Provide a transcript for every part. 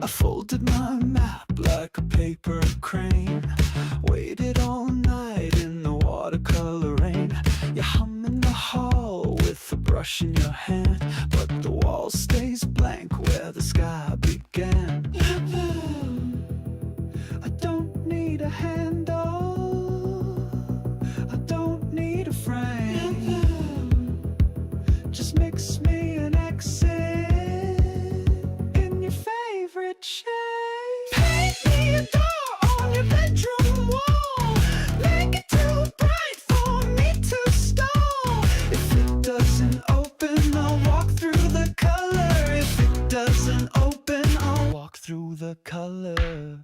I folded my map like a paper crane, waited all night in the watercolor rain. You hum in the hall with a brush in your hand, but the wall stays blank where the sky began. I don't need a handle, I don't need a frame, just mix me an exit in your favorite shade. Paint me a door on your bedroom wall, make it too bright for me to stall. If it doesn't open, I'll walk through the color. If it doesn't open, I'll walk through the color.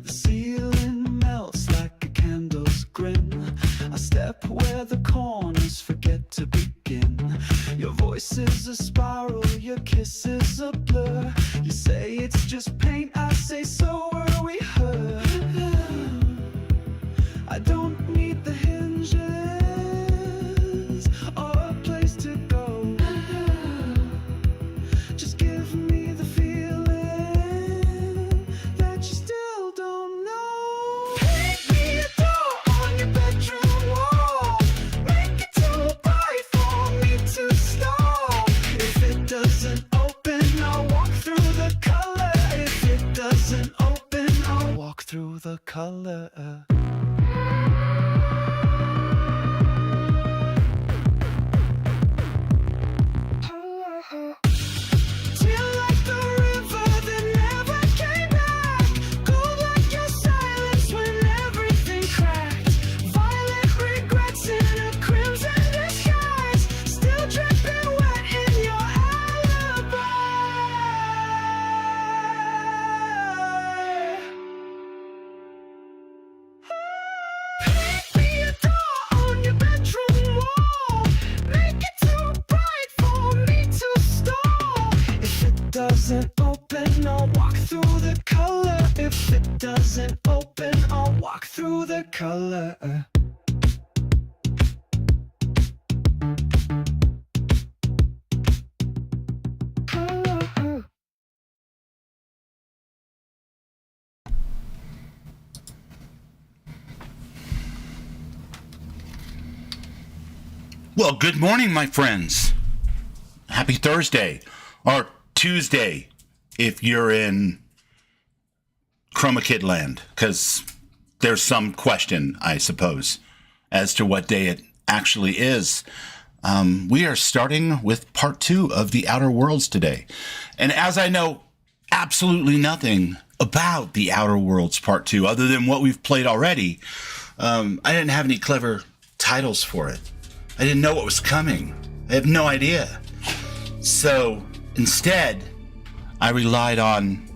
The ceiling melts like a candle's grin. I step where the corners forget to begin. Your voice is a spiral, your kiss is a blur. You say it's just paint, I say so were we hurt. I don't need the hinges or a place to go. Just give me the feeling that you still don't know. Paint me a door on your bedroom wall, make it too bright for me to stall. If it doesn't open, I'll walk through the color. If it doesn't open, I'll walk through the color. Feel like the river that never came back, cold like your silence when everything cracked. Violent regrets in a crimson disguise, still dripping wet in your alibi. Paint me a door on your bedroom wall, make it too bright for me to stall. If it doesn't open, I'll walk through the color. If it doesn't open, I'll walk through the color. Well, good morning, my friends. Happy Thursday, or Tuesday, if you're in Chroma Kid land, because there's some question, I suppose, as to what day it actually is. We are starting with part 2 of The Outer Worlds today. And as I know absolutely nothing about The Outer Worlds part 2, other than what we've played already, I didn't have any clever titles for it. I didn't know what was coming. I have no idea. So instead, I relied on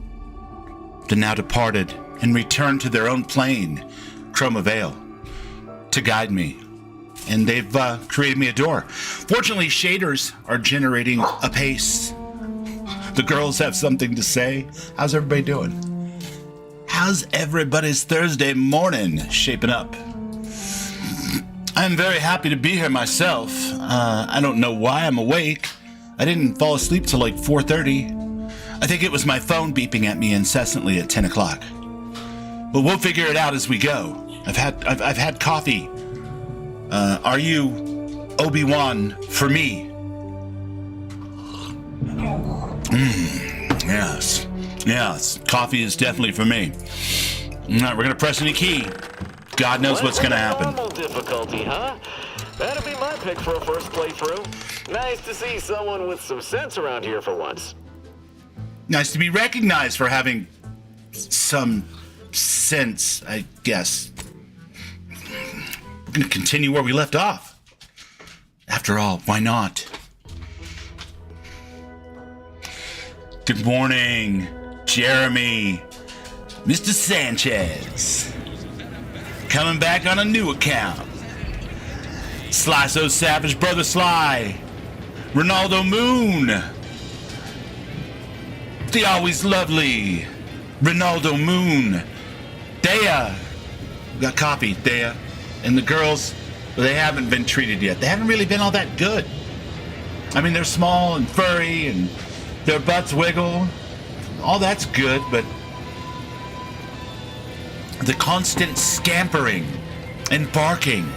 the now departed and returned to their own plane, Chroma Vale, to guide me. And they've created me a door. Fortunately, shaders are generating apace. The girls have something to say. How's everybody doing? How's everybody's Thursday morning shaping up? I'm very happy to be here myself. I don't know why I'm awake. I didn't fall asleep till like 4:30. I think it was my phone beeping at me incessantly at 10 o'clock. But we'll figure it out as we go. I've had coffee. Are you Obi-Wan for me? Yes. Coffee is definitely for me. All right, we're gonna press any key. God knows what's gonna happen. Normal difficulty, huh? That'd be my pick for a first playthrough. Nice to see someone with some sense around here for once. Nice to be recognized for having some sense, I guess. We're gonna continue where we left off. After all, why not? Good morning, Jeremy, Mr. Sanchez. Coming back on a new account. Sly So Savage, Brother Sly. Ronaldo Moon. The always lovely Ronaldo Moon. Dea. We got coffee, Dea. And the girls but they haven't been treated yet. They haven't really been all that good. I mean, they're small and furry and their butts wiggle. All that's good, but the constant scampering and barking.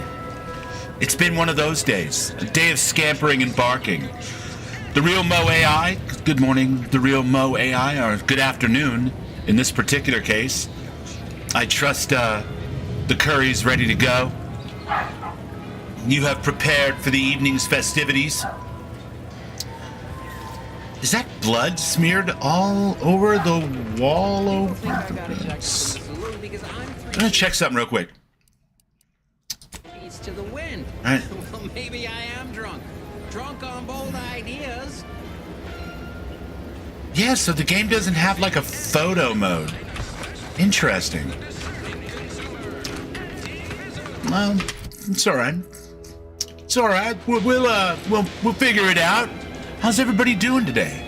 It's been one of those days. A day of scampering and barking. The Real Mo AI, good morning, the Real Mo AI, or good afternoon in this particular case. I trust the curry's ready to go. You have prepared for the evening's festivities. Is that blood smeared all over the wall over this? I'm gonna check something real quick. To the wind. All right. Well, maybe I am drunk. Drunk on bold ideas. Yeah, so the game doesn't have like a photo mode. Interesting. Well, it's all right. It's all right. We'll figure it out. How's everybody doing today?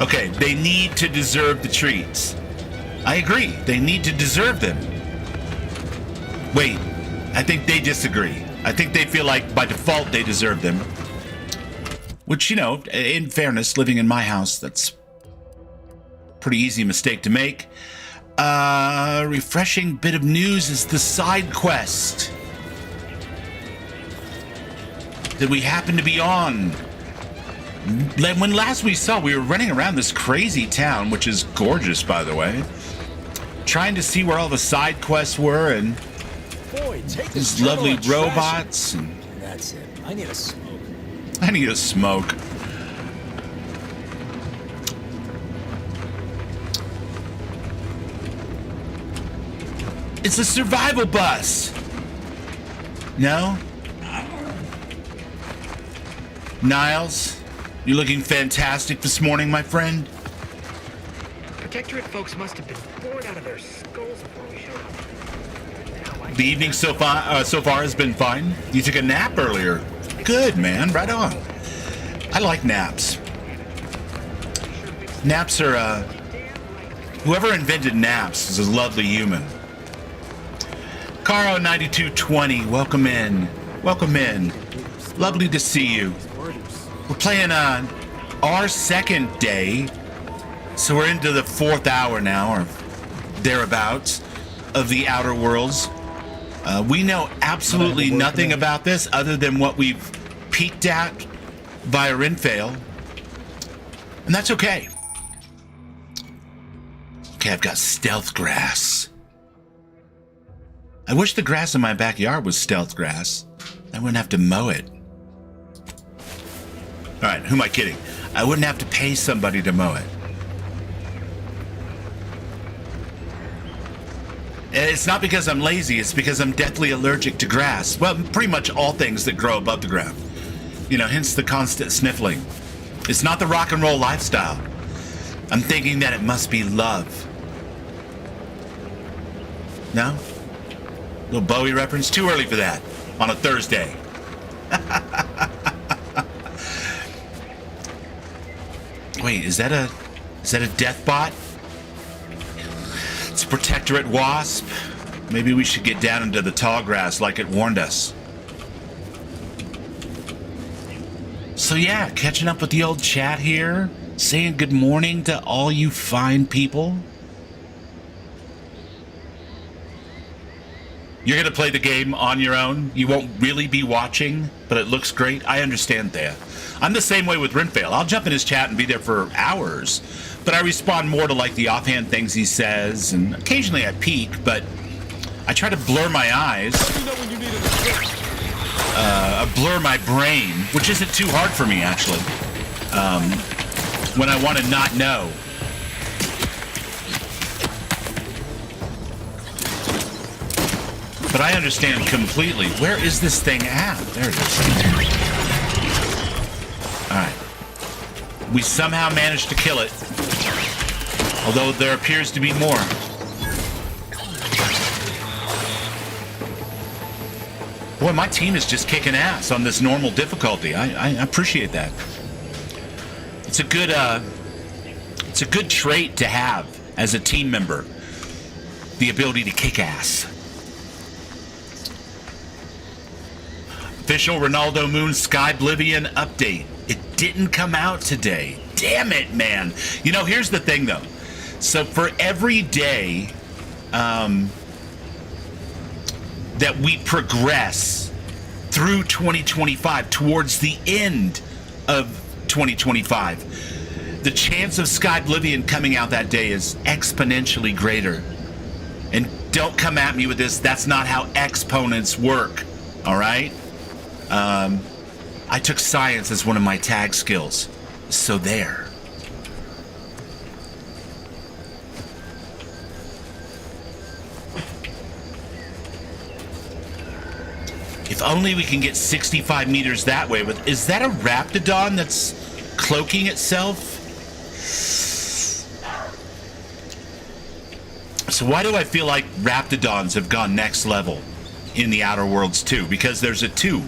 Okay, they need to deserve the treats. I agree. They need to deserve them. Wait, I think they disagree. I think they feel like by default they deserve them. Which, you know, in fairness, living in my house, that's a pretty easy mistake to make. Refreshing bit of news is the side quest that we happen to be on. When last we saw, we were running around this crazy town, which is gorgeous, by the way, trying to see where all the side quests were, and Boy, take these this lovely turbo and trash robots. And it. That's it. I need a smoke. I need a smoke. It's a survival bus. No? Niles, you're looking fantastic this morning, my friend. Protectorate folks must have been bored out of their skulls before we showed up. The evening so far has been fine. You took a nap earlier. Good, man. Right on. I like naps. Naps are, whoever invented naps is a lovely human. Caro9220, welcome in. Welcome in. Lovely to see you. We're playing our second day, so we're into the 4th hour now, or thereabouts, of the Outer Worlds. We know absolutely nothing about this other than what we've peeked at via Rinfail, and that's okay. Okay, I've got stealth grass. I wish the grass in my backyard was stealth grass. I wouldn't have to mow it. All right, who am I kidding? I wouldn't have to pay somebody to mow it. And it's not because I'm lazy, it's because I'm deathly allergic to grass. Well, pretty much all things that grow above the ground. You know, hence the constant sniffling. It's not the rock and roll lifestyle. I'm thinking that it must be love. No? Little Bowie reference? Too early for that on a Thursday. Wait, is that a death bot? It's a Protectorate wasp. Maybe we should get down into the tall grass like it warned us. So yeah, catching up with the old chat here, saying good morning to all you fine people. You're gonna play the game on your own. You won't really be watching, but it looks great. I understand that. I'm the same way with Rinfail. I'll jump in his chat and be there for hours, but I respond more to like the offhand things he says, and occasionally I peek, but I try to blur my eyes, blur my brain, which isn't too hard for me actually, when I want to not know. But I understand completely. Where is this thing at? There it is. Alright. We somehow managed to kill it. Although there appears to be more. Boy, my team is just kicking ass on this normal difficulty. I appreciate that. It's a good trait to have as a team member. The ability to kick ass. Official Ronaldo Moon Sky Oblivion update. It didn't come out today. Damn it, man. You know, here's the thing, though. So for every day that we progress through 2025 towards the end of 2025, the chance of Sky Oblivion coming out that day is exponentially greater. And don't come at me with this. That's not how exponents work. All right? I took science as one of my tag skills. So there. If only we can get 65 meters that way. But is that a Raptidon that's cloaking itself? So why do I feel like Raptidons have gone next level in the Outer Worlds 2? Because there's a 2,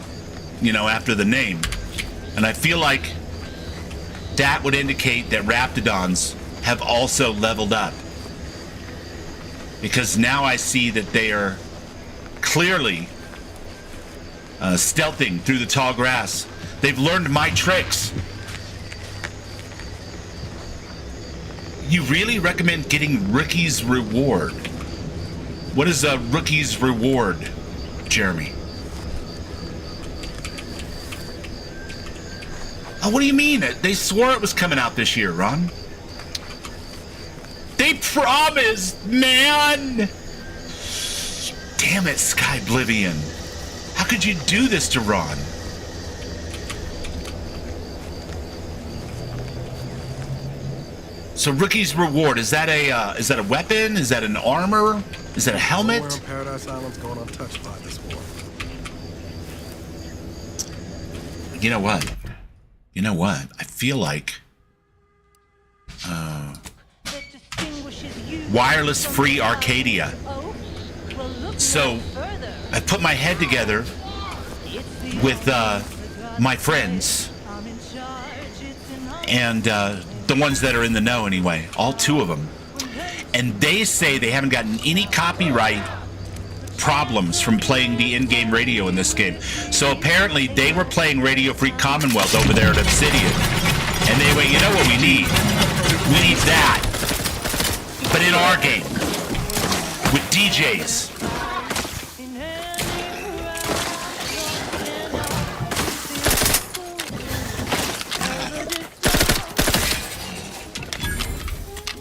you know, after the name. And I feel like that would indicate that Raptidons have also leveled up. Because now I see that they are clearly stealthing through the tall grass. They've learned my tricks. You really recommend getting Rookie's Reward? What is a Rookie's Reward, Jeremy? Oh, what do you mean? They swore it was coming out this year, Ron. They promised, man! Damn it, Sky Oblivion. How could you do this to Ron? So Rookie's Reward, is that a weapon? Is that an armor? Is that a helmet? Nowhere on Paradise Island's going untouched by this war. You know what? I feel like wireless free Arcadia. So I put my head together with my friends and the ones that are in the know anyway, all 2 of them. And they say they haven't gotten any copyright problems from playing the in-game radio in this game. So apparently they were playing Radio Free Commonwealth over there at Obsidian. And they went, you know what we need? We need that. But in our game. With DJs.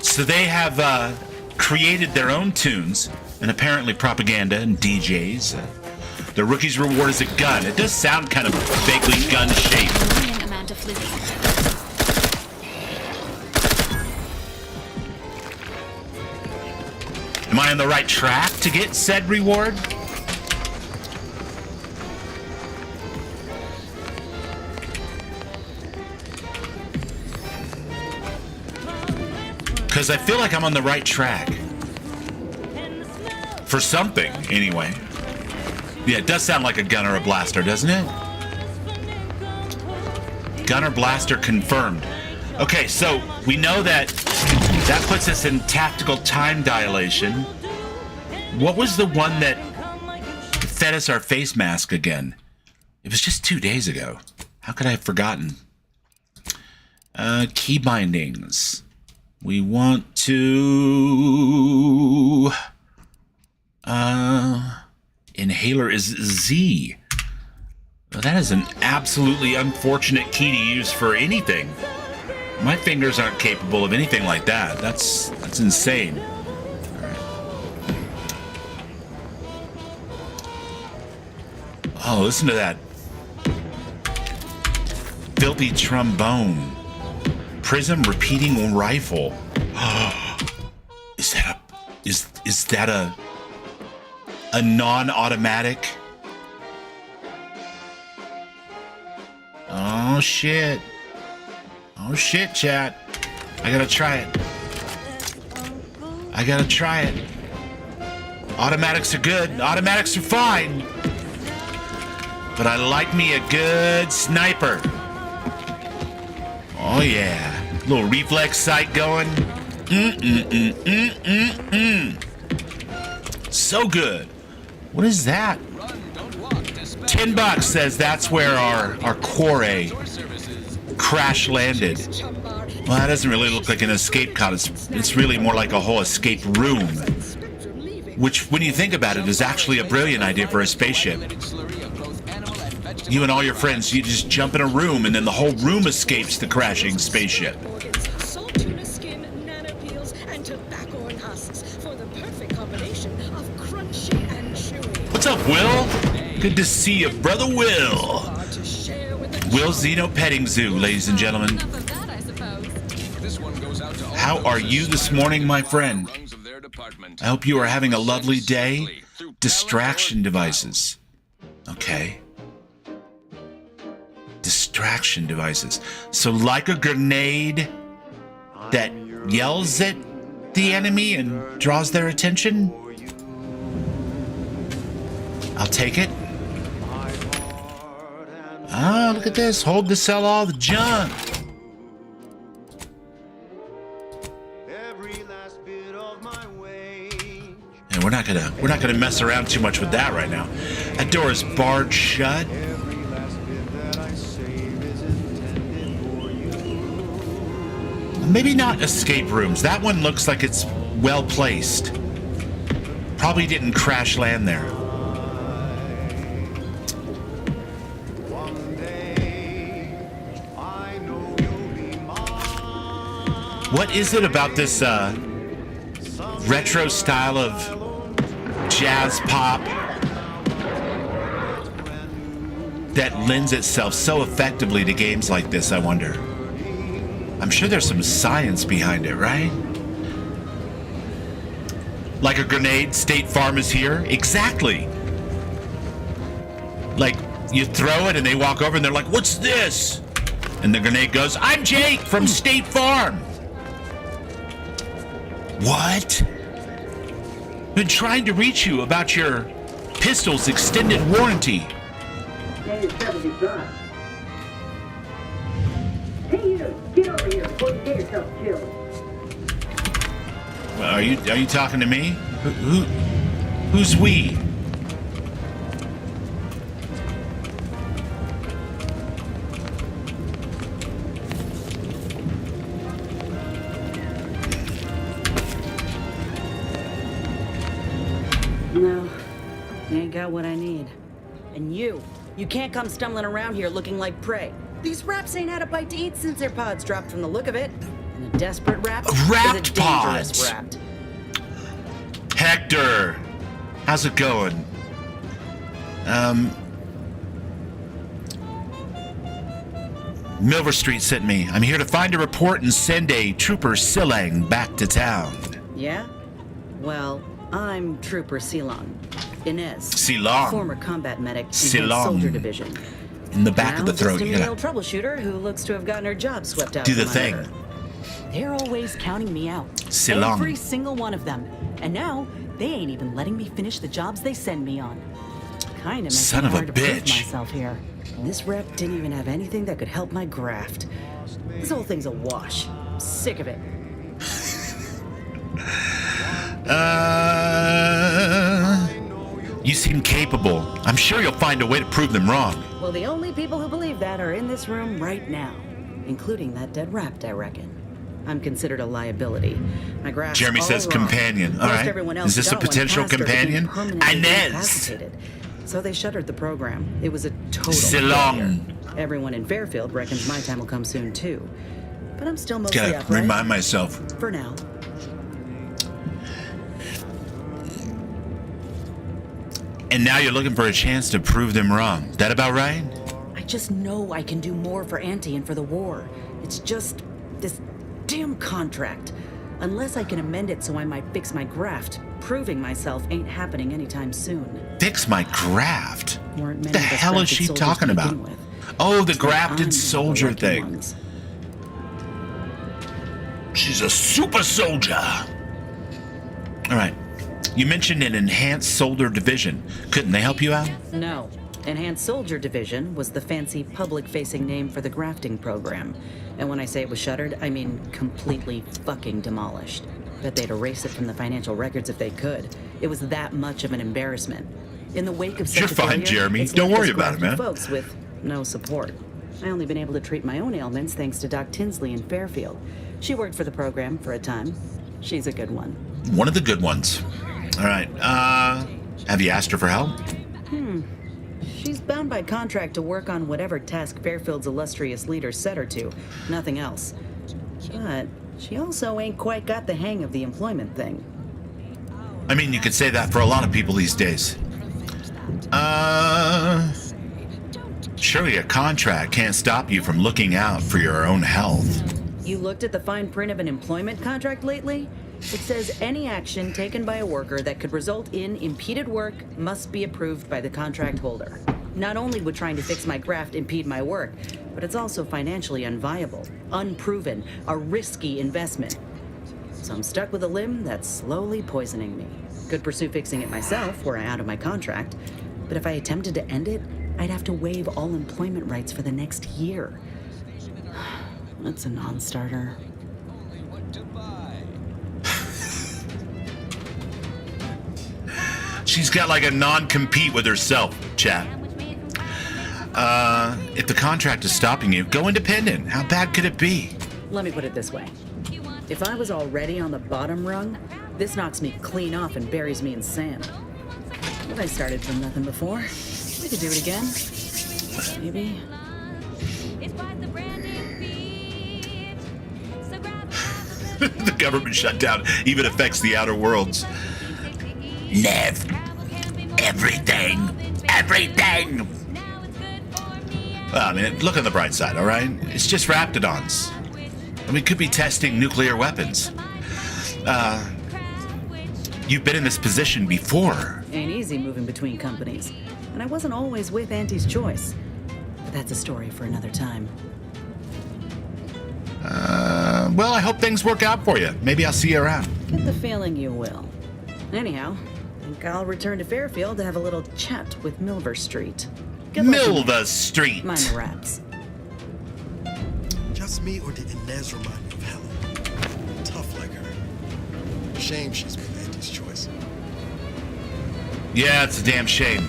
So they have created their own tunes, and apparently propaganda and DJs. The Rookie's Reward is a gun. It does sound kind of vaguely gun-shaped. Am I on the right track to get said reward? Because I feel like I'm on the right track. For something, anyway. Yeah, it does sound like a gun or a blaster, doesn't it? Gun or blaster confirmed. Okay, so we know that puts us in tactical time dilation. What was the one that fed us our face mask again? It was just 2 days ago. How could I have forgotten? Key bindings. We want to... Inhaler is Z. Well, that is an absolutely unfortunate key to use for anything. My fingers aren't capable of anything like that. That's insane. All right. Oh, listen to that. Filthy trombone. Prism repeating rifle. Is that a non-automatic? Oh shit. Oh shit, chat. I gotta try it. Automatics are good. Automatics are fine. But I like me a good sniper. Oh yeah. Little reflex sight going. So good. What is that? $10 says that's where our Quarry crash landed. Well, that doesn't really look like an escape pod. It's really more like a whole escape room. Which, when you think about it, is actually a brilliant idea for a spaceship. You and all your friends, you just jump in a room and then the whole room escapes the crashing spaceship. Salt tuna skin, nano peels, and tobacco and husks for the perfect combination of crunchy and chewy. What's up, Will? Good to see you, brother Will. Hard to share with the Will Zeno Petting Zoo, ladies and gentlemen. Enough of that, I suppose. This one goes out to all How are you this morning, my friend? rungs of their department. I hope you are having a lovely day. Distraction devices. Okay. Distraction devices. So like a grenade that yells at the enemy and draws their attention? I'll take it. Ah, look at this. Hold to sell all the junk. And we're not gonna mess around too much with that right now. That door is barred shut. Maybe not escape rooms. That one looks like it's well placed. Probably didn't crash land there. What is it about this retro style of jazz pop that lends itself so effectively to games like this, I wonder? I'm sure there's some science behind it, right? Like a grenade, State Farm is here? Exactly. Like, you throw it and they walk over and they're like, what's this? And the grenade goes, I'm Jake from State Farm. What? Been trying to reach you about your pistol's extended warranty. Day is 75. Hey you, get over here before you get yourself killed. Are you talking to me? Who's we? No, you ain't got what I need. And you can't come stumbling around here looking like prey. These raps ain't had a bite to eat since their pods dropped from the look of it. And a desperate rap Wrapped is a dangerous pods. Wrapped. Hector, how's it going? Milver Street sent me. I'm here to find a report and send a Trooper Silang back to town. Yeah? Well, I'm Trooper Silong. Inez. Silong. Former combat medic in the Silong. Soldier Division. In the back Now of the throat. just a You menial gotta troubleshooter who looks to have gotten her job swept out. do the from thing. under her. They're always counting me out. Silong. Every single one of them. And now, they ain't even letting me finish the jobs they send me on. Kinda makes Son it of a hard to prove bitch. myself here. This rep didn't even have anything that could help my graft. This whole thing's a wash. I'm sick of it. You seem capable. I'm sure you'll find a way to prove them wrong. Well, the only people who believe that are in this room right now, including that dead rapt, I reckon. I'm considered a liability. My graph's Jeremy all says wrong. companion. All Most right. everyone else Is this a got one potential faster than companion? being permanently Inez. incapacitated. So they shuttered the program. It was a total Silong. failure. Everyone in Fairfield reckons my time will come soon too. But I'm still mostly Gotta upright. remind myself. For now. And now you're looking for a chance to prove them wrong. That about right? I just know I can do more for Auntie and for the war. It's just this damn contract. Unless I can amend it so I might fix my graft, proving myself ain't happening anytime soon. Fix my graft? Weren't many The of us hell is grafted she soldiers talking to about? begin with. Oh, the I'm grafted the soldier lucky thing. ones. She's a super soldier. All right. You mentioned an enhanced soldier division. Couldn't they help you out? No. Enhanced Soldier Division was the fancy public-facing name for the grafting program. And when I say it was shuttered, I mean completely fucking demolished. Bet they'd erase it from the financial records if they could. It was that much of an embarrassment. In the wake of such You're a fine, failure, Jeremy. it's Don't left worry us about it, grafted man. Folks with no support. I only been able to treat my own ailments thanks to Doc Tinsley in Fairfield. She worked for the program for a time. She's a good one. One of the good ones. All right. Have you asked her for help? She's bound by contract to work on whatever task Fairfield's illustrious leader set her to. Nothing else. But she also ain't quite got the hang of the employment thing. I mean, you could say that for a lot of people these days. Surely a contract can't stop you from looking out for your own health. You looked at the fine print of an employment contract lately? It says any action taken by a worker that could result in impeded work must be approved by the contract holder. Not only would trying to fix my graft impede my work, but it's also financially unviable, unproven, a risky investment. So I'm stuck with a limb that's slowly poisoning me. Could pursue fixing it myself were I out of my contract, but if I attempted to end it, I'd have to waive all employment rights for the next year. That's a non-starter. She's got like a non-compete with herself, chap. If the contract is stopping you, go independent. How bad could it be? Let me put it this way. If I was already on the bottom rung, this knocks me clean off and buries me in sand. But I started from nothing before. We could do it again. Maybe. The government shutdown even affects the outer worlds. Nev, everything. Well, I mean, look on the bright side, all right? It's just Raptidons. And we could be testing nuclear weapons. You've been in this position before. Ain't easy moving between companies. And I wasn't always with Auntie's choice. But that's a story for another time. Well, I hope things work out for you. Maybe I'll see you around. Get the feeling you will. Anyhow, I think I'll return to Fairfield to have a little chat with Milver Street. Good luck. Milva Street. Mind the raps. Just me, or did Inez remind you of Helen? Tough like her. Shame she's been Andy's choice. Yeah, it's a damn shame.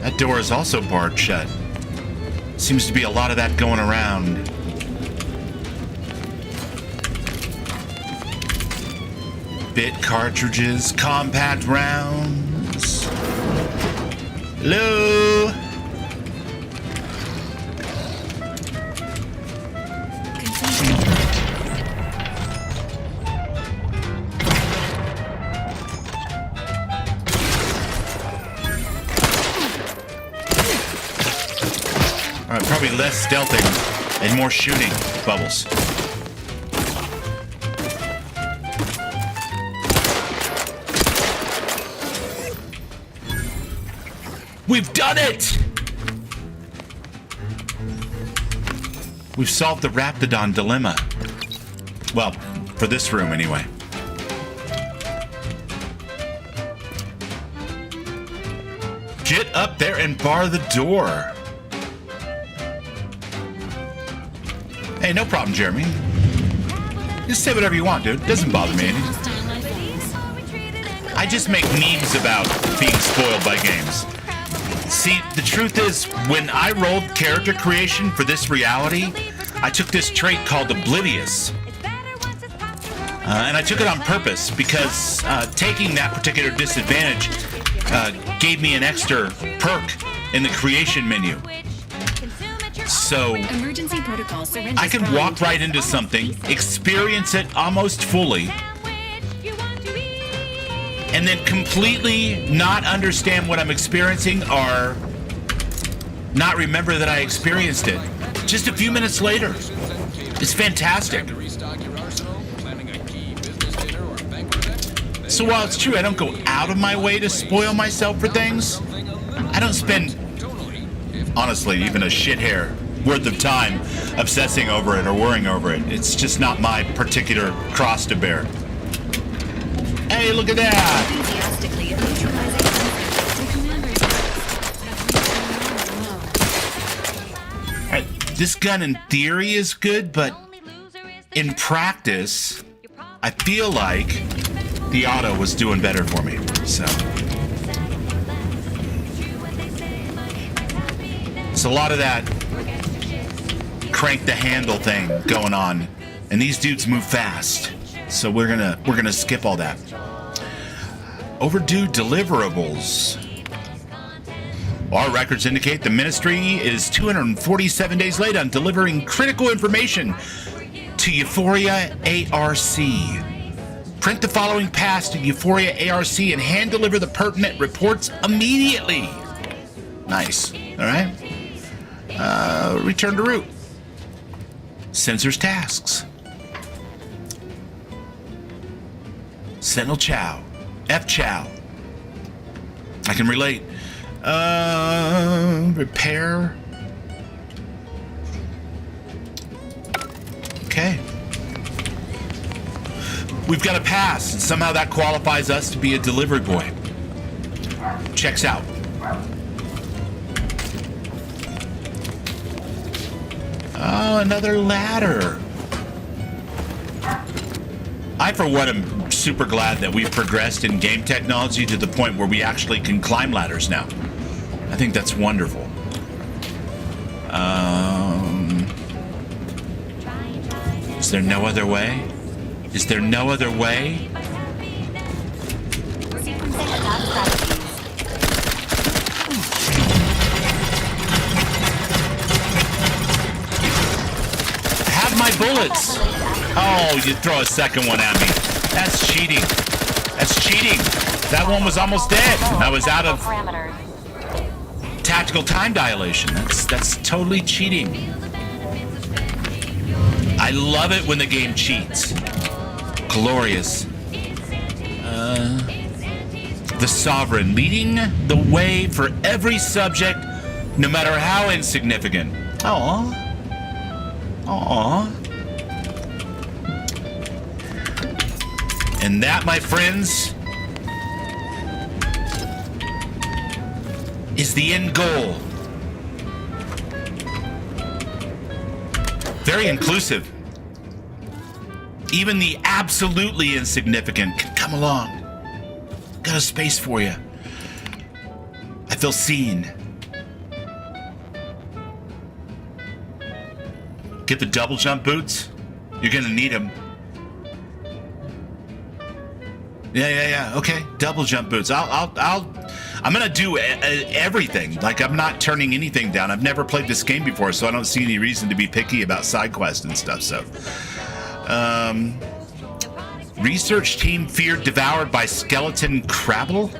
That door is also barred shut. Seems to be a lot of that going around. Bit cartridges, compact rounds. Hello? All right, probably less stealthing and more shooting, Bubbles. We've done it! We've solved the Raptidon dilemma. Well, for this room anyway. Get up there and bar the door. Hey, no problem, Jeremy. Just say whatever you want, dude. Doesn't bother me any. I just make memes about being spoiled by games. See, the truth is, when I rolled character creation for this reality, I took this trait called Oblivious. And I took it on purpose because taking that particular disadvantage gave me an extra perk in the creation menu. So Emergency protocol I can walk right into something, experience it almost fully, and then completely not understand what I'm experiencing or not remember that I experienced it just a few minutes later. It's fantastic. So while it's true I don't go out of my way to spoil myself for things, I don't spend, honestly, even a shit hair worth of time obsessing over it or worrying over it. It's just not my particular cross to bear. Hey, look at that! This gun in theory is good, but in practice, I feel like the auto was doing better for me, so. There's a lot of that crank the handle thing going on, and these dudes move fast. So we're gonna skip all that. Overdue deliverables. Our records indicate the ministry is 247 days late on delivering critical information to Euphoria ARC. Print the following pass to Euphoria ARC and hand deliver the pertinent reports immediately. Nice. All right. Return to route. Sensors tasks. Sentinel Chow. F Chow. I can relate. Repair. Okay. We've got a pass, and somehow that qualifies us to be a delivery boy. Checks out. Oh, another ladder. I, for one, am super glad that we've progressed in game technology to the point where we actually can climb ladders now. I think that's wonderful. Is there no other way? Is there no other way? Have my bullets. Oh, you throw a second one at me. That's cheating. That's cheating. That one was almost dead. I was out of tactical time dilation. That's totally cheating. I love it when the game cheats. Glorious. The Sovereign, leading the way for every subject, no matter how insignificant. Aww. Aww. And that, my friends, is the end goal. Very inclusive. Even the absolutely insignificant can come along. Got a space for you. I feel seen. Get the double jump boots. You're gonna need them. Yeah. Okay, double jump boots. I'm gonna do everything. Like, I'm not turning anything down. I've never played this game before, so I don't see any reason to be picky about side quests and stuff. So, research team feared devoured by skeleton crabble.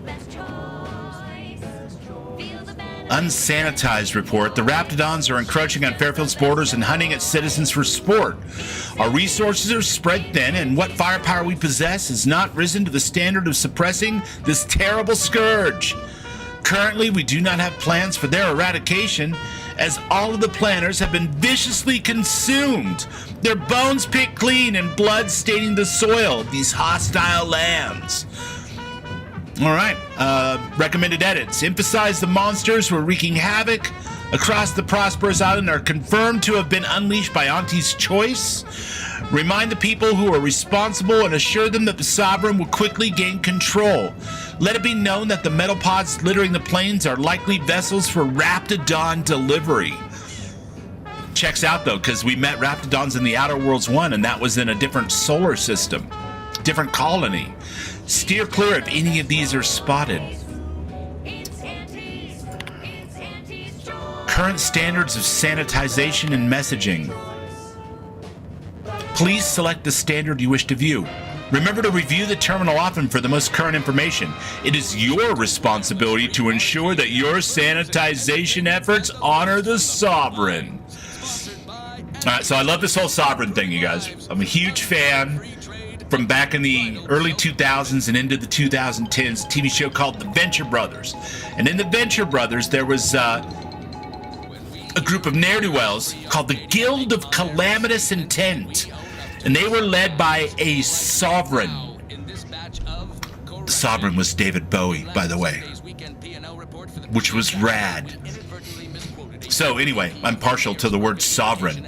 Unsanitized report. The Raptidons are encroaching on Fairfield's borders and hunting its citizens for sport. Our resources are spread thin, and what firepower we possess has not risen to the standard of suppressing this terrible scourge. Currently, we do not have plans for their eradication, as all of the planners have been viciously consumed, their bones picked clean and blood staining the soil of these hostile lands. All right, recommended edits. Emphasize the monsters who are wreaking havoc across the prosperous island are confirmed to have been unleashed by Auntie's choice. Remind the people who are responsible and assure them that the Sovereign will quickly gain control. Let it be known that the metal pods littering the plains are likely vessels for Raptidon delivery. Checks out, though, because we met Raptidons in the Outer Worlds 1, and that was in a different solar system, different colony. Steer clear if any of these are spotted. Current standards of sanitization and messaging. Please select the standard you wish to view. Remember to review the terminal often for the most current information. It is your responsibility to ensure that your sanitization efforts honor the Sovereign. All right, so I love this whole Sovereign thing, you guys. I'm a huge fan. From back in the early 2000s and into the 2010s, a TV show called The Venture Brothers. And in The Venture Brothers, there was a group of ne'er-do-wells called the Guild of Calamitous Intent. And they were led by a Sovereign. The Sovereign was David Bowie, by the way, which was rad. So anyway, I'm partial to the word Sovereign.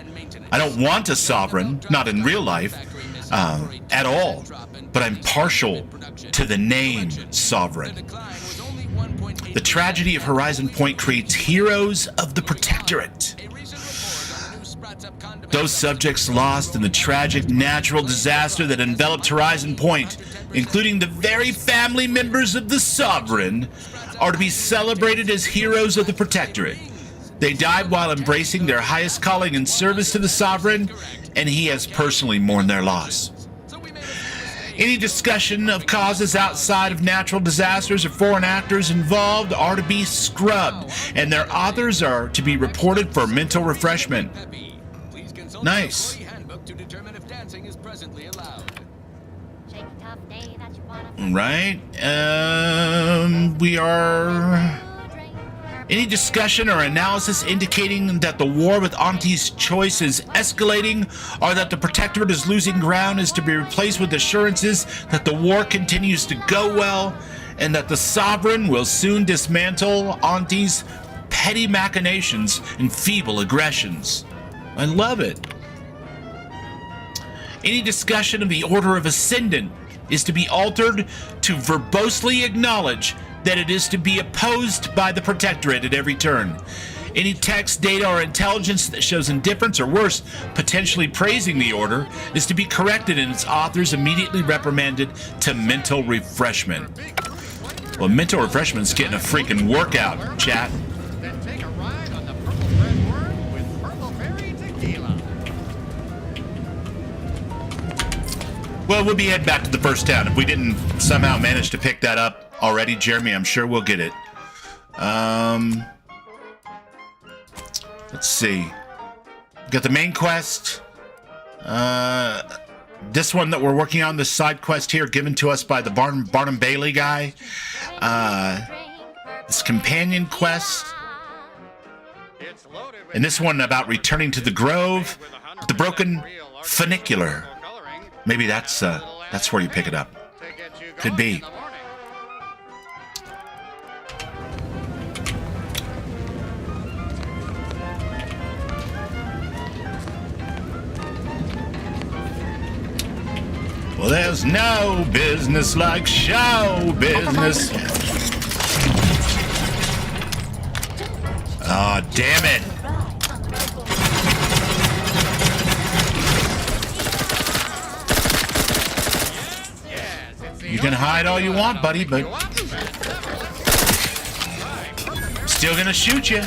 I don't want a Sovereign, not in real life, at all, but I'm partial to the name Sovereign. The tragedy of Horizon Point creates heroes of the Protectorate. Those subjects lost in the tragic natural disaster that enveloped Horizon Point, including the very family members of the Sovereign, are to be celebrated as heroes of the Protectorate. They died while embracing their highest calling in service to the Sovereign, and he has personally mourned their loss. Any discussion of causes outside of natural disasters or foreign actors involved are to be scrubbed, and their authors are to be reported for mental refreshment. Nice. Right. We are... Any discussion or analysis indicating that the war with Auntie's choice is escalating or that the Protectorate is losing ground is to be replaced with assurances that the war continues to go well and that the Sovereign will soon dismantle Auntie's petty machinations and feeble aggressions. I love it. Any discussion of the Order of Ascendant is to be altered to verbosely acknowledge that it is to be opposed by the Protectorate at every turn. Any text, data, or intelligence that shows indifference or worse, potentially praising the Order, is to be corrected and its authors immediately reprimanded to mental refreshment. Well, mental refreshment's getting a freaking workout, chat. Then take a ride on the Purple Red Worm with Purple Berry Tequila. Well, we'll be heading back to the first town. If we didn't somehow manage to pick that up already, Jeremy, I'm sure we'll get it. Let's see. We got the main quest. This one that we're working on, this side quest here, given to us by the Barnum Bailey guy. This companion quest. And this one about returning to the Grove. The Broken Funicular. Maybe that's where you pick it up. Could be. Well, there's no business like show business. Oh, damn it. You can hide all you want, buddy, but still gonna shoot you.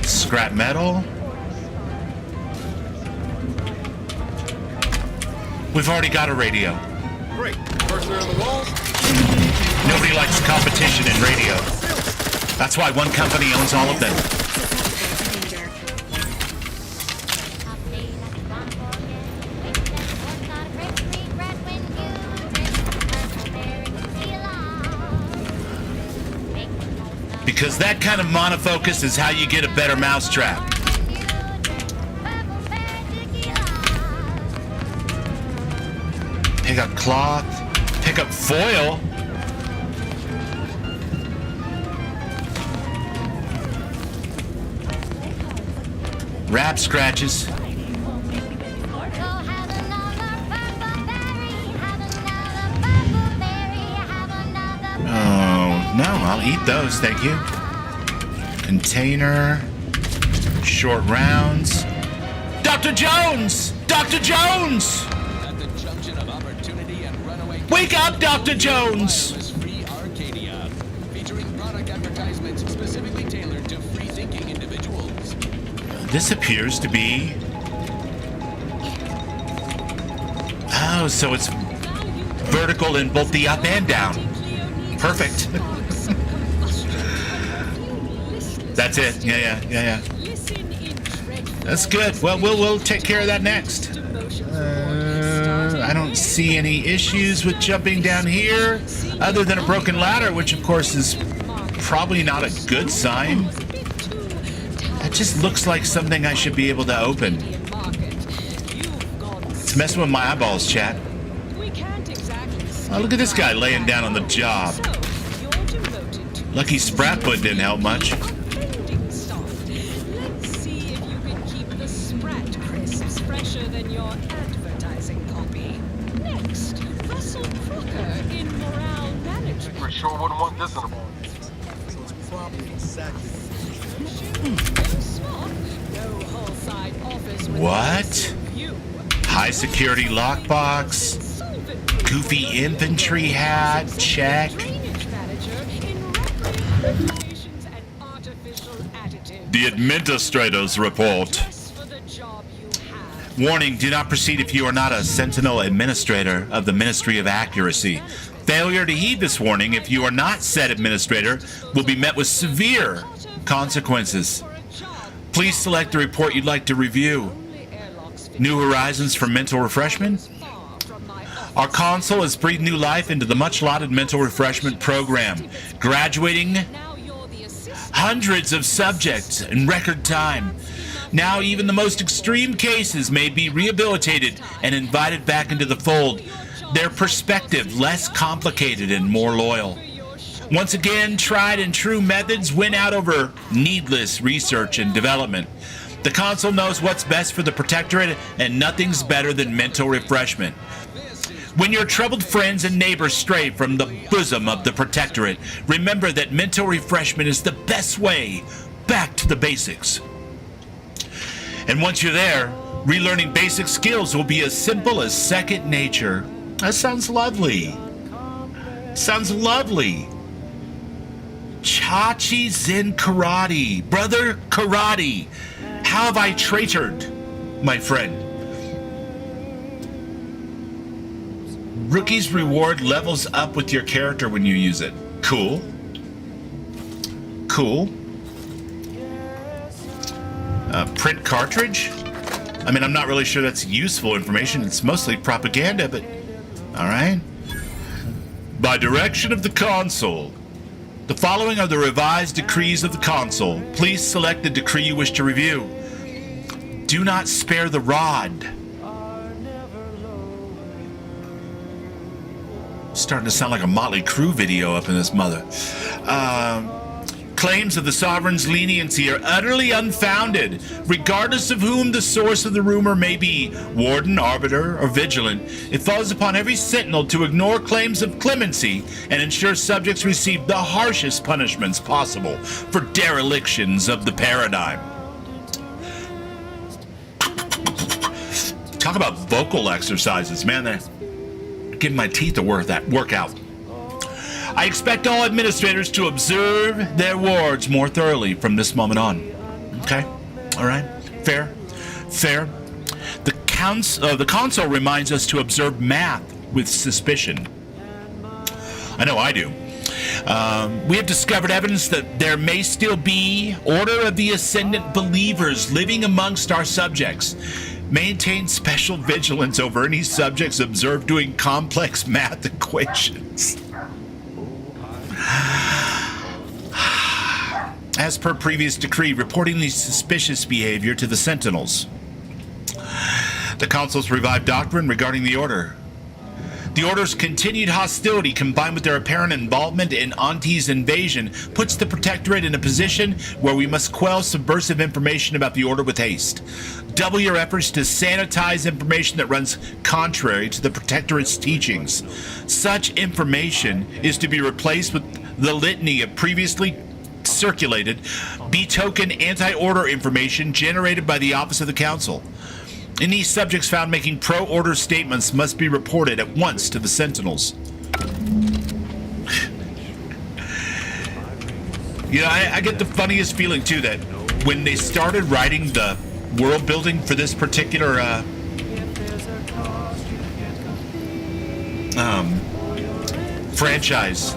Scrap metal. We've already got a radio. Great. First they're on the walls. Nobody likes competition in radio. That's why one company owns all of them. Because that kind of monofocus is how you get a better mousetrap. Pick up cloth. Pick up foil. Wrap scratches. Oh, no, I'll eat those, thank you. Container. Short rounds. Dr. Jones! Dr. Jones! At the junction of opportunity and runaway. Wake up, Dr. Jones! Free Arcadia, featuring product advertisements specifically tailored to free-thinking individuals. This appears to be... Oh, so it's vertical in both the up and down. Perfect. That's it. Yeah. That's good. Well, we'll take care of that next. I don't see any issues with jumping down here, other than a broken ladder, which of course is probably not a good sign. That just looks like something I should be able to open. It's messing with my eyeballs, chat. Oh, look at this guy laying down on the job. Lucky Spratfoot didn't help much. Let's see if you can keep the Sprat crisps fresher than your advertising copy. Next, Russell Crocker in Morale Management. You sure wouldn't want this in a ball. So it's probably exactly No whole-side office with What? you. High security lockbox. Goofy infantry hat. Check. Drainage manager in recreations and artificial additives. The administrators report. Just for the job you have. Warning, do not proceed if you are not a Sentinel administrator of the Ministry of Accuracy. Failure to heed this warning if you are not said administrator will be met with severe consequences. Please select the report you'd like to review. New Horizons for Mental Refreshment? Our console has breathed new life into the much-lauded mental refreshment program, graduating hundreds of subjects in record time. Now even the most extreme cases may be rehabilitated and invited back into the fold, their perspective less complicated and more loyal. Once again, tried and true methods win out over needless research and development. The console knows what's best for the Protectorate, and nothing's better than mental refreshment. When your troubled friends and neighbors stray from the bosom of the Protectorate, remember that mental refreshment is the best way back to the basics. And once you're there, relearning basic skills will be as simple as second nature. That sounds lovely. Sounds lovely. Chachi Zen Karate. Brother Karate. How have I traitored, my friend? Rookie's reward levels up with your character when you use it. Cool. Cool. Print cartridge? I mean, I'm not really sure that's useful information. It's mostly propaganda, but... Alright. By direction of the console. The following are the revised decrees of the console. Please select the decree you wish to review. Do not spare the rod. Starting to sound like a Motley Crue video up in this mother. Claims of the sovereign's leniency are utterly unfounded, regardless of whom the source of the rumor may be, warden, arbiter, or vigilant. It falls upon every sentinel to ignore claims of clemency and ensure subjects receive the harshest punishments possible for derelictions of the paradigm. Talk about vocal exercises, man. They're giving my teeth a workout. I expect all administrators to observe their wards more thoroughly from this moment on. Okay? All right? Fair? Fair? The console reminds us to observe math with suspicion. I know I do. We have discovered evidence that there may still be Order of the Ascendant believers living amongst our subjects. Maintain special vigilance over any subjects observed doing complex math equations. As per previous decree, reporting the suspicious behavior to the Sentinels. The Council's revived doctrine regarding the Order. The Order's continued hostility combined with their apparent involvement in Auntie's invasion puts the Protectorate in a position where we must quell subversive information about the Order with haste. Double your efforts to sanitize information that runs contrary to the Protectorate's teachings. Such information is to be replaced with the litany of previously circulated, betoken anti-Order information generated by the Office of the Council. Any subjects found making pro-Order statements must be reported at once to the Sentinels. You know, I get the funniest feeling, too, that when they started writing the world building for this particular franchise,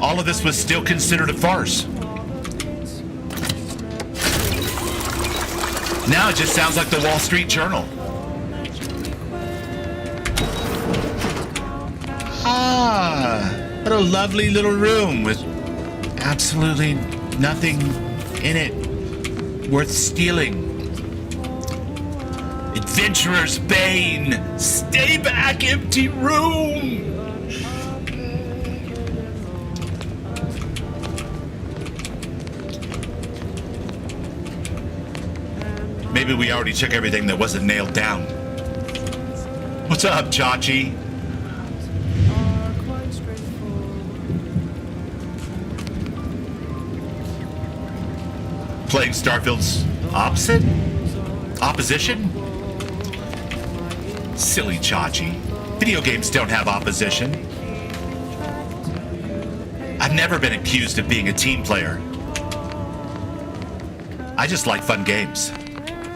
all of this was still considered a farce. Now it just sounds like the Wall Street Journal. Ah, what a lovely little room with absolutely nothing in it worth stealing. Adventurer's Bane! Stay back, empty room! Maybe we already took everything that wasn't nailed down. What's up, Chachi? playing Starfield's opposition? Silly Chachi. Video games don't have opposition. I've never been accused of being a team player. I just like fun games.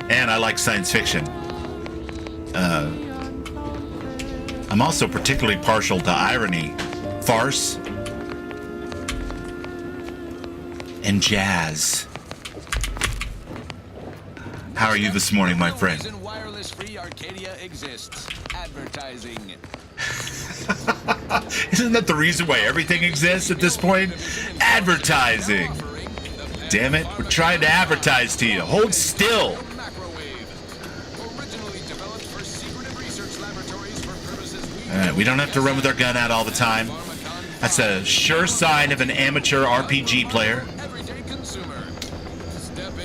And I like science fiction. I'm also particularly partial to irony, farce, and jazz. How are you this morning, my friend? Wireless free Arcadia exists. Advertising. Isn't that the reason why everything exists at this point? Advertising. Damn it, we're trying to advertise to you. Hold still. Alright, we don't have to run with our gun out all the time. That's a sure sign of an amateur RPG player.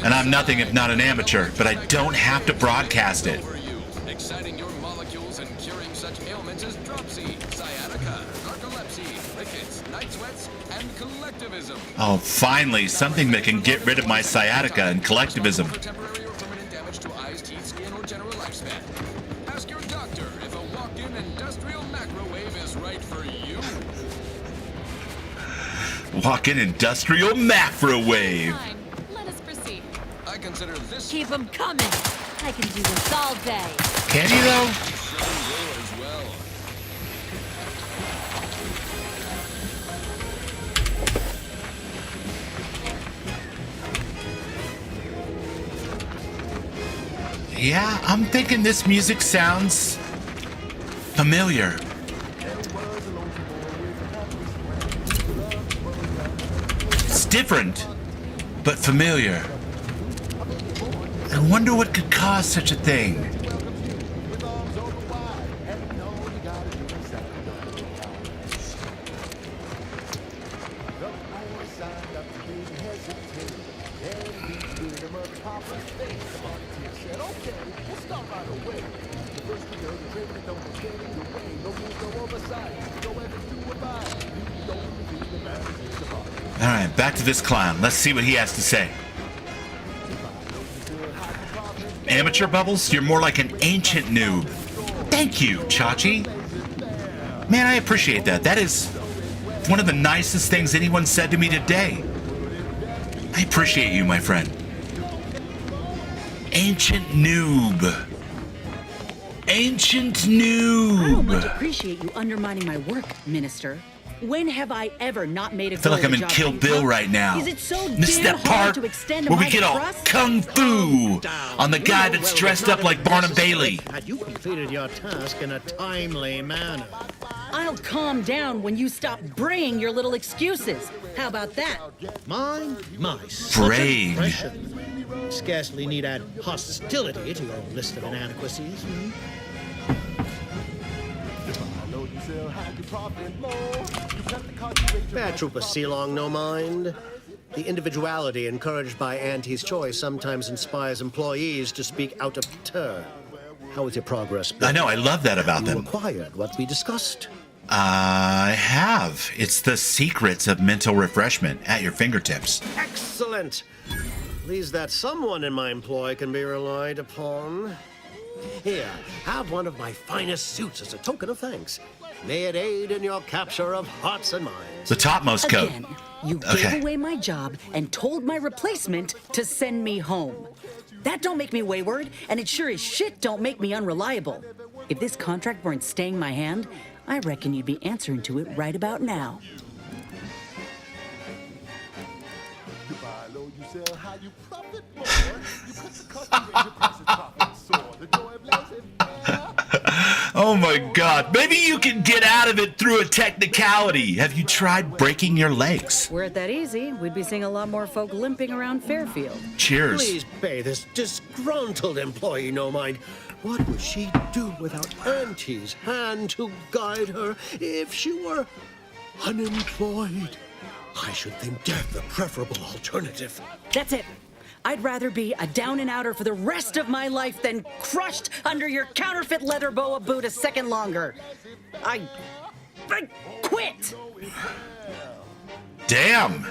And I'm nothing if not an amateur, but I don't have to broadcast it. Exciting your molecules and curing such ailments as dropsy, sciatica, narcolepsy, rickets, night sweats, and collectivism. Oh, finally, something that can get rid of my sciatica and collectivism. For temporary or permanent damage to eyes, teeth, skin, or general lifespan. Ask your doctor if a walk-in industrial macrowave is right for you. Walk-in industrial macrowave. Fine. Let us proceed. I consider this Keep them coming. I can do this all day. Can you though? as well. Yeah, I'm thinking this music sounds familiar. It's different, but familiar. I wonder what could cause such a thing. All right, back to this clown. Let's see what he has to say. Amateur Bubbles, you're more like an ancient noob. Thank you, Chachi. Man, I appreciate that. That is one of the nicest things anyone said to me today. I appreciate you, my friend. Ancient noob. Ancient noob. I don't much appreciate you undermining my work, Minister. When have I ever not made a I feel like I'm in Kill Bill right now. Is it so This is damn that hard part to extend where we my get all trust? kung fu on the guy that's dressed up like Barnum Bailey. Had you completed your task in a timely manner? I'll calm down when you stop braying your little excuses. How about that? Mine? My such Braying. impression. Scarcely need add hostility to your list of inadequacies. Bad Trooper Sealong, no mind. The individuality encouraged by Auntie's choice sometimes inspires employees to speak out of turn. How is your progress? I know, I love that about You them. acquired what we discussed. I have. It's the secrets of mental refreshment at your fingertips. Excellent. Pleased that someone in my employ can be relied upon. Here, have one of my finest suits as a token of thanks. May it aid in your capture of hearts and minds. The topmost coat. Again, you Okay. gave away my job and told my replacement to send me home. That don't make me wayward, and it sure as shit don't make me unreliable. If this contract weren't staying my hand, I reckon you'd be answering to it right about now. Oh my god. Maybe you can get out of it through a technicality. Have you tried breaking your legs? Were it that easy, we'd be seeing a lot more folk limping around Fairfield. Cheers. Please pay this disgruntled employee no mind. What would she do without Auntie's hand to guide her if she were unemployed? I should think death the preferable alternative. That's it. I'd rather be a down and outer for the rest of my life than crushed under your counterfeit leather boa boot a second longer. I quit. Damn.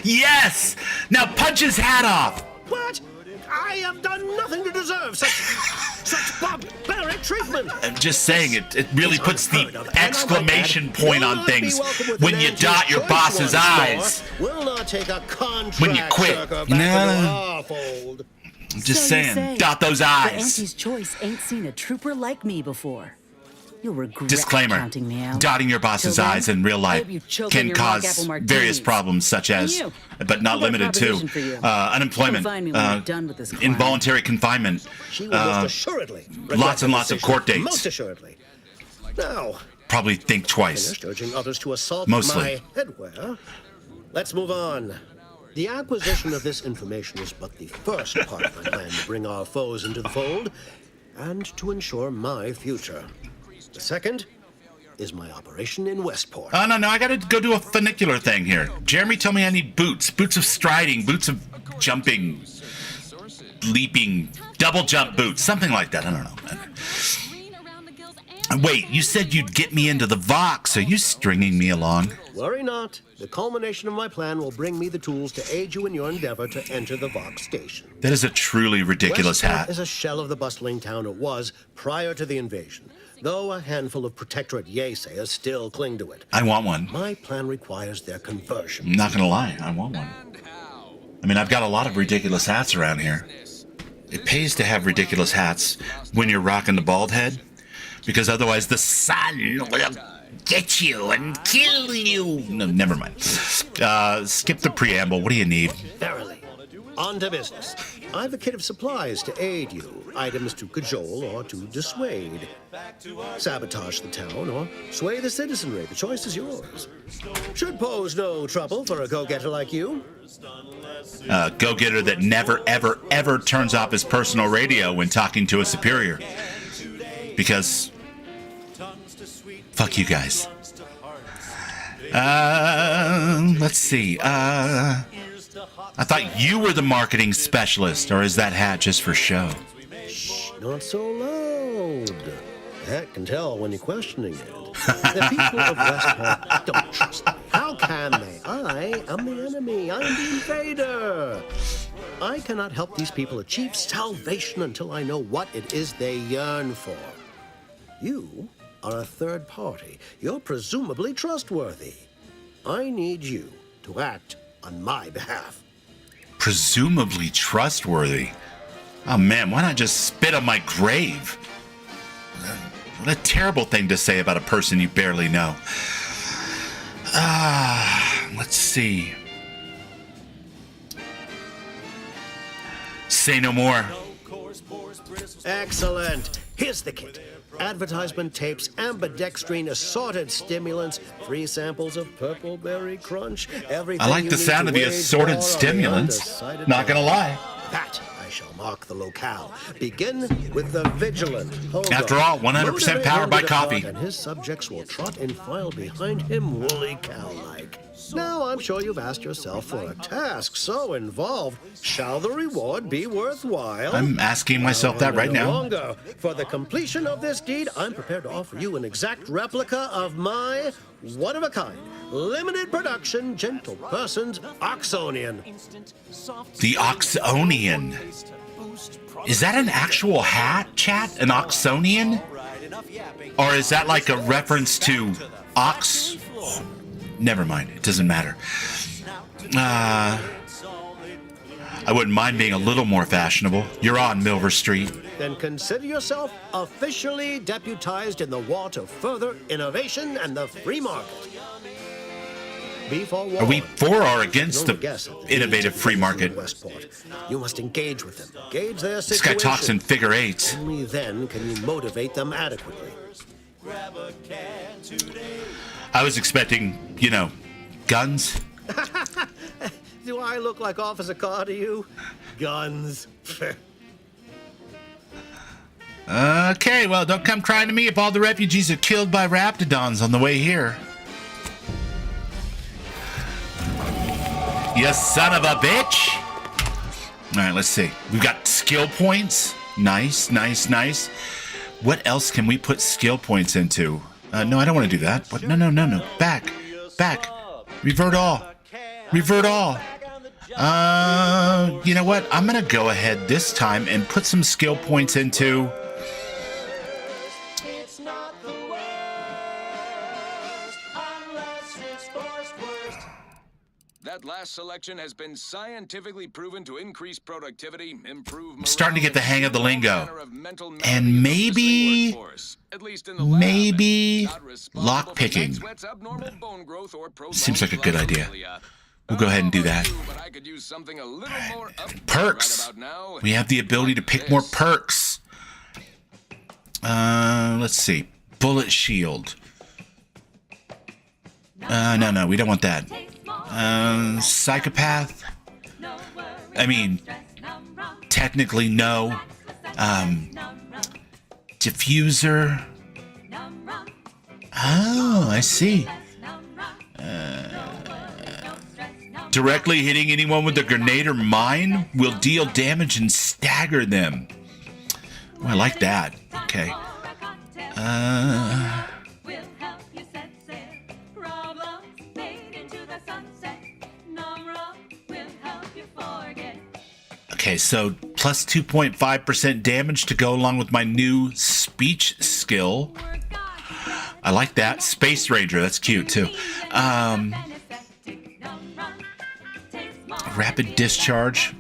Yes! Now punch his hat off! What? I have done nothing to deserve such barbaric treatment. I'm just saying, it really It's puts unheard the of, and I exclamation might add, point will on not be things welcome with when an you Auntie's dot your choice boss's once eyes. more. Will not take a contract When you quit. sucker back No. into our fold. I'm just So you saying, say, dot those But eyes. Auntie's choice ain't seen a trooper like me before. You'll regret Disclaimer, counting me out. dotting your boss's Till then, eyes in real I life hope you choke on can your rock cause apple martinis. various problems such as, And you, but not I've got a limited to, proposition for you. unemployment, Come find me when you're done with this crime. involuntary confinement, She will most assuredly regret lots and the lots of decision. court dates. Most assuredly. Now, probably think twice. finished urging others to assault Mostly. my headwear. Let's move on. The acquisition of this information is but the first part of my plan to bring our foes into the fold and to ensure my future. The second is my operation in Westport. Oh, no, I gotta go do a funicular thing here. Jeremy told me I need boots. Boots of striding, boots of jumping, leaping, double jump boots, something like that. I don't know. Wait, you said you'd get me into the Vox. Are you stringing me along? Worry not. The culmination of my plan will bring me the tools to aid you in your endeavor to enter the Vox station. That is a truly ridiculous Westport hat. is a shell of the bustling town it was prior to the invasion, though a handful of Protectorate Yesayers still cling to it. I want one. My plan requires their conversion. I'm not gonna lie, I want one. I mean, I've got a lot of ridiculous hats around here. It pays to have ridiculous hats when you're rocking the bald head, because otherwise the sun will get you and kill you. No, never mind. Skip the preamble. What do you need? Verily. On to business. I've a kit of supplies to aid you, items to cajole or to dissuade. Sabotage the town or sway the citizenry. The choice is yours. Should pose no trouble for a go-getter like you. Go-getter that never, ever, ever turns off his personal radio when talking to a superior. Because fuck you guys. Let's see. I thought you were the marketing specialist, or is that hat just for show? Shh, not so loud. That can tell when you're questioning it. The people of Westport don't trust me. How can they? I am the enemy. I am the invader. I cannot help these people achieve salvation until I know what it is they yearn for. You are a third party. You're presumably trustworthy. I need you to act on my behalf. Presumably trustworthy. Oh man, why not just spit on my grave? What a terrible thing to say about a person you barely know. Let's see. Say no more. Excellent. Here's the kit. Advertisement tapes, ambidextrine, assorted stimulants, free samples of Purple Berry Crunch, everything I like you the need sound to of the wage assorted war on the stimulants. undecided Not gonna man. lie. That I shall mark the locale. Begin with the vigilant. After all, 100% Motivate powered him by to depart, coffee. And his subjects will trot in file behind him, woolly cow-like. Now, I'm sure you've asked yourself, for a task so involved, shall the reward be worthwhile? I'm asking myself that right No now. longer. For the completion of this deed, I'm prepared to offer you an exact replica of my one-of-a-kind, limited production, gentle person's Oxonian. The Oxonian. Is that an actual hat, chat? An Oxonian? Or is that like a reference to ox? Never mind, it doesn't matter. I wouldn't mind being a little more fashionable. You're on Milver Street. Then consider yourself officially deputized in the war to further innovation and the free market. Be forewarned. Are we for or against No the guess at innovative needs of free the market? in Westport. You must engage with them, gauge their This guy situation. talks in figure eights. Only then can you motivate them adequately. I was expecting, guns. Do I look like Officer Carr to you? Guns. Okay, well, don't come crying to me if all the refugees are killed by raptidons on the way here. You son of a bitch! All right, let's see. We've got skill points. Nice. What else can we put skill points into? No, I don't want to do that. What? No. Back. Revert all. Revert all. You know what? I'm gonna go ahead this time and put some skill points into. It's not the worst unless it's forced worst. That last selection has been scientifically proven to increase productivity, improve morale, Starting to get the hang of the and all lingo. manner of mental And malady in the maybe- listening workforce, at least in the lab. maybe Not responsible for lockpicking. night sweats, abnormal bone growth, or prolonged Seems like a good idea. glycomelia. We'll go ahead and do that. But I could use something a little more upbeat Perks. right about now. We have the ability to pick more perks. Let's see. Bullet shield. No, we don't want that. Psychopath. I mean, technically no. Diffuser. Oh, I see. Directly hitting anyone with a grenade or mine will deal damage and stagger them. Oh, I like that. Okay. Okay, so plus 2.5% damage to go along with my new speech skill. I like that. Space Ranger, that's cute too. Rapid discharge,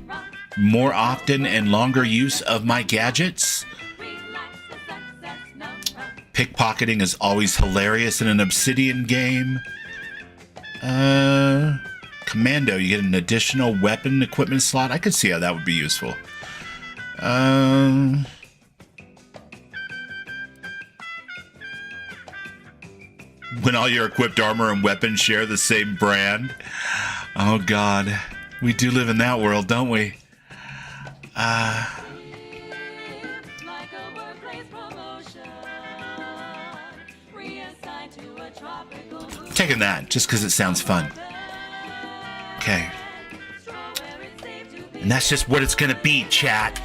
more often and longer use of my gadgets. Pickpocketing is always hilarious in an Obsidian game. Commando, you get an additional weapon equipment slot. I could see how that would be useful. When all your equipped armor and weapons share the same brand. Oh God, we do live in that world, don't we? Taking that just because it sounds fun. Okay. And that's just what it's gonna be, chat.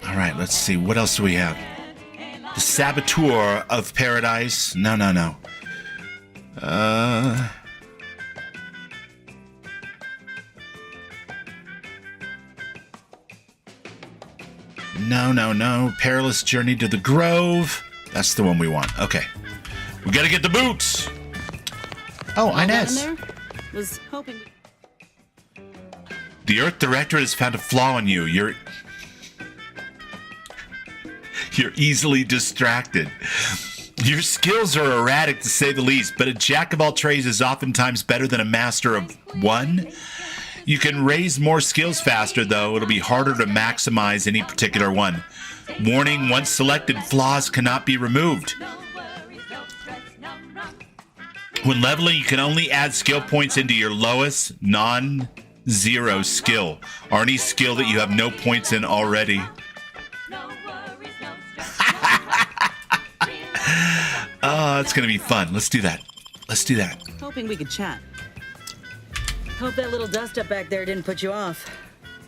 Alright, let's see. What else do we have? The Saboteur of Paradise. No. No. Perilous Journey to the Grove. That's the one we want. Okay. We gotta get the boots. Oh, Inez. Was hoping. The Earth Directorate has found a flaw in you. You're easily distracted. Your skills are erratic to say the least, but a jack of all trades is oftentimes better than a master of one. You can raise more skills faster, though. It'll be harder to maximize any particular one. Warning, once selected, flaws cannot be removed. When leveling, you can only add skill points into your lowest non-zero skill, or any skill that you have no points in already. Oh, it's gonna be fun. Let's do that. Hoping we could chat. Hope that little dust up back there didn't put you off.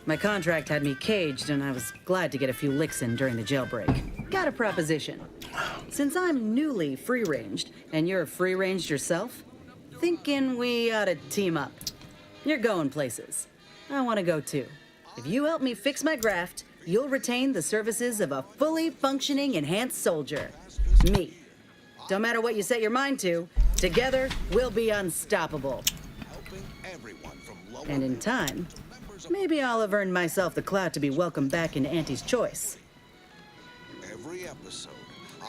My contract had me caged, and I was glad to get a few licks in during the jailbreak. Got a proposition. Since I'm newly free-ranged, and you're free-ranged yourself, thinking we ought to team up. You're going places. I want to go too. If you help me fix my graft, you'll retain the services of a fully functioning enhanced soldier. Me. Don't matter what you set your mind to, together we'll be unstoppable. And in time, maybe I'll have earned myself the clout to be welcomed back into Auntie's Choice. Every episode,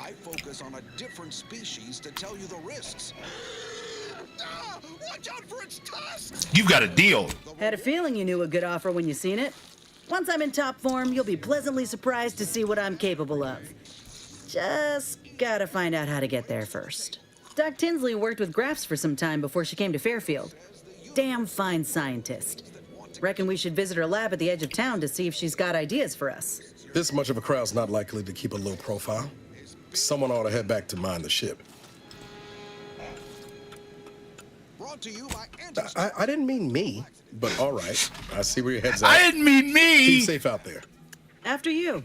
I focus on a different species to tell you the risks. Watch out for its tusks! You've got a deal. Had a feeling you knew a good offer when you seen it. Once I'm in top form, you'll be pleasantly surprised to see what I'm capable of. Just gotta find out how to get there first. Doc Tinsley worked with Grafts for some time before she came to Fairfield. Damn fine scientist. Reckon we should visit her lab at the edge of town to see if she's got ideas for us. This much of a crowd's not likely to keep a low profile. Someone ought to head back to mind the ship. Brought to you by I didn't mean me, but all right. I see where your head's at. I didn't mean me. Keep safe out there. After you.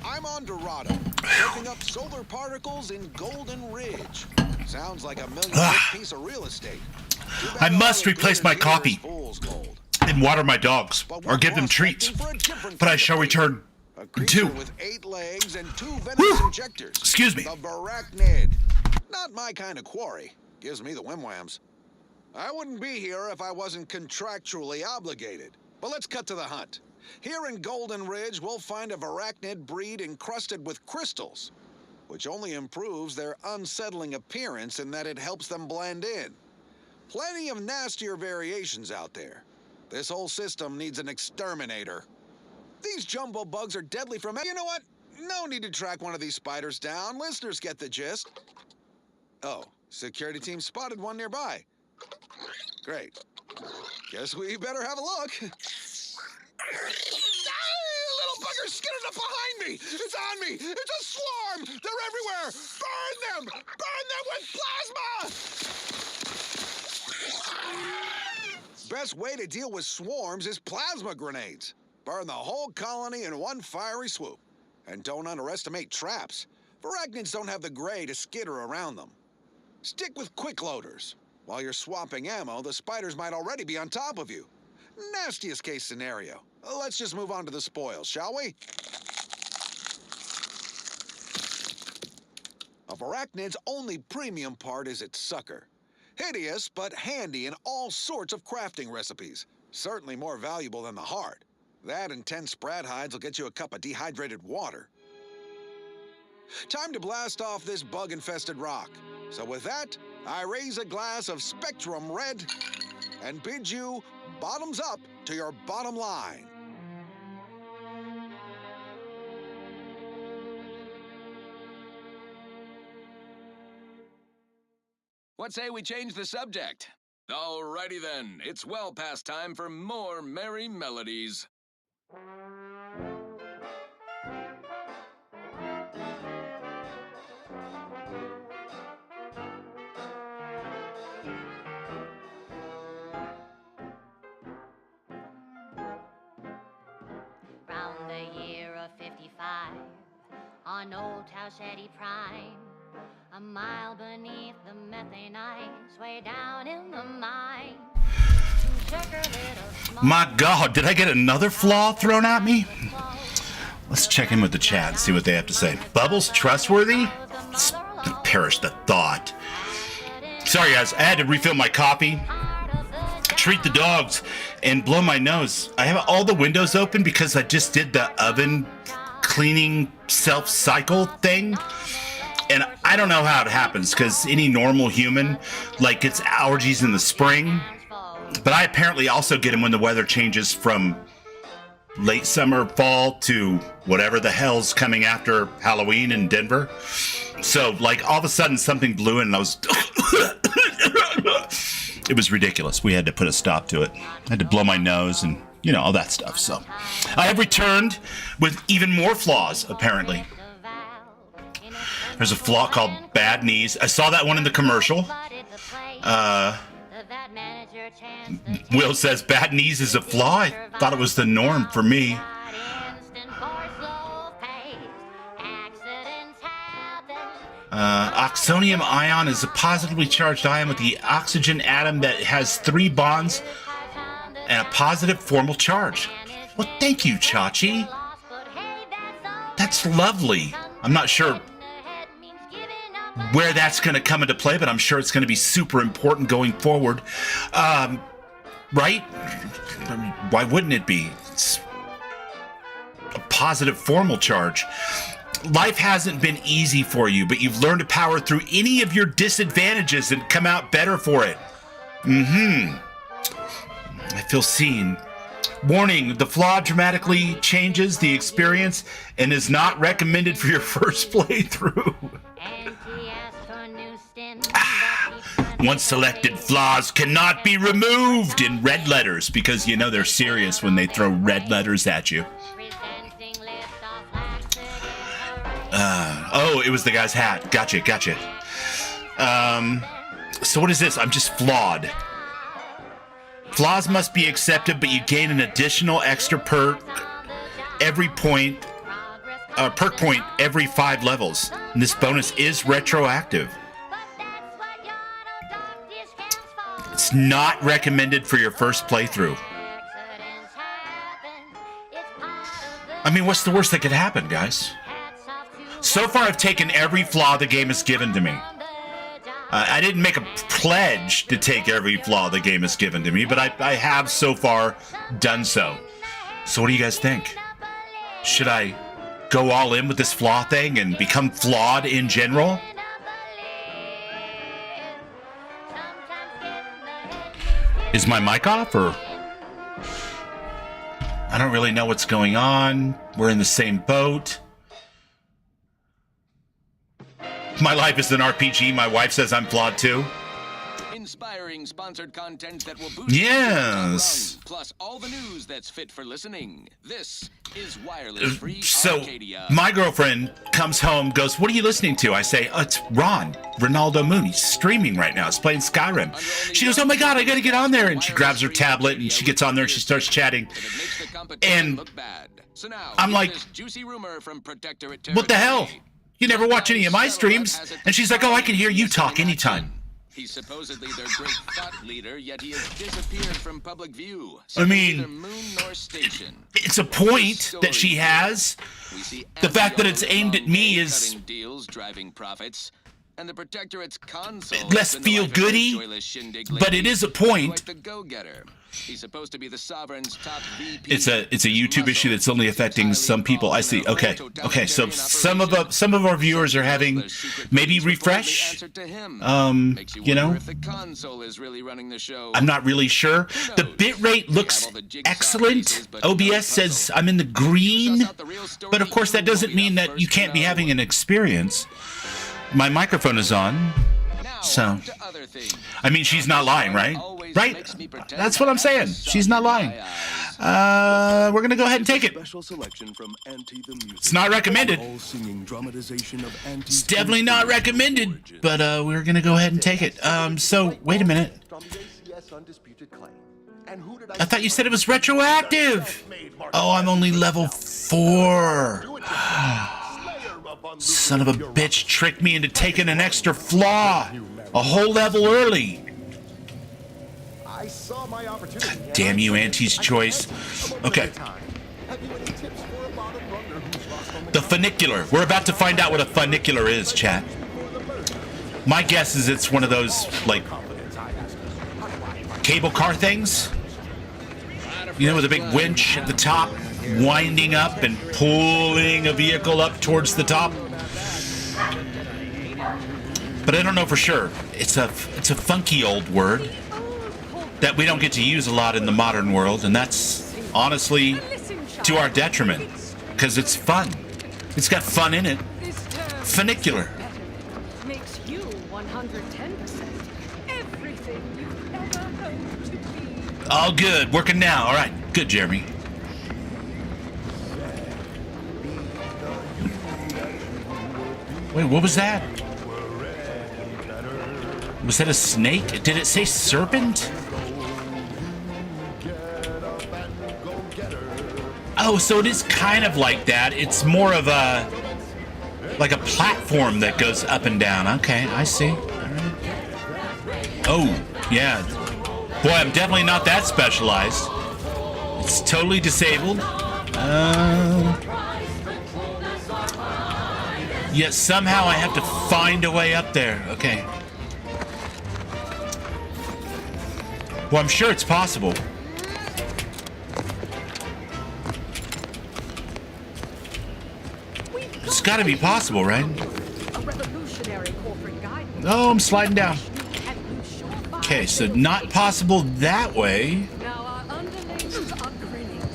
I'm on Dorado, looking up solar particles in Golden Ridge. Sounds like a million piece of real estate. I must replace my copy and water my dogs or give them treats. But I shall return in 2. With 8 legs and 2 venomous injectors. Excuse me. The Barachnid. Not my kind of quarry. Gives me the whim-whams. I wouldn't be here if I wasn't contractually obligated. But let's cut to the hunt. Here in Golden Ridge, we'll find a Barachnid breed encrusted with crystals, which only improves their unsettling appearance in that it helps them blend in. Plenty of nastier variations out there. This whole system needs an exterminator. These jumbo bugs are deadly from... You know what? No need to track one of these spiders down. Listeners get the gist. Oh, security team spotted one nearby. Great. Guess we better have a look. Little buggers skidded up behind me! It's on me! It's a swarm! They're everywhere! Burn them! Burn them with plasma! Best way to deal with swarms is plasma grenades. Burn the whole colony in one fiery swoop. And don't underestimate traps. Arachnids don't have the gray to skitter around them. Stick with quick loaders. While you're swapping ammo, the spiders might already be on top of you. Nastiest case scenario. Let's just move on to the spoils, shall we? A Arachnid's only premium part is its sucker. Hideous, but handy in all sorts of crafting recipes. Certainly more valuable than the heart. That and 10 sprat hides will get you a cup of dehydrated water. Time to blast off this bug-infested rock. So with that, I raise a glass of Spectrum Red and bid you bottoms up to your bottom line. What say we change the subject? Alrighty then, it's well past time for more merry melodies. Round the year of 55, on Old Towsheddy Prime, a mile beneath the methane ice, way down in the mine. My God, did I get another flaw thrown at me? Let's check in with the chat and see what they have to say. Bubbles trustworthy? Perish the thought. Sorry guys, I had to refill my coffee, treat the dogs, and blow my nose. I have all the windows open because I just did the oven cleaning self-cycle thing. And I don't know how it happens because any normal human gets allergies in the spring. But I apparently also get them when the weather changes from late summer, fall to whatever the hell's coming after Halloween in Denver. So all of a sudden something blew in and I was... It was ridiculous. We had to put a stop to it. I had to blow my nose and, all that stuff. So I have returned with even more flaws, apparently. There's a flaw called bad knees. I saw that one in the commercial. Will says bad knees is a flaw. I thought it was the norm for me. Oxonium ion is a positively charged ion with the oxygen atom that has 3 bonds and a positive formal charge. Well, thank you, Chachi. That's lovely. I'm not sure where that's going to come into play, but I'm sure it's going to be super important going forward. Right? Why wouldn't it be? It's a positive formal charge. Life hasn't been easy for you, but you've learned to power through any of your disadvantages and come out better for it. I feel seen. Warning, the flaw dramatically changes the experience and is not recommended for your first playthrough. Once selected flaws cannot be removed in red letters because they're serious when they throw red letters at you. Oh, it was the guy's hat. Gotcha. So what is this? I'm just flawed. Flaws must be accepted, but you gain an additional extra perk every point perk point every 5 levels. And this bonus is retroactive. It's not recommended for your first playthrough. I mean, what's the worst that could happen, guys? So far, I've taken every flaw the game has given to me. I didn't make a pledge to take every flaw the game has given to me, but I have so far done so. So what do you guys think? Should I go all in with this flaw thing and become flawed in general? Is my mic off, or? I don't really know what's going on. We're in the same boat. My life is an RPG. My wife says I'm flawed too. Inspiring sponsored content that will boost Yes. plus all the news that's fit for listening. This is wireless free So Arcadia. my girlfriend comes home, goes, "What are you listening to?" I say, "Oh, it's Ronaldo Moon. He's streaming right now. He's playing Skyrim." She goes, "Oh my God, I gotta get on there." And she grabs her tablet and she gets on there and she starts chatting. And So now, I'm like, this juicy rumor from Protectorate "What the hell? territory. You never watch any of my streams?" And she's like, "Oh, I can hear you talk anytime." He's supposedly their great thought leader, yet he has disappeared from public view. I mean, neither moon nor station. it's a point that she has. The fact that it's aimed at me is Cutting deals, driving profits, and the Protectorate's console less has been the life of a feel-goody, joyless shindig but lately. it is a point. Quite the go-getter. He's supposed to be the sovereign's top VP. It's a YouTube issue that's only affecting some people. I see. Okay. So some of our viewers are having maybe refresh. You know, If the console is really running the show. I'm not really sure. The bitrate looks excellent. OBS says I'm in the green, but of course that doesn't mean that you can't be having an experience. My microphone is on, so I mean she's not lying, right? Right? That's what I'm saying. She's not lying. We're gonna go ahead and take it. It's not recommended. It's definitely not recommended, but we're gonna go ahead and take it. So wait a minute. I thought you said it was retroactive. Oh, I'm only level 4. Son of a bitch tricked me into taking an extra flaw a whole level early. God damn you, Auntie's Choice. Okay. The funicular. We're about to find out what a funicular is, chat. My guess is it's one of those, like, cable car things. You know, with a big winch at the top, winding up and pulling a vehicle up towards the top. But I don't know for sure. It's a funky old word that we don't get to use a lot in the modern world, and that's honestly to our detriment, because it's fun. It's got fun in it. Funicular. Makes you 110% everything you ever hoped to be. All good. Working now. All right. Good, Jeremy. Wait, what was that? Was that a snake? Did it say serpent? Oh, so it is kind of like that. It's more of a, like a platform that goes up and down. Okay, I see. All right. Oh, yeah. Boy, I'm definitely not that specialized. It's totally disabled. Yet somehow I have to find a way up there. Okay. Well, I'm sure it's possible. It's got to be possible, right? Oh, I'm sliding down. Okay, so not possible that way.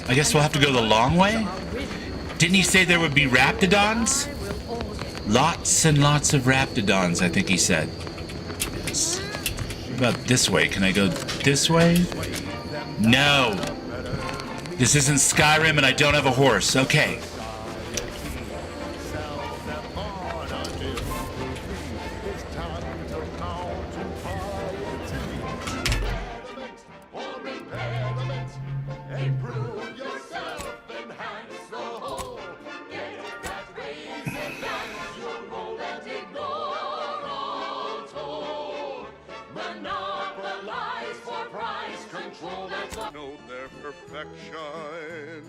I guess we'll have to go the long way? Didn't he say there would be raptidons? Lots and lots of raptidons, I think he said. Yes. What about this way? Can I go this way? No. This isn't Skyrim and I don't have a horse. Okay. know their perfection.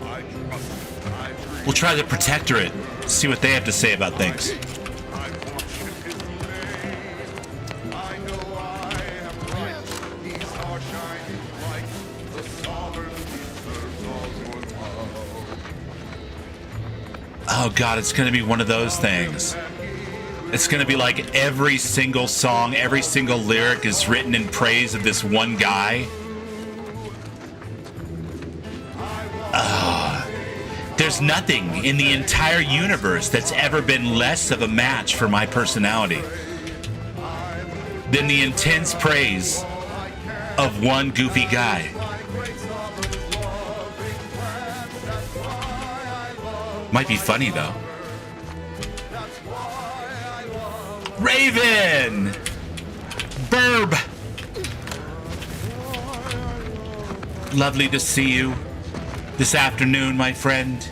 I trust, I dream. We'll try the Protectorate. See what they have to say about things. I worship his name. I know I am right. These are shining bright. The sovereignty serves all your love. Oh god, it's gonna be one of those things. It's gonna be like every single song, every single lyric is written in praise of this one guy. There's nothing in the entire universe that's ever been less of a match for my personality than the intense praise of one goofy guy. Might be funny though. Raven! Burb! Lovely to see you this afternoon, my friend.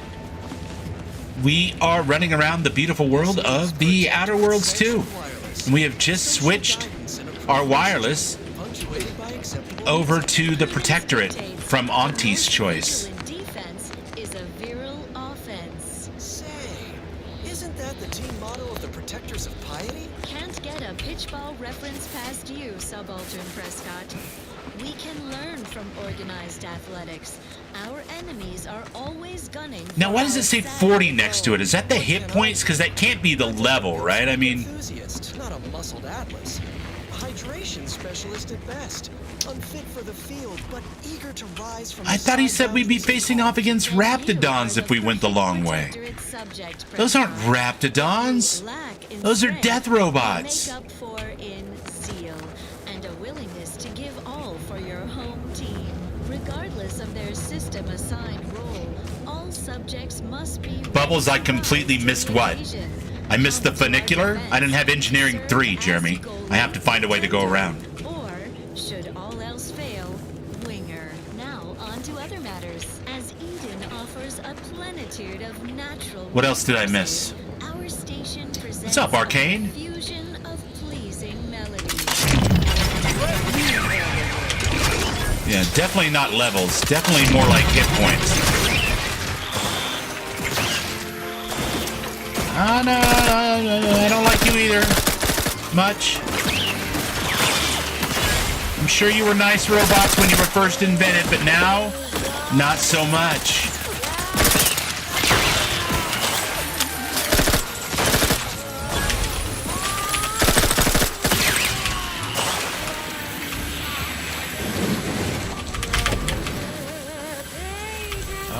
We are running around the beautiful world of the Outer Worlds 2. And we have just switched our wireless over to the Protectorate from Auntie's Choice. Defense is a virile offense. Say, isn't that the team motto of the Protectors of Piety? Can't get a pitchball reference past you, Subaltern Prescott. We can learn from organized athletics. Our enemies are always gunning. Now, why does it say 40 next to it? Is that the hit points? Because that can't be the level, right? I mean, Enthusiast, not a muscled atlas. A hydration specialist at best. Unfit for the field, but eager to rise from I thought he said we'd be facing off against Raptidons if we went the long way. Those aren't Raptidons. Those are death robots. Make up for in zeal and a willingness to give all for your home team. Regardless of their system-assigned role, all subjects must be... Bubbles, I completely missed what? I missed the funicular? I didn't have Engineering 3, Jeremy. I have to find a way to go around. Or, should all else fail, Winger. Now, on to other matters, as Eden offers a plenitude of natural... What else did I miss? Our station presents What's up, Arcane? a fusion of pleasing melodies. Yeah, definitely not levels. Definitely more like hit points. Oh, no, I don't like you either. Much. I'm sure you were nice robots when you were first invented, but now, not so much.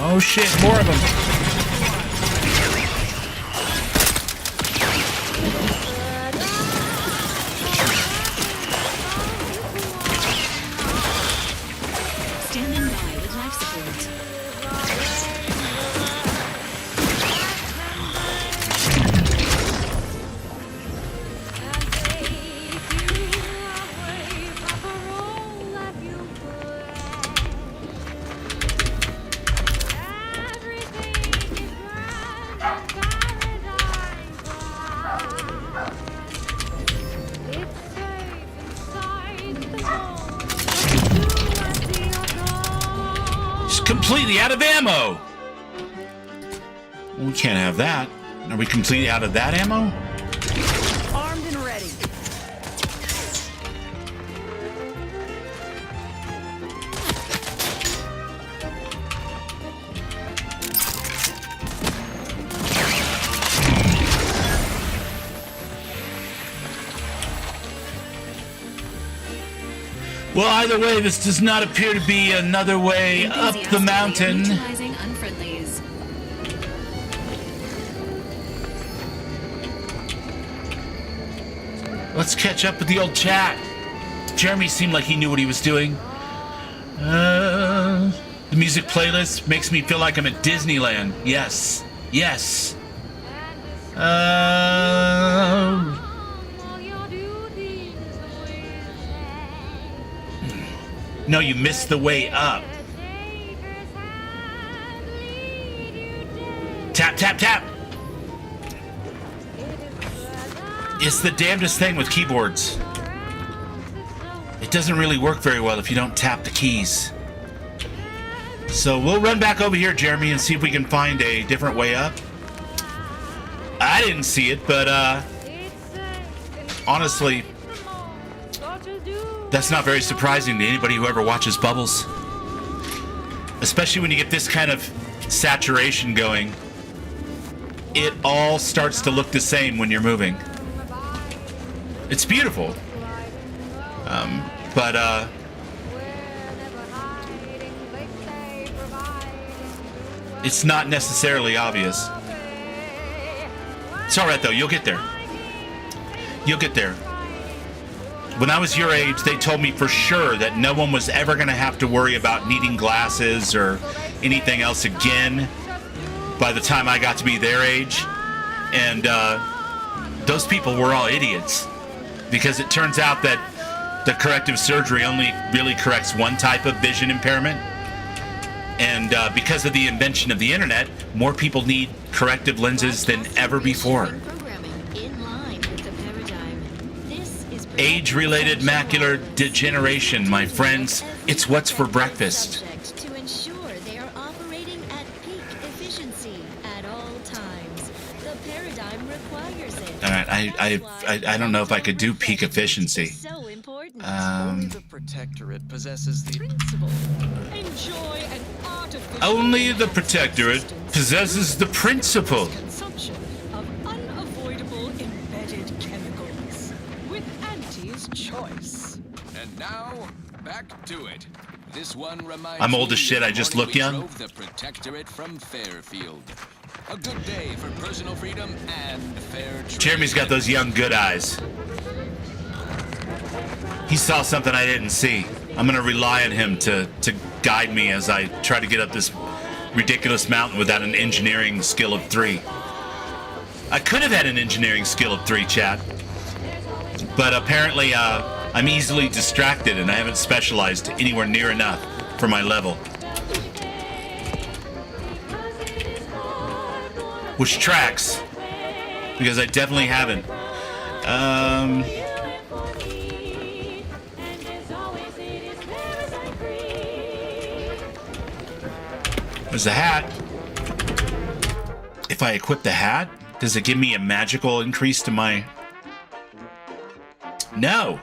Oh shit, more of them. Standing by with life support. Completely out of ammo. We can't have that. Are we completely out of that ammo? Armed and ready. Well, either way, this does not appear to be another way up the mountain. Neutralizing unfriendlies. Let's catch up with the old chat. Jeremy seemed like he knew what he was doing. The music playlist makes me feel like I'm at Disneyland. Yes. Yes. No, you missed the way up. Tap, tap, tap. It's the damnedest thing with keyboards. It doesn't really work very well if you don't tap the keys. So we'll run back over here, Jeremy, and see if we can find a different way up. I didn't see it, but honestly, that's not very surprising to anybody who ever watches Bubbles. Especially when you get this kind of saturation going. It all starts to look the same when you're moving. It's beautiful. But it's not necessarily obvious. It's alright though, you'll get there. You'll get there. When I was your age, they told me for sure that no one was ever going to have to worry about needing glasses or anything else again by the time I got to be their age. And those people were all idiots, because it turns out that the corrective surgery only really corrects one type of vision impairment. And because of the invention of the internet, more people need corrective lenses than ever before. Age-related macular degeneration, my friends. It's what's for breakfast. To ensure they are operating at peak efficiency at all times. The paradigm requires it. All right, I don't know if I could do peak efficiency. So important. Only the Protectorate possesses the principle. Enjoy an artificial Only the Protectorate possesses the principle. consumption of unavoidable embedded chemicals with Auntie's choice. And now, back to it. This one reminds I'm old me as shit, of I the just morning look we young. drove the Protectorate from Fairfield. A good day for personal freedom and fair trade. Jeremy's got those young good eyes. He saw something I didn't see. I'm gonna rely on him to guide me as I try to get up this ridiculous mountain without an engineering skill of 3. I could have had an engineering skill of 3, chat. But apparently, I'm easily distracted and I haven't specialized anywhere near enough for my level. Which tracks, because I definitely haven't. There's a hat. If I equip the hat, does it give me a magical increase to my... No,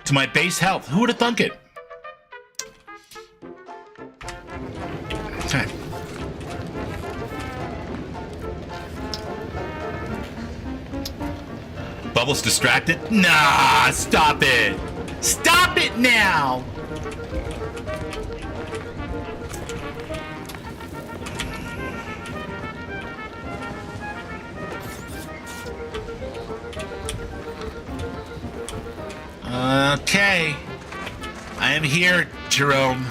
to my base health. Who would have thunk it? Okay. Bubbles distracted? Nah, stop it. Stop it now. Okay. I am here, Jerome.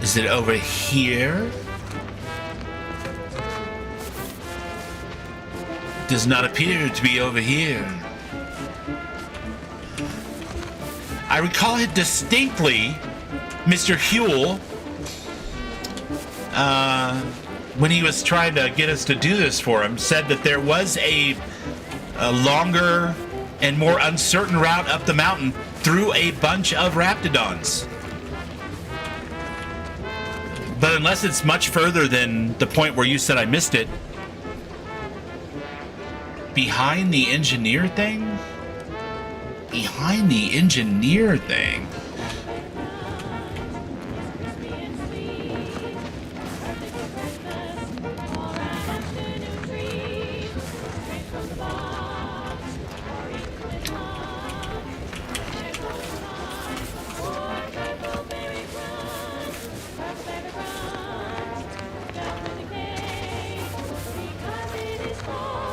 Is it over here? Does not appear to be over here. I recall it distinctly, Mr. Huel, when he was trying to get us to do this for him, said that there was a longer and more uncertain route up the mountain through a bunch of Raptidons. But unless it's much further than the point where you said I missed it. Behind the engineer thing? Behind the engineer thing?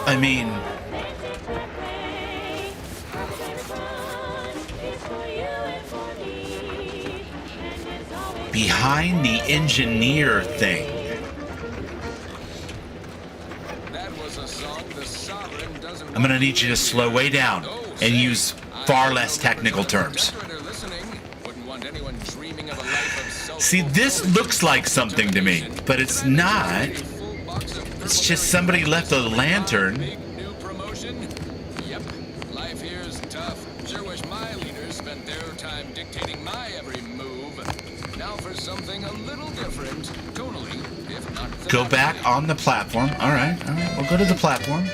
I mean, behind the engineer thing. That was a song the Sovereign doesn't I'm gonna need you to slow way down and use far less technical terms. See, this looks like something to me, but it's not. It's just somebody left a lantern. Big new promotion? Yep. Life here's tough. Sure wish my leaders spent their time dictating my every move. Now for something a little different, tonally, if not Go back on the platform. All right. We'll go to the platform.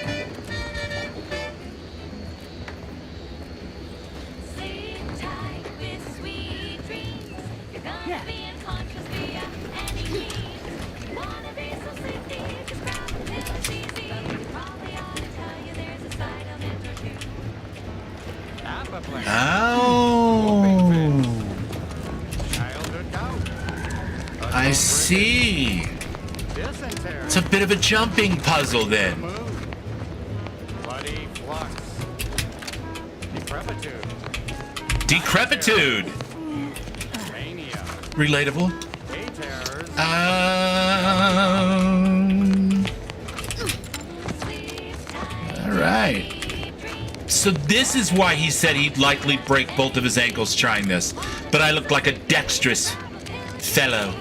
Oh, I see. It's a bit of a jumping puzzle then. Bloody flux. Decrepitude. Decrepitude. Mania. Relatable. Wayfarers. All right. So this is why he said he'd likely break both of his ankles trying this. But I look like a dexterous fellow.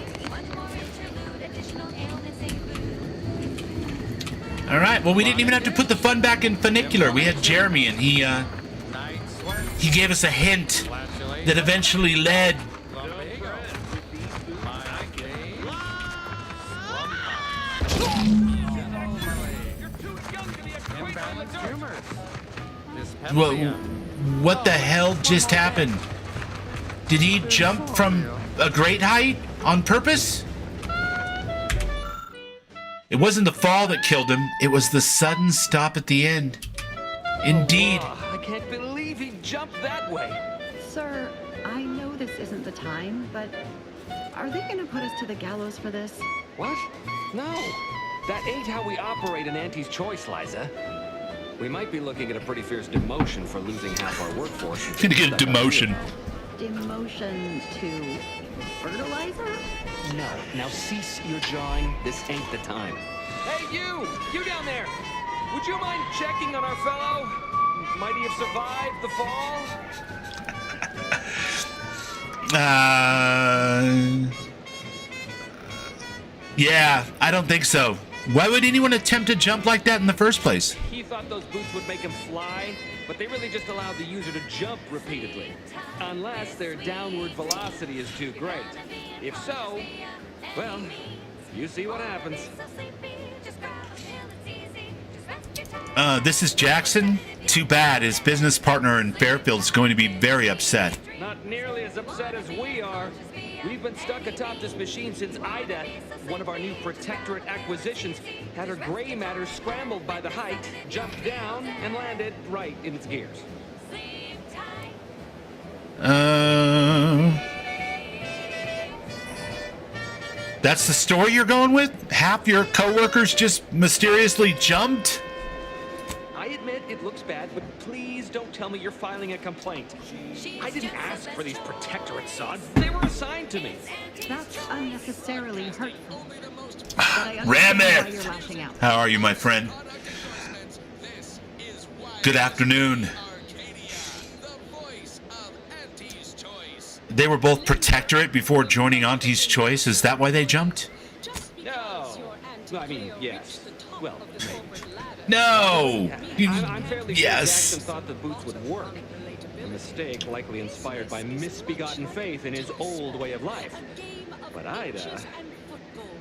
All right. Well, we didn't even have to put the fun back in funicular. We had Jeremy, and he gave us a hint that eventually led. What the hell just happened? Did he jump from a great height on purpose? It wasn't the fall that killed him. It was the sudden stop at the end. Indeed. I can't believe he jumped that way. Sir, I know this isn't the time, but are they going to put us to the gallows for this? What? No. That ain't how we operate in Auntie's Choice, Liza. We might be looking at a pretty fierce demotion for losing half our workforce. Gonna get a demotion. Demotion to fertilizer? No. Now cease your jawing. This ain't the time. Hey, you! You down there! Would you mind checking on our fellow? Might he have survived the fall? Yeah, I don't think so. Why would anyone attempt to jump like that in the first place? He thought those boots would make him fly, but they really just allowed the user to jump repeatedly. Unless their downward velocity is too great. If so, well, you see what happens. This is Jackson. Too bad. His business partner in Fairfield is going to be very upset. Not nearly as upset as we are. We've been stuck atop this machine since Ida, one of our new Protectorate acquisitions, had her gray matter scrambled by the height, jumped down, and landed right in its gears. That's the story you're going with? Half your coworkers just mysteriously jumped? I admit it looks bad, but please don't tell me you're filing a complaint. I didn't ask for these Protectorate sods. They were assigned to me. That's unnecessarily hurtful. But I Ram understand it! why you're lashing out. How are you, my friend? Good afternoon. They were both Protectorate before joining Auntie's Choice. Is that why they jumped? No. I mean, yes. Well, maybe. No! I'm fairly sure Yes. Jackson thought the boots would work. A mistake likely inspired by misbegotten faith in his old way of life. But Ida,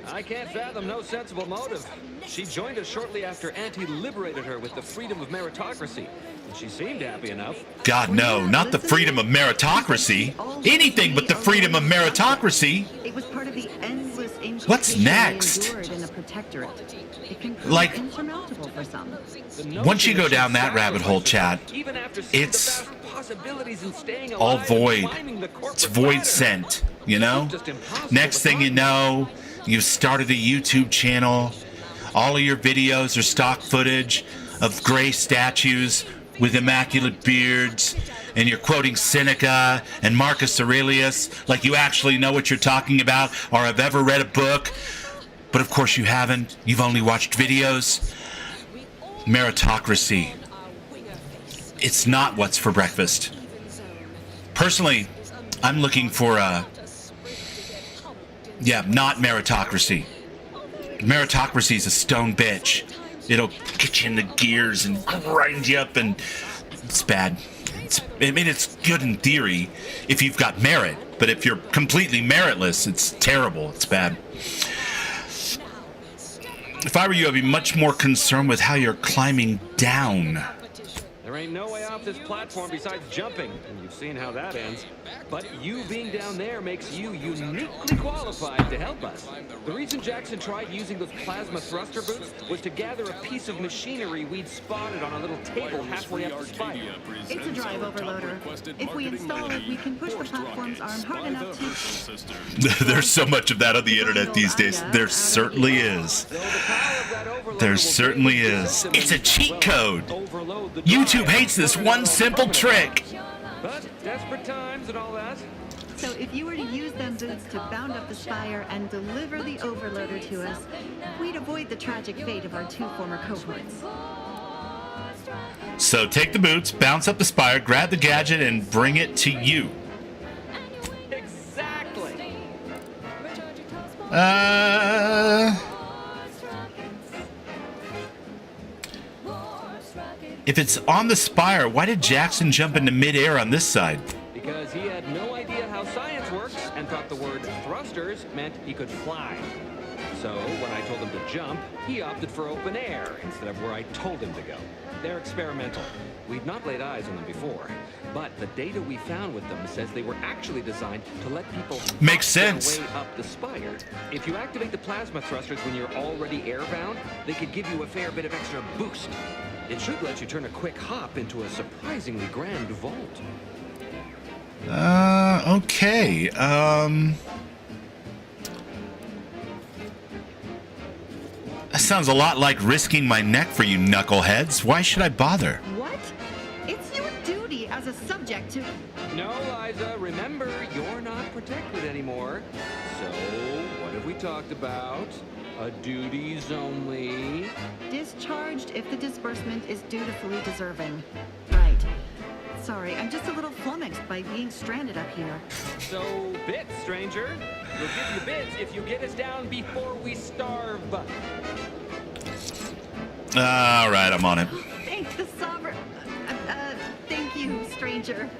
I can't fathom no sensible motive. She joined us shortly after Auntie liberated her with the freedom of meritocracy. And she seemed happy enough. God, no, not the freedom of meritocracy. Anything but the freedom of meritocracy. It was part of the endless What's next? endured in the Protectorate. It can prove Like, insurmountable for some. once you go down that rabbit hole, Chad, it's all void. It's void sent, you know? Next thing you know, you've started a YouTube channel. All of your videos are stock footage of gray statues with immaculate beards, and you're quoting Seneca and Marcus Aurelius like you actually know what you're talking about or have ever read a book. But of course you haven't. You've only watched videos. Meritocracy. It's not what's for breakfast. Personally, I'm looking for not meritocracy. Meritocracy is a stone bitch. It'll get you in the gears and grind you up, and it's bad. It's good in theory if you've got merit, but if you're completely meritless, it's terrible. It's bad. If I were you, I'd be much more concerned with how you're climbing down. There ain't no way off this platform besides jumping, and you've seen how that ends. But you being down there makes you uniquely qualified to help us. The reason Jackson tried using those plasma thruster boots was to gather a piece of machinery we'd spotted on a little table halfway up the spire. It's a drive overloader. If we install it, we can push the platform's arm hard enough to... There's so much of that on the internet these days. There certainly is. There certainly is. It's a cheat code. YouTube hates this one simple trick. But desperate times and all that. So if you were to use them boots to bound up the spire and deliver the overloader to us, we'd avoid the tragic fate of our 2 former cohorts. So take the boots, bounce up the spire, grab the gadget, and bring it to you. Exactly. If it's on the spire, why did Jackson jump into midair on this side? Because he had no idea how science works and thought the word thrusters meant he could fly. So when I told him to jump, he opted for open air instead of where I told him to go. They're experimental. We've not laid eyes on them before, but the data we found with them says they were actually designed to let people Makes sense. their way up the spire. If you activate the plasma thrusters when you're already airbound, they could give you a fair bit of extra boost. It should let you turn a quick hop into a surprisingly grand vault. Okay. That sounds a lot like risking my neck for you knuckleheads. Why should I bother? What? It's your duty as a subject to... No, Liza, remember, you're not protected anymore. So, what have we talked about? A duties only. Discharged if the disbursement is dutifully deserving. Right. Sorry, I'm just a little flummoxed by being stranded up here. So, bits, stranger. We'll give you bits if you get us down before we starve. All right, I'm on it. Thank the sovereign... thank you, stranger.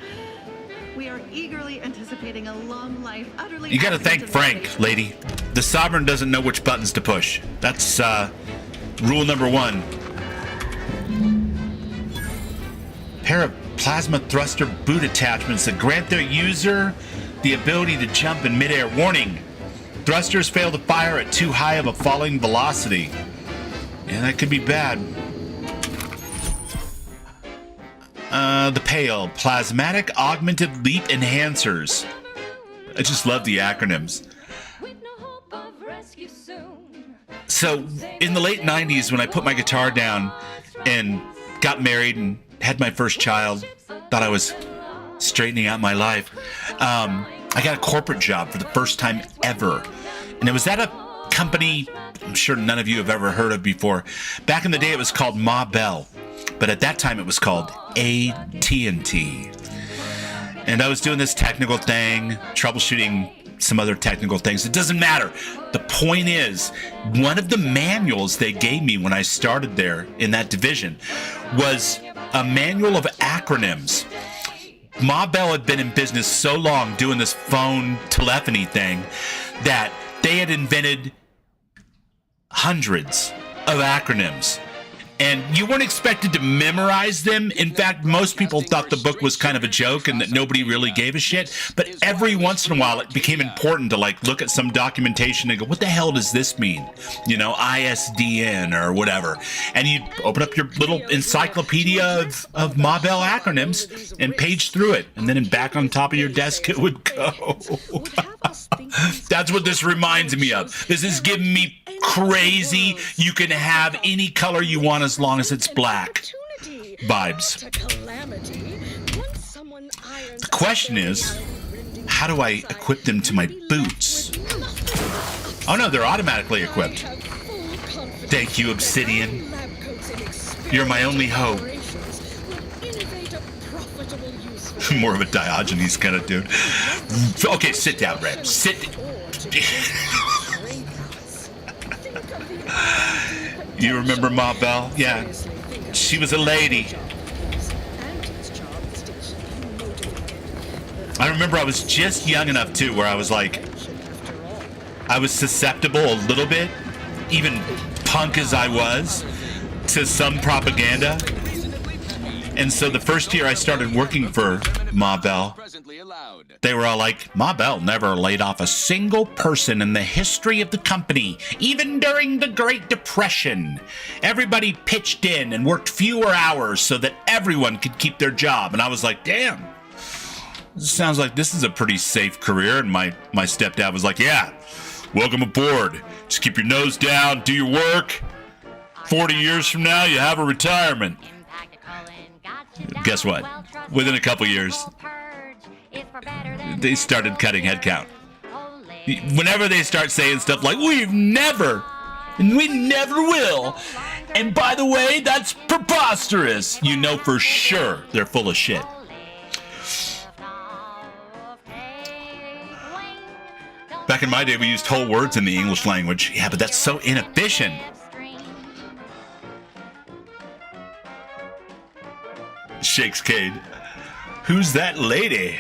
We are eagerly anticipating a long life, utterly... You gotta thank Frank, lady. The Sovereign doesn't know which buttons to push. That's, rule number 1. Pair of plasma thruster boot attachments that grant their user the ability to jump in midair. Warning, thrusters fail to fire at too high of a falling velocity. Yeah, that could be bad. The PALE, Plasmatic Augmented Leap Enhancers. I just love the acronyms. So, in the late 90s, when I put my guitar down and got married and had my first child, thought I was straightening out my life, I got a corporate job for the first time ever. And it was at a company I'm sure none of you have ever heard of before. Back in the day, it was called Ma Bell. But at that time, it was called AT&T. And I was doing this technical thing, troubleshooting some other technical things. It doesn't matter. The point is, one of the manuals they gave me when I started there in that division was a manual of acronyms. Ma Bell had been in business so long doing this phone telephony thing that they had invented hundreds of acronyms. And you weren't expected to memorize them. In fact, most people thought the book was kind of a joke and that nobody really gave a shit. But every once in a while, it became important to like look at some documentation and go, what the hell does this mean? You know, ISDN or whatever. And you'd open up your little encyclopedia of Ma Bell acronyms and page through it. And then back on top of your desk, it would go. That's what this reminds me of. This is giving me crazy, you can have any color you want as long as it's black vibes. The question is, how do I equip them to my boots? Oh no, they're automatically equipped. Thank you, Obsidian. You're my only hope. More of a Diogenes kind of dude. Okay, sit down, Red. Sit. You remember Ma Bell? Yeah. She was a lady. I remember I was just young enough, too, where I was like, I was susceptible a little bit, even punk as I was, to some propaganda. And so the first year I started working for Ma Bell, they were all like, Ma Bell never laid off a single person in the history of the company, even during the Great Depression. Everybody pitched in and worked fewer hours so that everyone could keep their job. And I was like, damn, sounds like this is a pretty safe career. And my stepdad was like, yeah, welcome aboard. Just keep your nose down, do your work. 40 years from now, you have a retirement. Guess what? Within a couple years, they started cutting headcount. Whenever they start saying stuff like, we've never, and we never will, and by the way, that's preposterous, you know for sure they're full of shit. Back in my day, we used whole words in the English language. Yeah, but that's so inefficient. Shakes Cade. Who's that lady?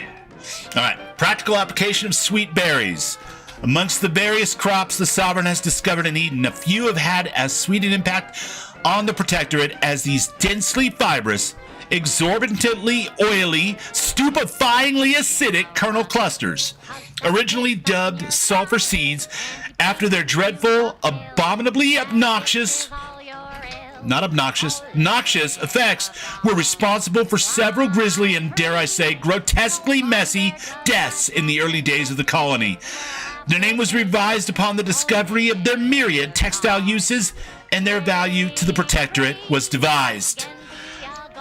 All right. Practical application of sweet berries. Amongst the various crops the Sovereign has discovered in Eden, a few have had as sweet an impact on the Protectorate as these densely fibrous, exorbitantly oily, stupefyingly acidic kernel clusters. Originally dubbed sulfur seeds after their dreadful, abominably noxious effects were responsible for several grisly and, dare I say, grotesquely messy deaths in the early days of the colony. Their name was revised upon the discovery of their myriad textile uses, and their value to the Protectorate was devised.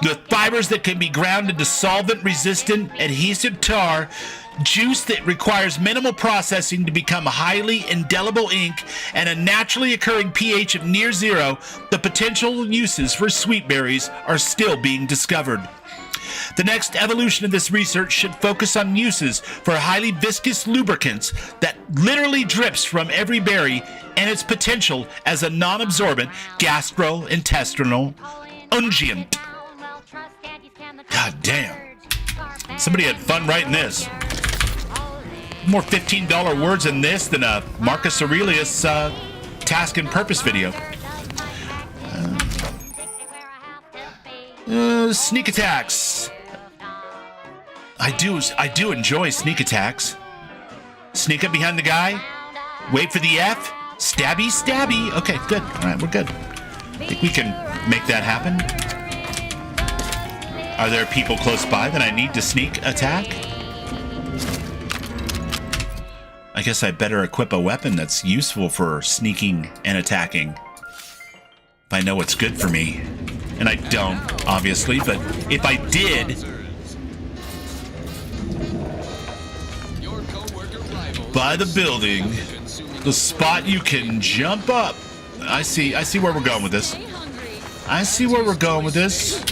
The fibers that can be ground into solvent-resistant adhesive tar, juice that requires minimal processing to become highly indelible ink, and a naturally occurring pH of near zero, the potential uses for sweet berries are still being discovered. The next evolution of this research should focus on uses for highly viscous lubricants that literally drips from every berry and its potential as a non-absorbent gastrointestinal unguent. God damn. Somebody had fun writing this. More $15 words in this than a Marcus Aurelius task and purpose video. Sneak attacks. I do enjoy sneak attacks. Sneak up behind the guy. Wait for the F. Stabby, stabby. Okay, good. All right, we're good. I think we can make that happen. Are there people close by that I need to sneak attack? I guess I better equip a weapon that's useful for sneaking and attacking. If I know what's good for me. And I don't, obviously, but if I did... By the building, the spot you can jump up. I see where we're going with this. I see where we're going with this.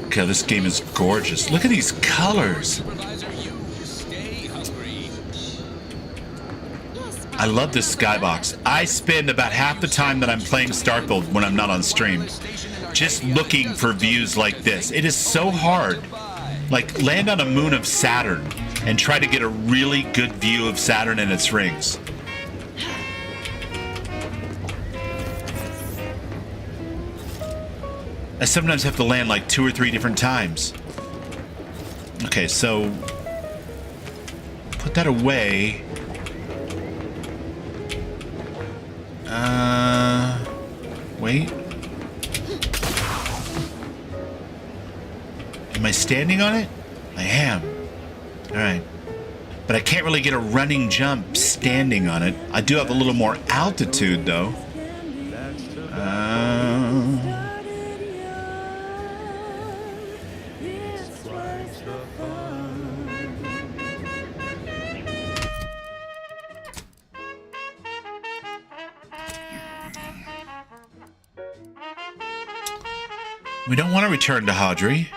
Okay, this game is gorgeous. Look at these colors. I love this skybox. I spend about half the time that I'm playing Starfield when I'm not on stream just looking for views like this. It is so hard. Like, land on a moon of Saturn and try to get a really good view of Saturn and its rings. I sometimes have to land like 2 or 3 different times. Okay, so put that away. Wait. Am I standing on it? I am. Alright. But I can't really get a running jump standing on it. I do have a little more altitude, though. We don't want to return to Hadri.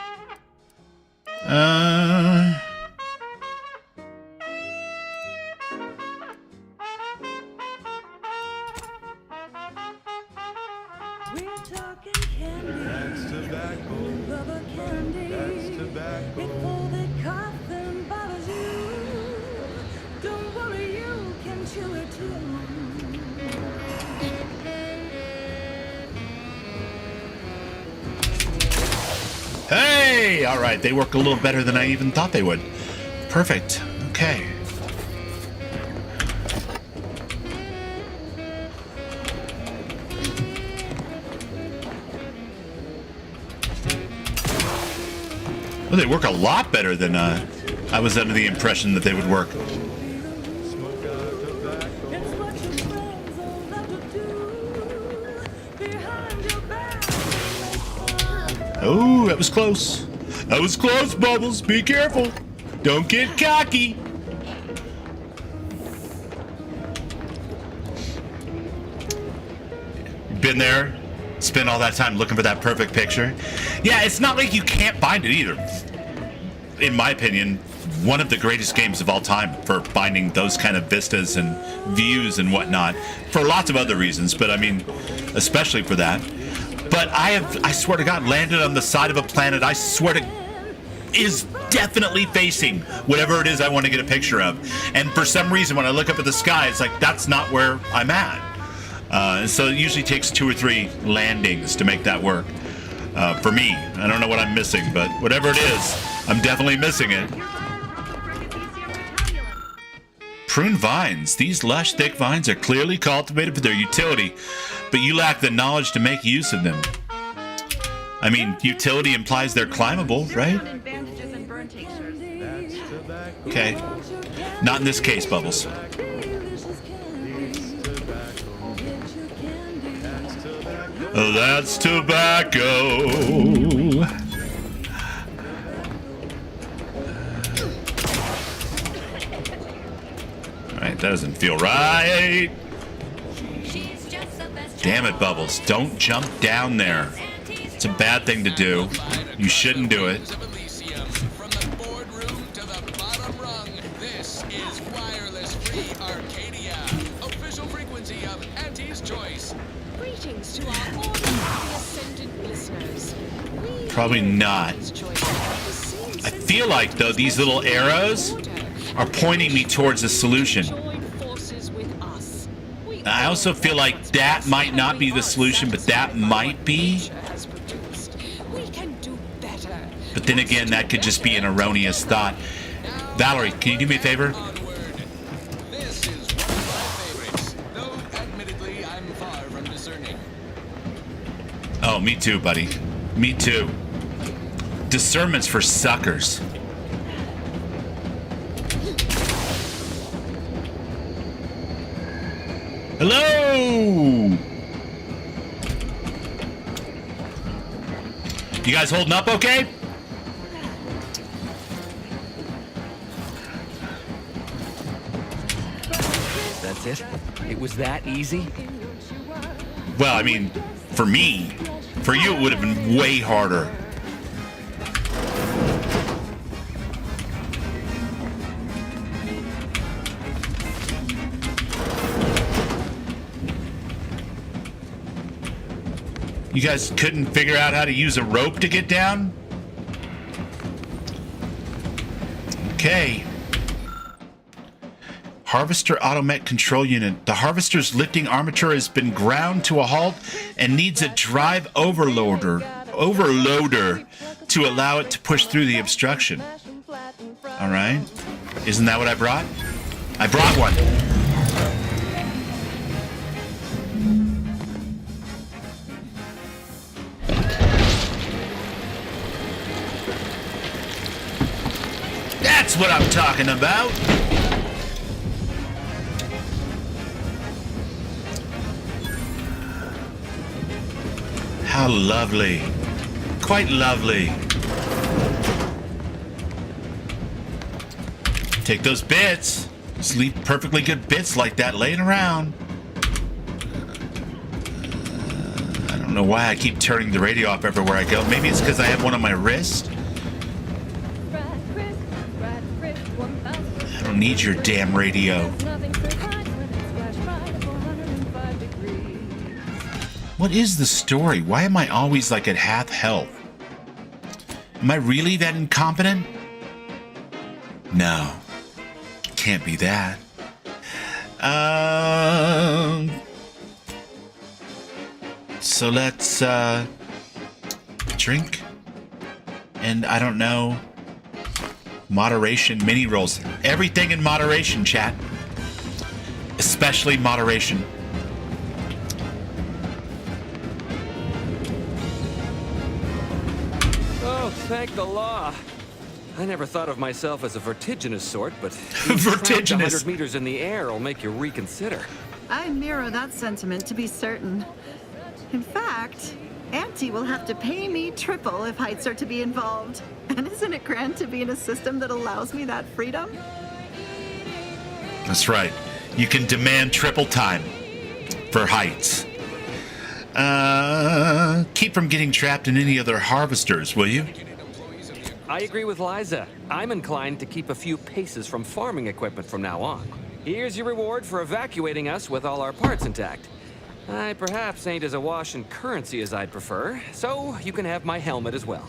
Hey! All right, they work a little better than I even thought they would. Perfect. Okay. Well, they work a lot better than I was under the impression that they would work. Oh, that was close. That was close, Bubbles. Be careful. Don't get cocky. Been there? Spent all that time looking for that perfect picture? Yeah, it's not like you can't find it either. In my opinion, one of the greatest games of all time for finding those kind of vistas and views and whatnot. For lots of other reasons, but I mean, especially for that. But I swear to God, landed on the side of a planet I swear to is definitely facing whatever it is I want to get a picture of. And for some reason, when I look up at the sky, it's like, that's not where I'm at. And so it usually takes 2 or 3 landings to make that work. For me, I don't know what I'm missing, but whatever it is, I'm definitely missing it. Prune vines. These lush, thick vines are clearly cultivated for their utility, but you lack the knowledge to make use of them. I mean, utility implies they're climbable, right? Okay. Not in this case, Bubbles. That's tobacco. Alright, that doesn't feel right. Damn it, Bubbles. Don't jump down there. It's a bad thing to do. You shouldn't do it. From the boardroom to the bottom rung, this is Wireless Free Arcadia, official frequency of Auntie's Choice. Greetings to our ordinary ascendant listeners. Probably not. I feel like, though, these little arrows are pointing me towards a solution. I also feel like that might not be the solution, but that might be. But then again, that could just be an erroneous thought. Valerie, can you do me a favor? This is one of my favorites, though admittedly I'm far from discerning. Oh, me too, buddy. Me too. Discernment's for suckers. Hello! You guys holding up okay? That's it? It was that easy? Well, I mean, for me. For you, it would have been way harder. You guys couldn't figure out how to use a rope to get down? Okay. Harvester Automet Control Unit. The harvester's lifting armature has been ground to a halt and needs a drive overloader to allow it to push through the obstruction. All right. Isn't that what I brought? I brought one. That's what I'm talking about. How lovely. Quite lovely. Take those bits. Just leave perfectly good bits like that laying around. I don't don't know why I keep turning the radio off everywhere I go. Maybe it's because I have one on my wrist. I don't need your damn radio. What is the story? Why am I always like at half health? Am I really that incompetent? No. Can't be that. So let's drink. And I don't know. Moderation, mini rolls. Everything in moderation, chat. Especially moderation. Oh, thank the law. I never thought of myself as a vertiginous sort, but vertiginous. 100 meters in the air will make you reconsider. I mirror that sentiment to be certain. In fact, Auntie will have to pay me triple if heights are to be involved. And isn't it grand to be in a system that allows me that freedom? That's right. You can demand triple time for heights. Keep from getting trapped in any other harvesters, will you? I agree with Liza. I'm inclined to keep a few paces from farming equipment from now on. Here's your reward for evacuating us with all our parts intact. I perhaps ain't as awash in currency as I'd prefer, so you can have my helmet as well.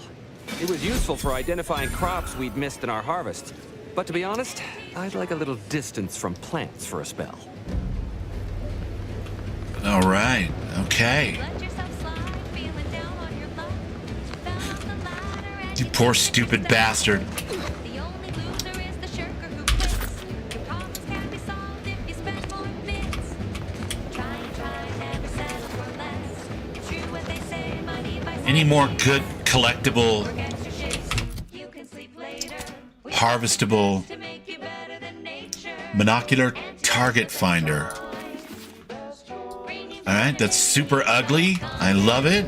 It was useful for identifying crops we'd missed in our harvest. But to be honest, I'd like a little distance from plants for a spell. All right. Okay. You poor stupid bastard. Any more good collectible, harvestable, monocular target finder? All right, that's super ugly. I love it.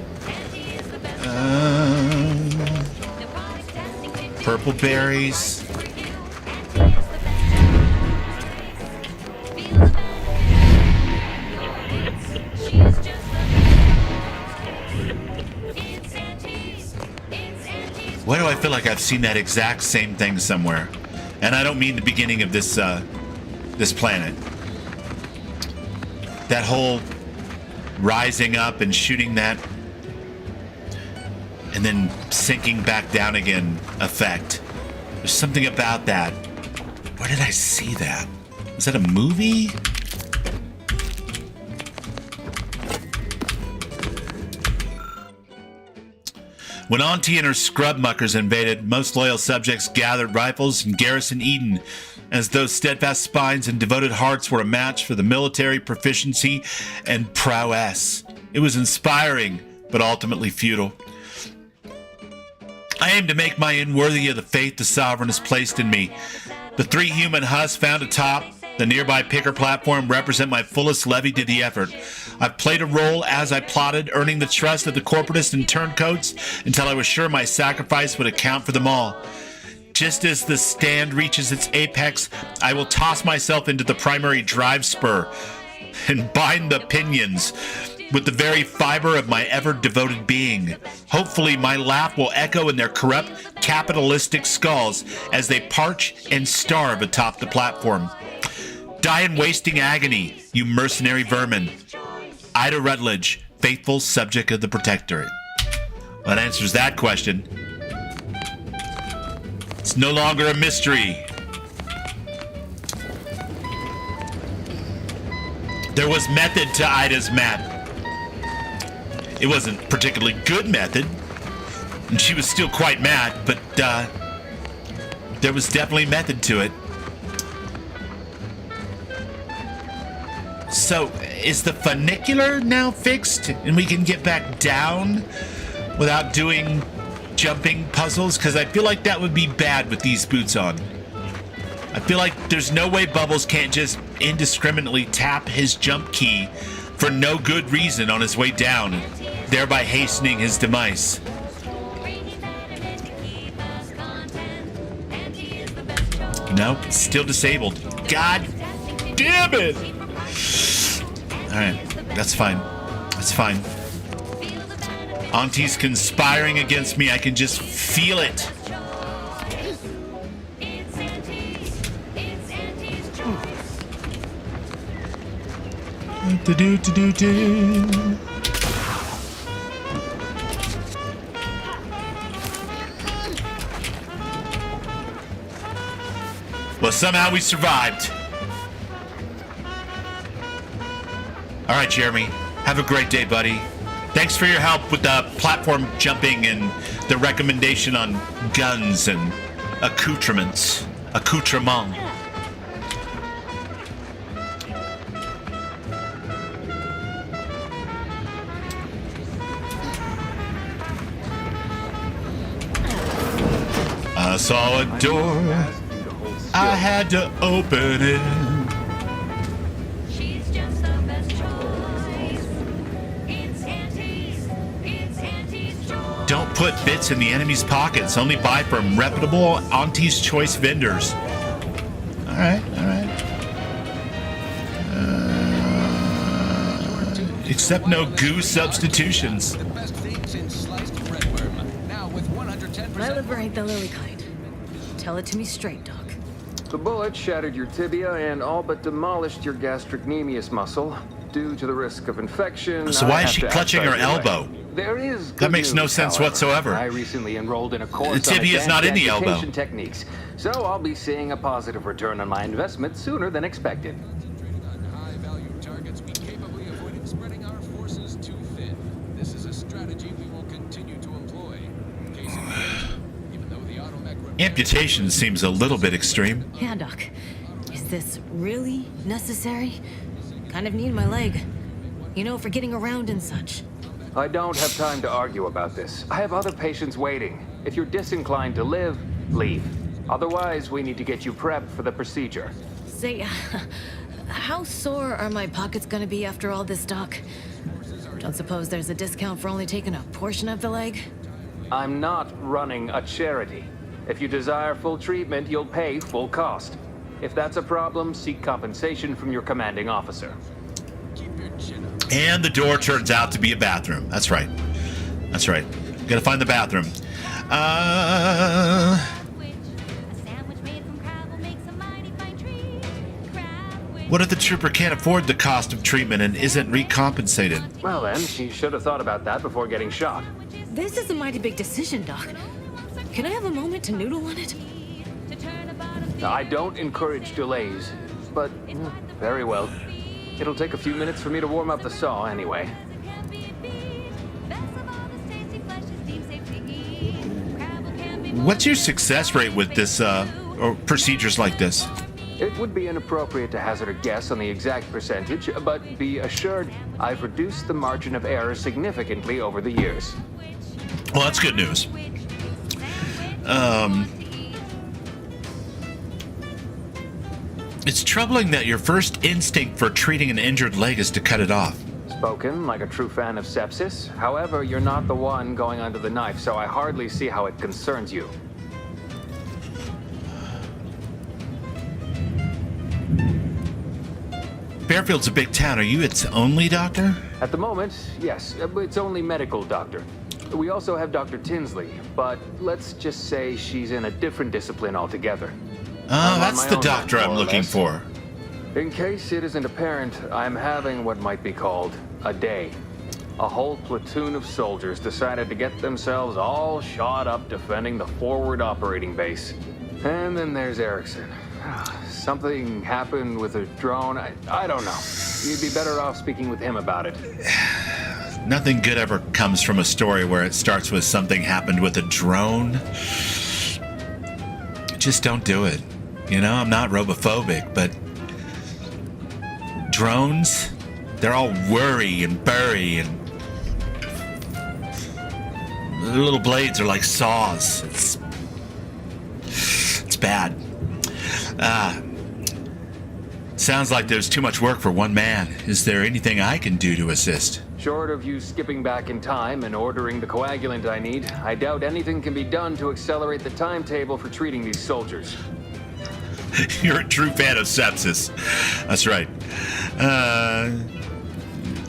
Purple berries. Why do I feel like I've seen that exact same thing somewhere? And I don't mean the beginning of this this planet. That whole rising up and shooting that and then sinking back down again effect. There's something about that. Where did I see that? Was that a movie? When Auntie and her scrub muckers invaded, most loyal subjects gathered rifles and garrisoned Eden, as those steadfast spines and devoted hearts were a match for the military proficiency and prowess. It was inspiring, but ultimately futile. I aim to make my end worthy of the faith the Sovereign has placed in me. The 3 human husks found atop the nearby picker platform represent my fullest levy to the effort. I've played a role as I plotted, earning the trust of the corporatists and turncoats until I was sure my sacrifice would account for them all. Just as the stand reaches its apex, I will toss myself into the primary drive spur and bind the pinions with the very fiber of my ever-devoted being. Hopefully, my laugh will echo in their corrupt, capitalistic skulls as they parch and starve atop the platform. Die in wasting agony, you mercenary vermin. Ida Rutledge, faithful subject of the Protectorate. Well, that answers that question. It's no longer a mystery. There was method to Ida's map. It wasn't particularly good method, and she was still quite mad, but there was definitely method to it. So, is the funicular now fixed and we can get back down without doing jumping puzzles? Because I feel like that would be bad with these boots on. I feel like there's no way Bubbles can't just indiscriminately tap his jump key for no good reason on his way down, thereby hastening his demise. Nope, still disabled. God damn it! Alright, that's fine. That's fine. Auntie's conspiring against me. I can just feel it. Do-do-do-do-do. Well, somehow we survived. All right, Jeremy. Have a great day, buddy. Thanks for your help with the platform jumping and the recommendation on guns and accoutrements. Accoutrement. I saw a door. I had to open it. She's just the best choice. It's Auntie's choice. Don't put bits in the enemy's pockets. Only buy from reputable Auntie's Choice vendors. All right, all right. Except no goo substitutions. The best things in sliced breadworm. Now with 110%. My liver ain't the lily kind. Tell it to me straight, Doc. The bullet shattered your tibia and all but demolished your gastrocnemius muscle. Due to the risk of infection. So why I is have she to clutching her outside your elbow? leg. There is That good makes no news, sense however. whatsoever. I recently enrolled in a course The tibia on is not in the advanced elbow. amputation techniques, so I'll be seeing a positive return on my investment sooner than expected. High-value targets be capably avoiding spreading our forces too thin. This is a strategy we will continue to employ. Case in point, even though the automech Amputation seems a little bit extreme. Yeah, Doc. Is this really necessary? Kind of need my leg. You know, for getting around and such. I don't have time to argue about this. I have other patients waiting. If you're disinclined to live, leave. Otherwise, we need to get you prepped for the procedure. Say, how sore are my pockets gonna be after all this, Doc? Don't suppose there's a discount for only taking a portion of the leg? I'm not running a charity. If you desire full treatment, you'll pay full cost. If that's a problem, seek compensation from your commanding officer. And the door turns out to be a bathroom. That's right. That's right. Gotta find the bathroom. What if the trooper can't afford the cost of treatment and isn't recompensated? Well then, she should have thought about that before getting shot. This is a mighty big decision, Doc. Can I have a moment to noodle on it? I don't encourage delays, but very well. It'll take a few minutes for me to warm up the saw anyway. What's your success rate with this, or procedures like this? It would be inappropriate to hazard a guess on the exact percentage, but be assured I've reduced the margin of error significantly over the years. Well, that's good news. It's troubling that your first instinct for treating an injured leg is to cut it off. Spoken like a true fan of sepsis. However, you're not the one going under the knife, so I hardly see how it concerns you. Fairfield's a big town. Are you its only doctor? At the moment, yes. It's only medical doctor. We also have Dr. Tinsley, but let's just say she's in a different discipline altogether. Oh, that's the doctor I'm looking for. In case it isn't apparent, I'm having what might be called a day. A whole platoon of soldiers decided to get themselves all shot up defending the forward operating base. And then there's Erickson. Something happened with a drone. I don't know. You'd be better off speaking with him about it. Nothing good ever comes from a story where it starts with something happened with a drone. Just don't do it. You know, I'm not robophobic, but drones, they're all worry and bury, and the little blades are like saws. It's bad. Sounds like there's too much work for one man. Is there anything I can do to assist? Short of you skipping back in time and ordering the coagulant I need, I doubt anything can be done to accelerate the timetable for treating these soldiers. You're a true fan of sepsis. That's right.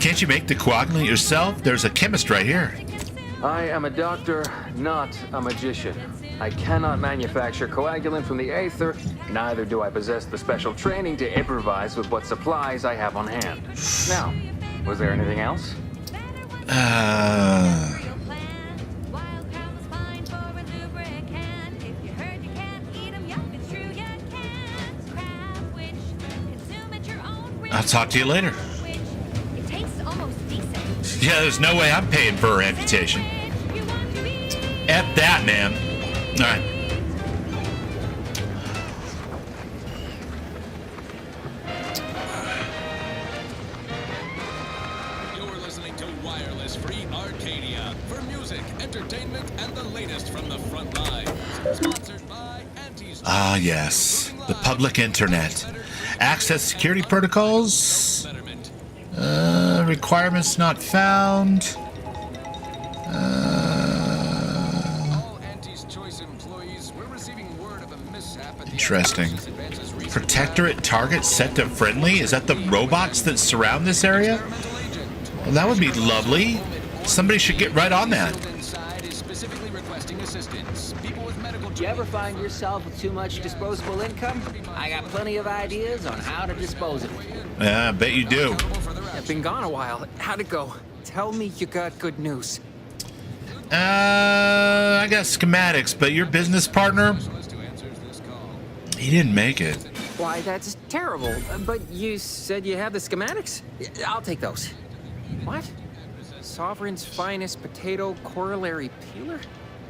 Can't you make the coagulant yourself? There's a chemist right here. I am a doctor, not a magician. I cannot manufacture coagulant from the aether, neither do I possess the special training to improvise with what supplies I have on hand. Now, was there anything else? I'll talk to you later. Yeah, there's no way I'm paying for her amputation. F that, man. All right. You're listening to Wireless Free Arcadia for music, entertainment, and the latest from the front line. Sponsored by Auntie's. Ah, yes. The public internet. Access security protocols. Requirements not found. Interesting. Protectorate target set to friendly? Is that the robots that surround this area? Well, that would be lovely. Somebody should get right on that. You ever find yourself with too much disposable income? I got plenty of ideas on how to dispose of it. Yeah, I bet you do. I've been gone a while. How'd it go? Tell me you got good news. I got schematics, but your business partner, he didn't make it. Why, that's terrible. But you said you have the schematics? I'll take those. What? Sovereign's finest potato corollary peeler?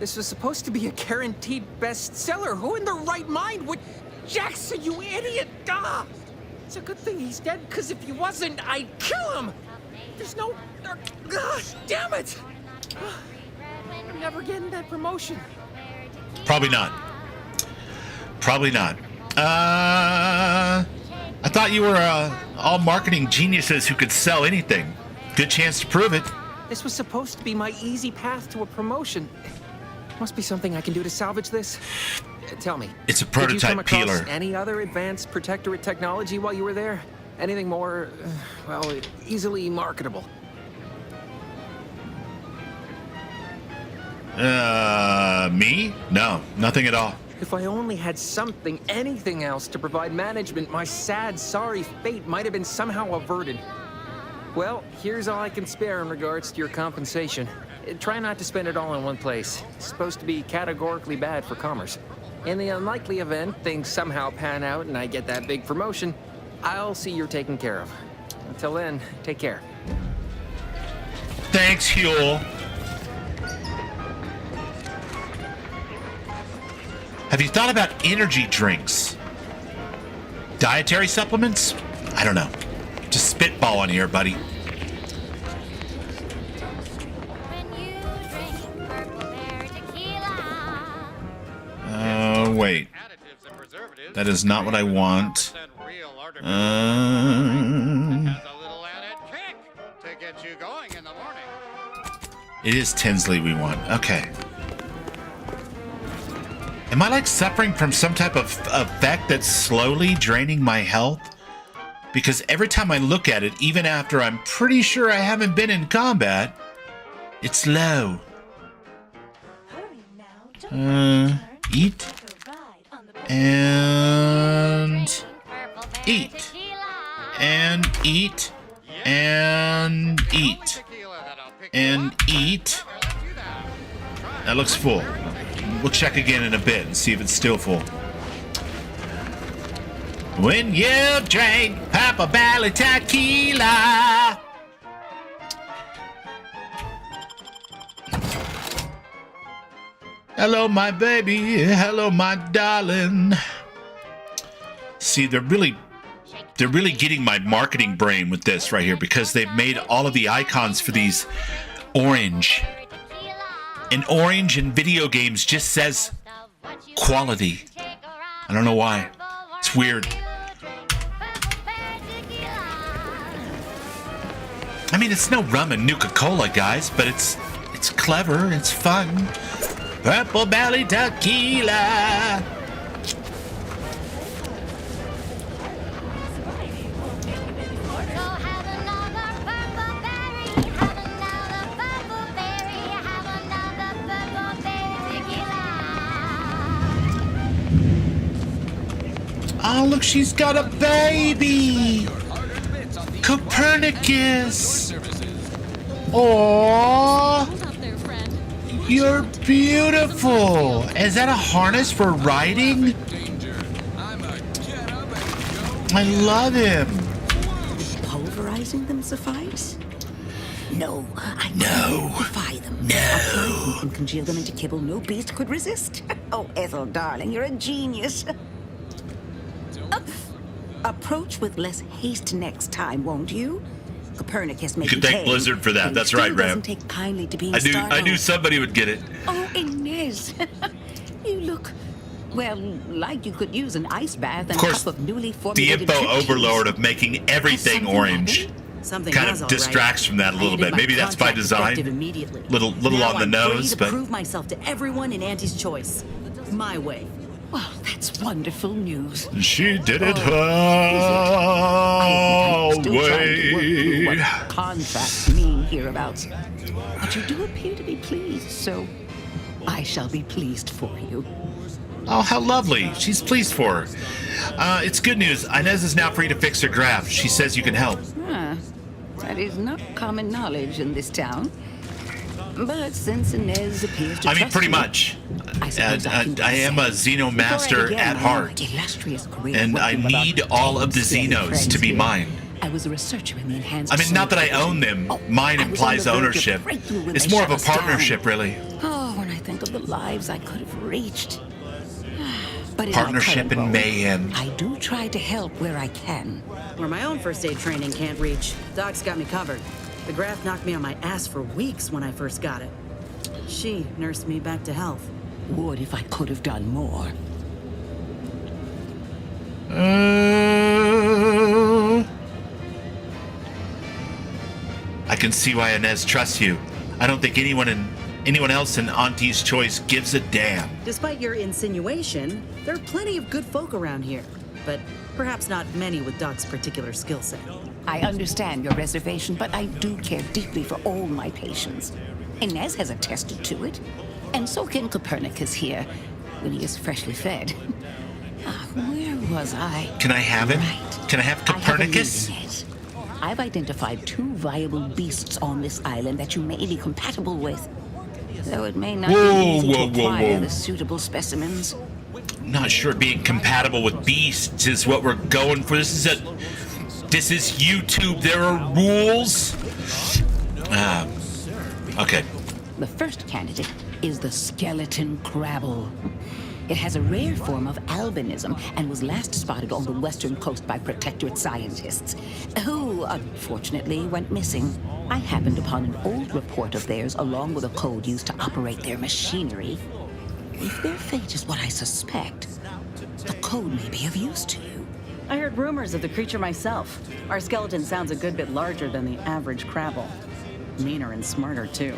This was supposed to be a guaranteed bestseller. Who in their right mind would... Jackson, you idiot! Ah! It's a good thing he's dead, because if he wasn't, I'd kill him! There's no... damn it! I'm never getting that promotion. Probably not. Probably not. I thought you were all marketing geniuses who could sell anything. Good chance to prove it. This was supposed to be my easy path to a promotion. Must be something I can do to salvage this. Tell me. It's a prototype did you come peeler. across any other advanced protectorate technology while you were there? Anything more, well, easily marketable? Me? No, nothing at all. If I only had something, anything else to provide management, my sad, sorry fate might have been somehow averted. Well, here's all I can spare in regards to your compensation. Try not to spend it all in one place. It's supposed to be categorically bad for commerce. In the unlikely event things somehow pan out and I get that big promotion, I'll see you're taken care of. Until then, take care. Thanks, Huel. Have you thought about energy drinks? Dietary supplements? I don't know. Just spitball on here, buddy. Wait. That is not what I want. It is Tinsley we want. Okay. Am I like suffering from some type of effect that's slowly draining my health? Because every time I look at it, even after I'm pretty sure I haven't been in combat, it's low. Eat. And eat. And eat. And eat. And eat. That looks full. We'll check again in a bit and see if it's still full. When you drink Papa Valley tequila. Hello, my baby. Hello, my darling. See, they're really getting my marketing brain with this right here because they've made all of the icons for these orange. And orange in video games just says quality. I don't know why. It's weird. I mean, it's no rum and Nuka-Cola, guys, but it's clever, it's fun. Purple Belly Tequila. Oh, look, she's got a baby! Copernicus! Aww! You're beautiful! Is that a harness for riding? I love him! Pulverizing them suffice? No, I can't defy them. No! And congeal them into kibble no beast could resist. Oh, Ethel, darling, you're a genius. Approach with less haste next time, won't you? Copernicus may You can be thank tame, Blizzard for that. but he That's right, still Ram. doesn't take kindly to being I startled. knew somebody would get it. Oh, Inez, you look, well, like you could use an ice bath and Of course, a cup of newly the formulated info chickpeas. overload of making everything orange Something kind has, of all right. distracts from that a I little ended bit. my Maybe that's by contract design. effective immediately. Little Now on the I'm nose, free but to prove myself to everyone in Auntie's choice. My way. Well, that's wonderful news. she did it her Still trying to work through what way. contracts mean hereabouts. But you do appear to be pleased, so I shall be pleased for you. Oh, how lovely. She's pleased for her. It's good news. Inez is now free to fix her graft. She says you can help. That is not common knowledge in this town. But since Inez appears to I mean, trust pretty you, much. I suppose I can do I the am same. a Xeno Before I master began at my heart. illustrious career And I working with our need all of the tame Xenos friends to be here, mine. I was a researcher in the enhanced. I mean, not that I Soul own them. Division. Mine I was on implies the verge of ownership. breakthrough when It's they more shut of a us down. partnership, really. Oh, when I think of the lives I could have reached. But in Partnership my current and role, mayhem. I do try to help where I can. Where my own first aid training can't reach, Doc's got me covered. The graft knocked me on my ass for weeks when I first got it. She nursed me back to health. Would if I could have done more. I can see why Inez trusts you. I don't think anyone else in Auntie's Choice gives a damn. Despite your insinuation, there are plenty of good folk around here, but perhaps not many with Doc's particular skill set. I understand your reservation, but I do care deeply for all my patients. Inez has attested to it, and so can Copernicus here, when he is freshly fed. Where was I? Can I have him? Can I have Copernicus? I have a lead, Inez. I've identified 2 viable beasts on this island that you may be compatible with. Though it may not be easy to acquire the suitable specimens. I'm not sure being compatible with beasts is what we're going for. This is YouTube. There are rules. Okay. The first candidate is the skeleton crabble. It has a rare form of albinism and was last spotted on the western coast by protectorate scientists, who unfortunately went missing. I happened upon an old report of theirs along with a code used to operate their machinery. If their fate is what I suspect, the code may be of use to you. I heard rumors of the creature myself. Our skeleton sounds a good bit larger than the average crabble. Meaner and smarter, too.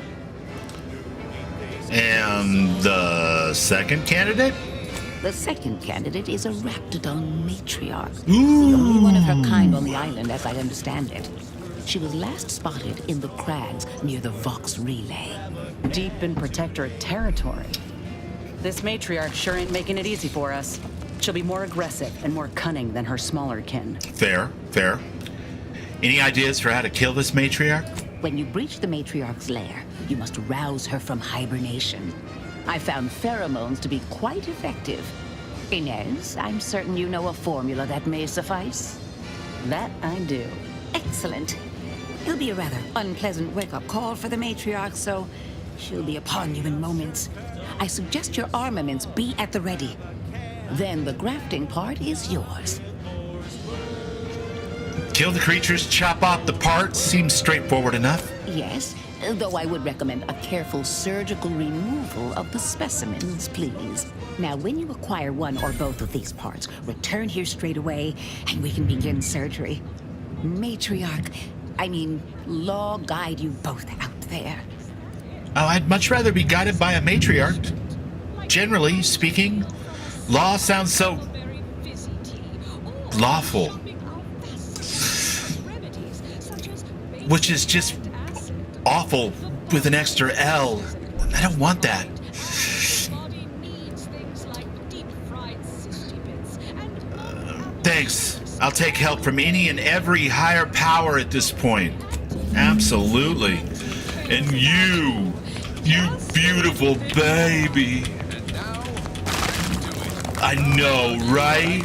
And the second candidate? The second candidate is a Raptidon matriarch. The only one of her kind on the island, as I understand it. She was last spotted in the crags near the Vox Relay. Deep in protectorate territory. This matriarch sure ain't making it easy for us. She'll be more aggressive and more cunning than her smaller kin. Fair. Any ideas for how to kill this matriarch? When you breach the matriarch's lair, you must rouse her from hibernation. I found pheromones to be quite effective. Inez, I'm certain you know a formula that may suffice. That I do. Excellent. It'll be a rather unpleasant wake-up call for the matriarch, so she'll be upon you in moments. I suggest your armaments be at the ready. Then the grafting part is yours. Kill the creatures, chop off the parts. Seems straightforward enough. Yes, though I would recommend a careful surgical removal of the specimens, please. Now, when you acquire one or both of these parts, return here straight away, and we can begin surgery. Law guide you both out there. Oh, I'd much rather be guided by a matriarch. Generally speaking, law sounds so lawful. Which is just awful with an extra L. I don't want that. thanks. I'll take help from any and every higher power at this point. Absolutely. And you beautiful baby. I know, right?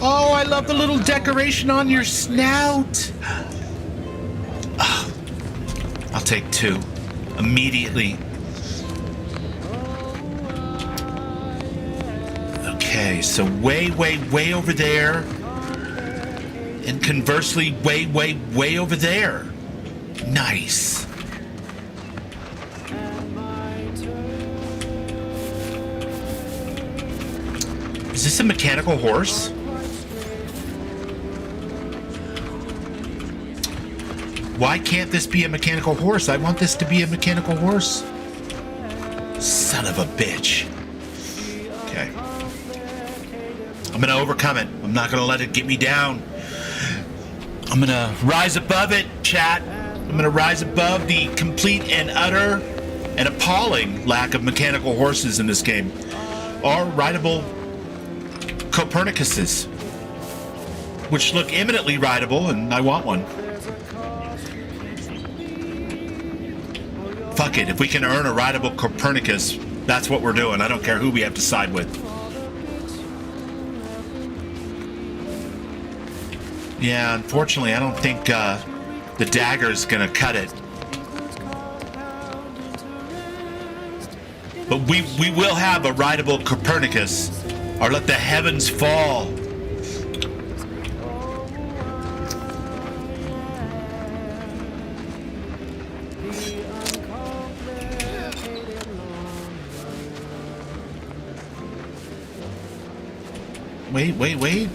Oh, I love the little decoration on your snout. I'll take 2. Immediately. Okay, so way over there. And conversely, way over there. Nice. Is this a mechanical horse? Why can't this be a mechanical horse? I want this to be a mechanical horse. Son of a bitch. Okay. I'm gonna overcome it. I'm not gonna let it get me down. I'm gonna rise above it, chat. I'm gonna rise above the complete and utter and appalling lack of mechanical horses in this game. Or rideable Copernicuses, which look eminently rideable, and I want one. Fuck it, if we can earn a rideable Copernicus, that's what we're doing. I don't care who we have to side with. Yeah, unfortunately, I don't think the dagger's gonna cut it. But we will have a rideable Copernicus, or let the heavens fall. Wait.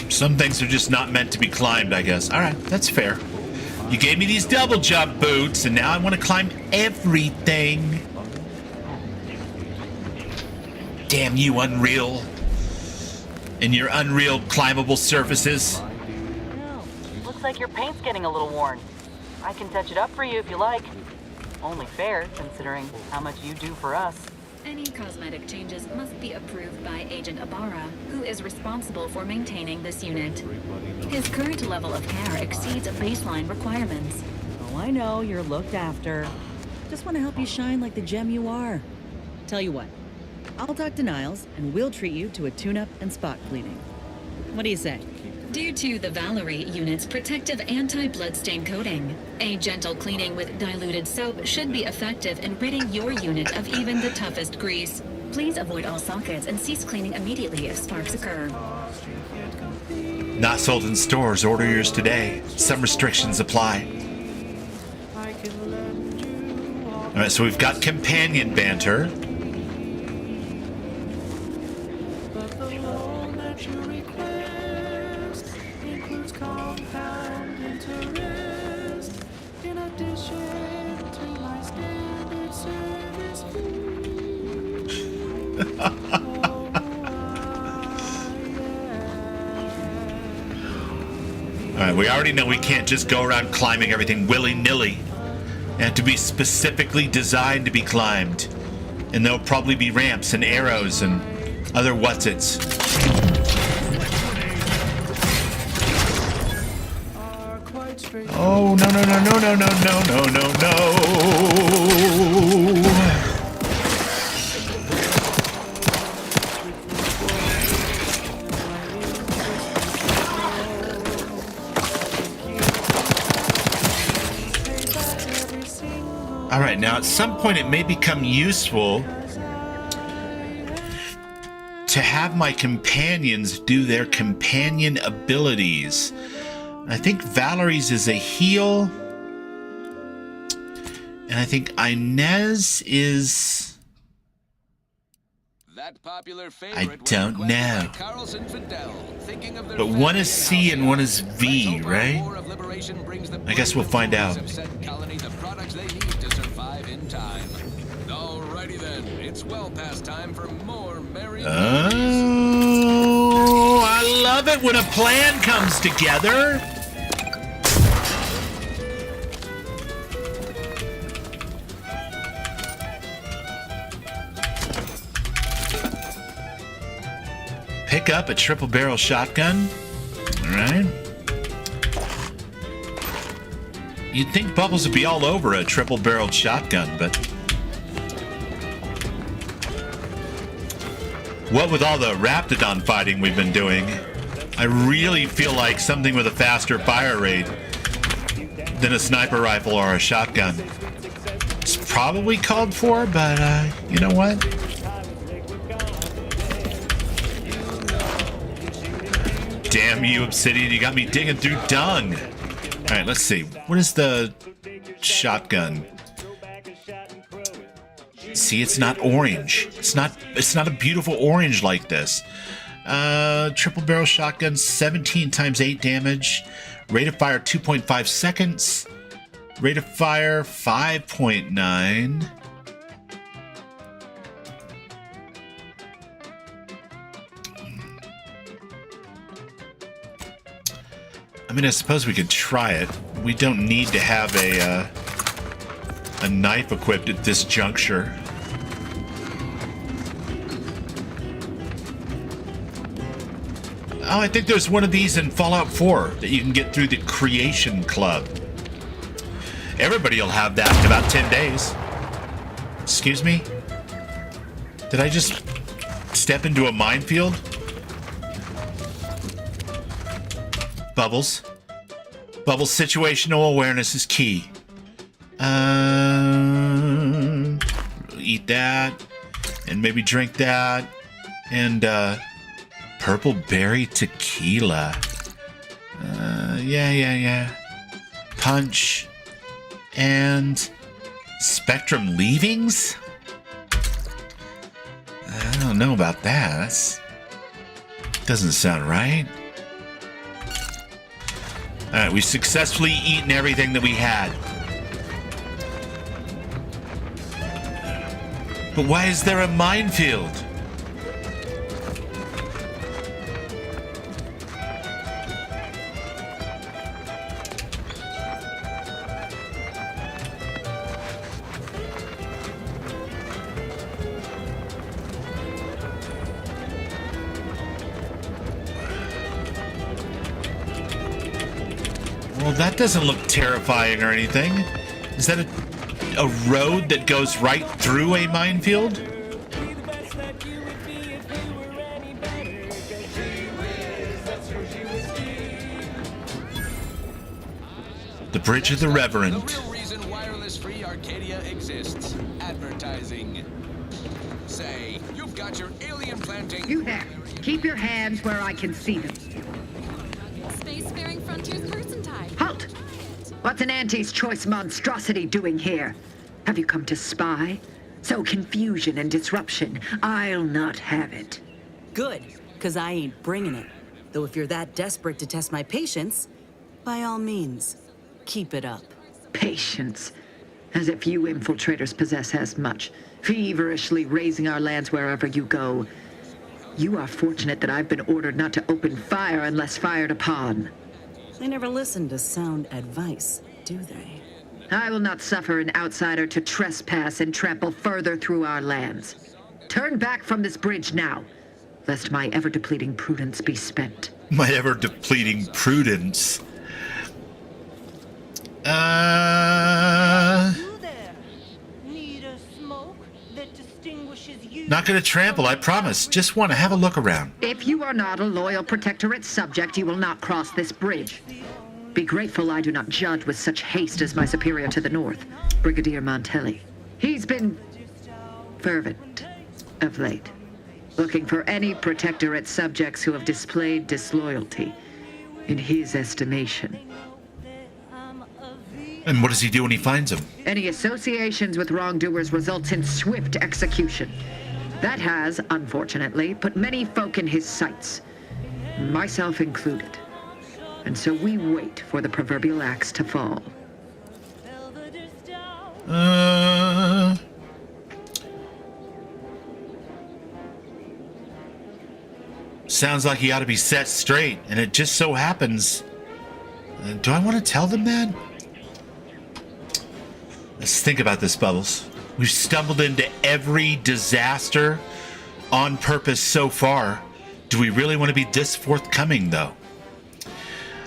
Some things are just not meant to be climbed, I guess. All right, that's fair. You gave me these double jump boots, and now I want to climb everything. Damn you, Unreal. And your Unreal climbable surfaces. Looks like your paint's getting a little worn. I can touch it up for you if you like. Only fair, considering how much you do for us. Any cosmetic changes must be approved by Agent Ibarra, who is responsible for maintaining this unit. His current level of care exceeds baseline requirements. Oh, I know, you're looked after. Just want to help you shine like the gem you are. Tell you what, I'll talk to Niles, and we'll treat you to a tune-up and spot cleaning. What do you say? Due to the Valerie unit's protective anti-bloodstain coating, a gentle cleaning with diluted soap should be effective in ridding your unit of even the toughest grease. Please avoid all sockets and cease cleaning immediately if sparks occur. Not sold in stores. Order yours today. Some restrictions apply. All right, so we've got companion banter. Alright, we already know we can't just go around climbing everything willy-nilly. They have to be specifically designed to be climbed. And there'll probably be ramps and arrows and other what's-its. Oh, no. All right, now at some point it may become useful to have my companions do their companion abilities. I think Valerie's is a heal, and I think Inez is... I don't know. But one is C and one is V, right? I guess we'll find out. Alrighty then, it's well past time for more merry. Oh, I love love it when a plan comes together. Pick up a triple barrel shotgun. All right. You'd think Bubbles would be all over a triple barreled shotgun, but what with all the Raptidon fighting we've been doing, I really feel like something with a faster fire rate than a sniper rifle or a shotgun. It's probably called for, but you know what? Damn you, Obsidian, you got me digging through dung. All right, let's see. What is the shotgun? See, it's not orange. It's not a beautiful orange like this. Triple barrel shotgun, 17 times 8 damage. Rate of fire 2.5 seconds. Rate of fire 5.9. I mean, I suppose we could try it. We don't need to have a knife equipped at this juncture. Oh, I think there's one of these in Fallout 4 that you can get through the Creation Club. Everybody will have that in about 10 days. Excuse me? Did I just step into a minefield? Bubbles. Bubbles, situational awareness is key. Eat that. And maybe drink that. And, purple berry tequila. Yeah. Punch. And Spectrum leavings? I don't know about that. Doesn't sound right. Alright, we've successfully eaten everything that we had. But why is there a minefield? Well, that doesn't look terrifying or anything. Is that a road that goes right through a minefield? The Bridge of the Reverend. The real reason wireless-free Arcadia exists. Advertising. Say, you've got your alien planting... You there. Keep your hands where I can see them. Spacefaring Frontiers person type. Halt! What's an Auntie's choice monstrosity doing here? Have you come to spy? So confusion and disruption, I'll not have it. Good, because I ain't bringing it. Though if you're that desperate to test my patience, by all means, keep it up. Patience. As if you infiltrators possess as much. Feverishly raising our lands wherever you go. You are fortunate that I've been ordered not to open fire unless fired upon. They never listen to sound advice, do they? I will not suffer an outsider to trespass and trample further through our lands. Turn back from this bridge now, lest my ever-depleting prudence be spent. My ever-depleting prudence. Not gonna trample, I promise. Just want to have a look around. If you are not a loyal Protectorate subject, you will not cross this bridge. Be grateful I do not judge with such haste as my superior to the north, Brigadier Montelli. He's been fervent of late, looking for any Protectorate subjects who have displayed disloyalty in his estimation. And what does he do when he finds them? Any associations with wrongdoers results in swift execution. That has, unfortunately, put many folk in his sights, myself included. And so we wait for the proverbial axe to fall. Sounds like he ought to be set straight, and it just so happens. Do I want to tell them that? Let's think about this, Bubbles. We've stumbled into every disaster on purpose so far. Do we really want to be this forthcoming, though?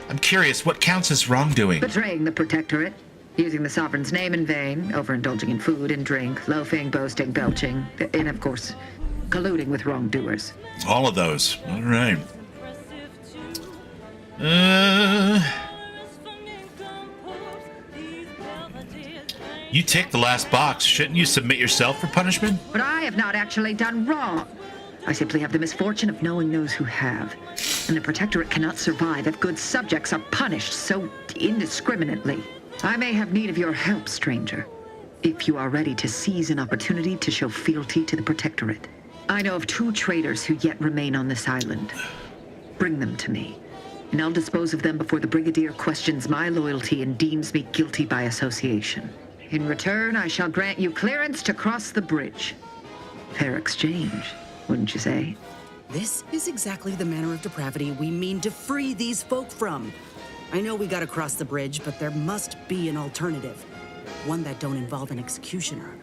I'm curious, what counts as wrongdoing? Betraying the Protectorate, using the Sovereign's name in vain, overindulging in food and drink, loafing, boasting, belching, and of course, colluding with wrongdoers. All of those. All right. You tick the last box. Shouldn't you submit yourself for punishment? But I have not actually done wrong. I simply have the misfortune of knowing those who have. And the Protectorate cannot survive if good subjects are punished so indiscriminately. I may have need of your help, stranger, if you are ready to seize an opportunity to show fealty to the Protectorate. I know of 2 traitors who yet remain on this island. Bring them to me, and I'll dispose of them before the Brigadier questions my loyalty and deems me guilty by association. In return, I shall grant you clearance to cross the bridge. Fair exchange, wouldn't you say? This is exactly the manner of depravity we mean to free these folk from. I know we gotta cross the bridge, but there must be an alternative. One that don't involve an executioner.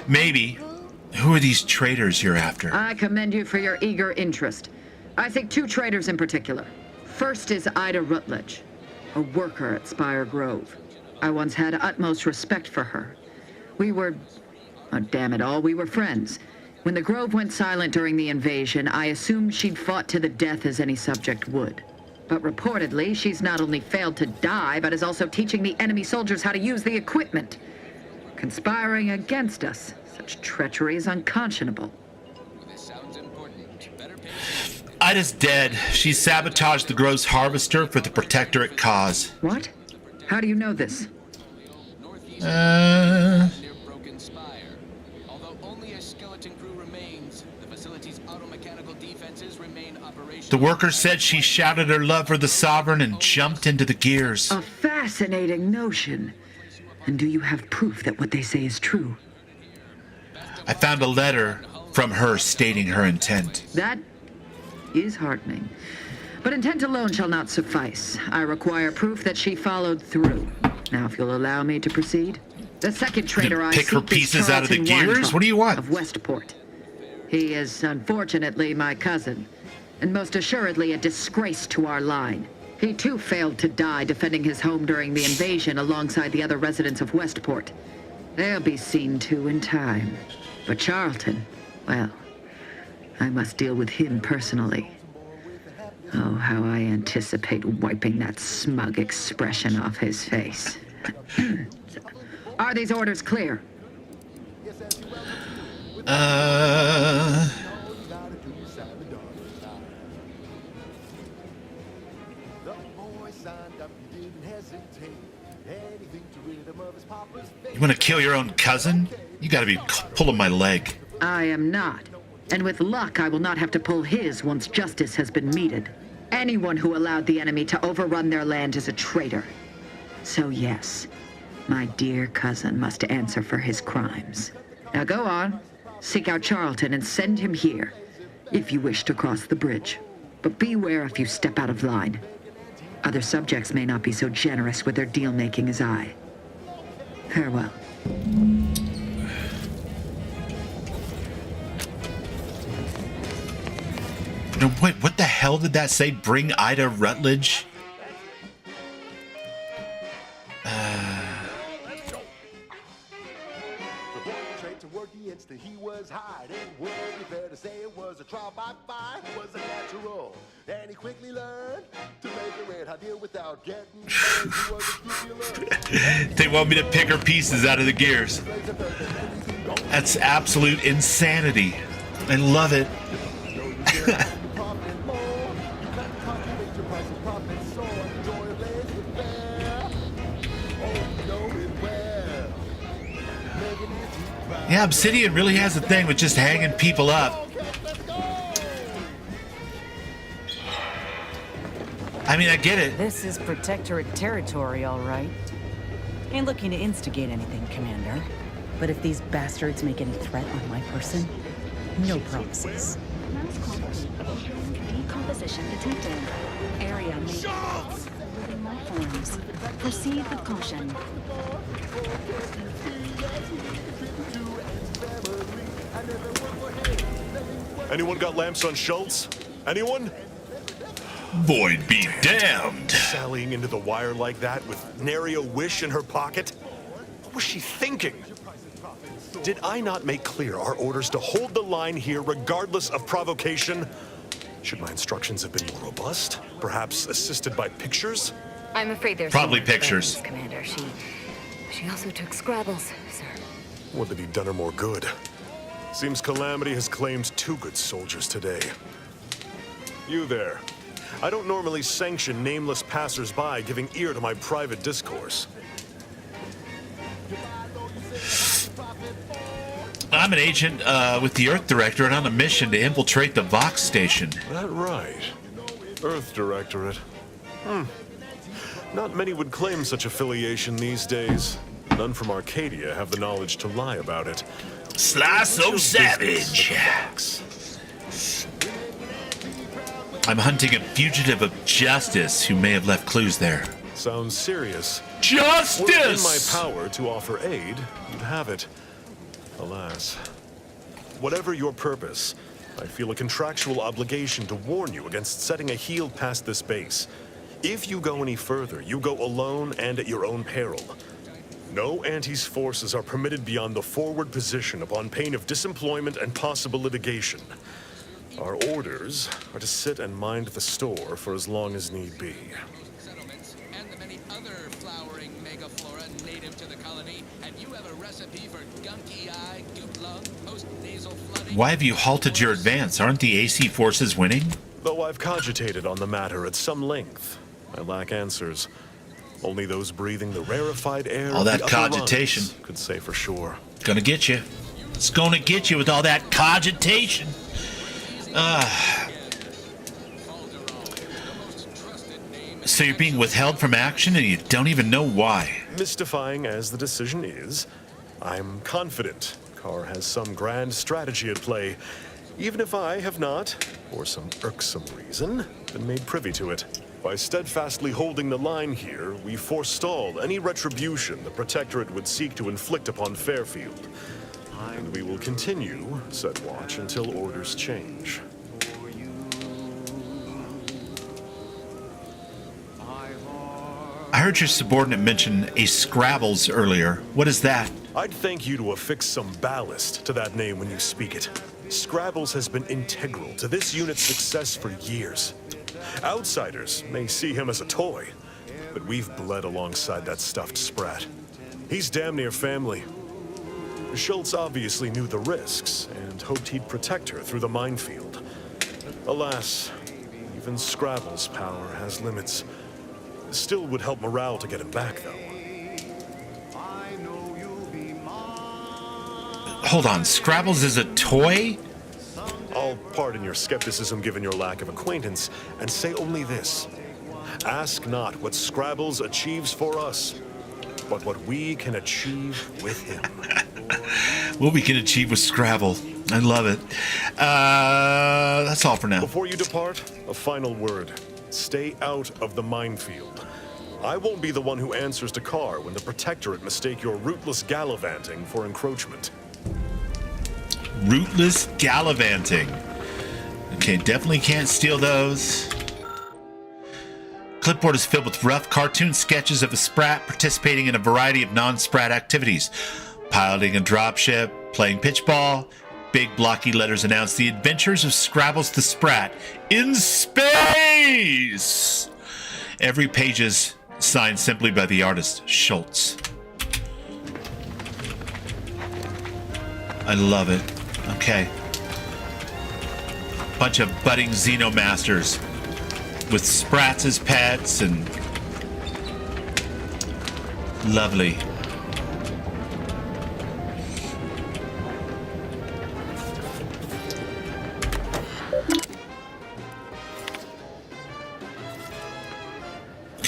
Maybe. Who are these traitors you're after? I commend you for your eager interest. I think 2 traitors in particular. First is Ida Rutledge, a worker at Spire Grove. I once had utmost respect for her. We were, oh, damn it all, we were friends. When the Grove went silent during the invasion, I assumed she'd fought to the death as any subject would. But reportedly, she's not only failed to die, but is also teaching the enemy soldiers how to use the equipment. Conspiring against us. Such treachery is unconscionable. Ida's dead. She sabotaged the Grove's harvester for the Protectorate cause. What? How do you know this? The worker said she shouted her love for the Sovereign and jumped into the gears. A fascinating notion. And do you have proof that what they say is true? I found a letter from her stating her intent. That is heartening. But intent alone shall not suffice. I require proof that she followed through. Now, if you'll allow me to proceed. The second traitor I pick her seek is pieces out of the Charlton gears? Weintraub What do you want? of Westport. He is unfortunately my cousin, and most assuredly a disgrace to our line. He too failed to die defending his home during the invasion alongside the other residents of Westport. They'll be seen to in time. But Charlton, well, I must deal with him personally. Oh, how I anticipate wiping that smug expression off his face. Are these orders clear? You want to kill your own cousin? You gotta be pulling my leg. I am not. And with luck, I will not have to pull his once justice has been meted. Anyone who allowed the enemy to overrun their land is a traitor. So yes, my dear cousin must answer for his crimes. Now go on, seek out Charlton and send him here, if you wish to cross the bridge. But beware if you step out of line. Other subjects may not be so generous with their deal-making as I. Farewell. No, wait, what the hell did that say? Bring Ida Rutledge? He was hiding. Would be fair to say it was a trial by fire. Was a natural, and he quickly learned to make a red hot deal without getting. They want me to pick her pieces out of the gears. That's absolute insanity. I love it. Yeah, Obsidian really has a thing with just hanging people up. I mean, I get it. This is Protectorate territory, all right. Ain't looking to instigate anything, Commander. But if these bastards make any threat on my person, no promises. Decomposition detected. Area may living life forms. Proceed with caution. Anyone got lamps on Schultz? Anyone? Void be damned. Sallying into the wire like that with nary a wish in her pocket? What was she thinking? Did I not make clear our orders to hold the line here regardless of provocation? Should my instructions have been more robust? Perhaps assisted by pictures? I'm afraid there's Probably no more pictures. friends, Commander. She also took Scrabbles, sir. Would it have done her more good? Seems Calamity has claimed 2 good soldiers today. You there. I don't normally sanction nameless passers-by giving ear to my private discourse. I'm an agent with the Earth Directorate on a mission to infiltrate the Vox station. That right. Earth Directorate. Not many would claim such affiliation these days. None from Arcadia have the knowledge to lie about it. Sly so savage. I'm hunting a fugitive of justice who may have left clues there. Sounds serious. Justice! Were it in my power to offer aid, you'd have it. Alas. Whatever your purpose, I feel a contractual obligation to warn you against setting a heel past this base. If you go any further, you go alone and at your own peril. No Anti's forces are permitted beyond the forward position upon pain of disemployment and possible litigation. Our orders are to sit and mind the store for as long as need be. And the many other flowering megaflora native to the colony. And you have a recipe for gunky eye, goop lung, post-nasal flooding. Why have you halted your advance? Aren't the AC forces winning? Though I've cogitated on the matter at some length, I lack answers. Only those breathing the rarefied air All of that the upper cogitation rungs could say for sure. Gonna get you. It's gonna get you with all that cogitation. So you're being withheld from action and you don't even know why. Mystifying as the decision is, I'm confident Carr has some grand strategy at play, even if I have not, for some irksome reason, been made privy to it. By steadfastly holding the line here, we forestall any retribution the Protectorate would seek to inflict upon Fairfield. And we will continue said watch until orders change. I heard your subordinate mention a Scrabbles earlier. What is that? I'd thank you to affix some ballast to that name when you speak it. Scrabbles has been integral to this unit's success for years. Outsiders may see him as a toy, but we've bled alongside that stuffed sprat. He's damn near family. Schultz obviously knew the risks and hoped he'd protect her through the minefield. Alas, even Scrabble's power has limits. Still would help morale to get him back, though. Hold on, Scrabbles is a toy? I'll pardon your skepticism given your lack of acquaintance, and say only this. Ask not what Scrabbles achieves for us, but what we can achieve with him. What we can achieve with Scrabble. I love it. That's all for now. Before you depart, a final word. Stay out of the minefield. I won't be the one who answers to Carr when the Protectorate mistake your rootless gallivanting for encroachment. Rootless gallivanting. Okay, definitely can't steal those. Clipboard is filled with rough cartoon sketches of a Sprat participating in a variety of non-Sprat activities. Piloting a dropship, playing pitchball. Big blocky letters announce the adventures of Scrabbles the Sprat in space! Every page is signed simply by the artist, Schultz. I love it. Okay. Bunch of budding Xenomasters with Sprats as pets and... Lovely.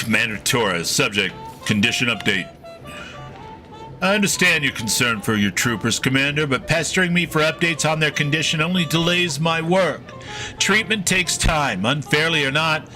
Commander Torres, subject, condition update. I understand your concern for your troopers, Commander, but pestering me for updates on their condition only delays my work. Treatment takes time, unfairly or not.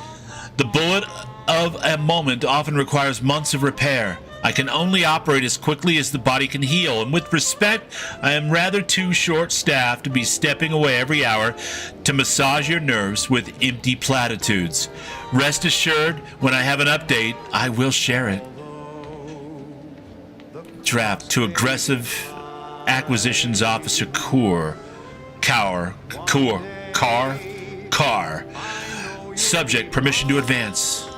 The bullet of a moment often requires months of repair. I can only operate as quickly as the body can heal, and with respect, I am rather too short-staffed to be stepping away every hour to massage your nerves with empty platitudes. Rest assured, when I have an update, I will share it. Draft to Aggressive Acquisitions Officer Carr. Subject, permission to advance.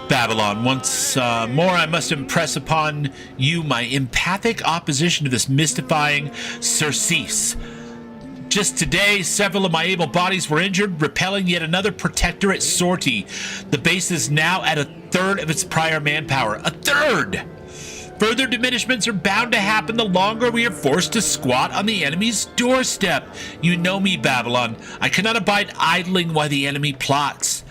Babylon, once more I must impress upon you my empathic opposition to this mystifying surcease. Just today, several of my able bodies were injured, repelling yet another Protectorate sortie. The base is now at a third of its prior manpower. A third! Further diminishments are bound to happen the longer we are forced to squat on the enemy's doorstep. You know me, Babylon. I cannot abide idling while the enemy plots.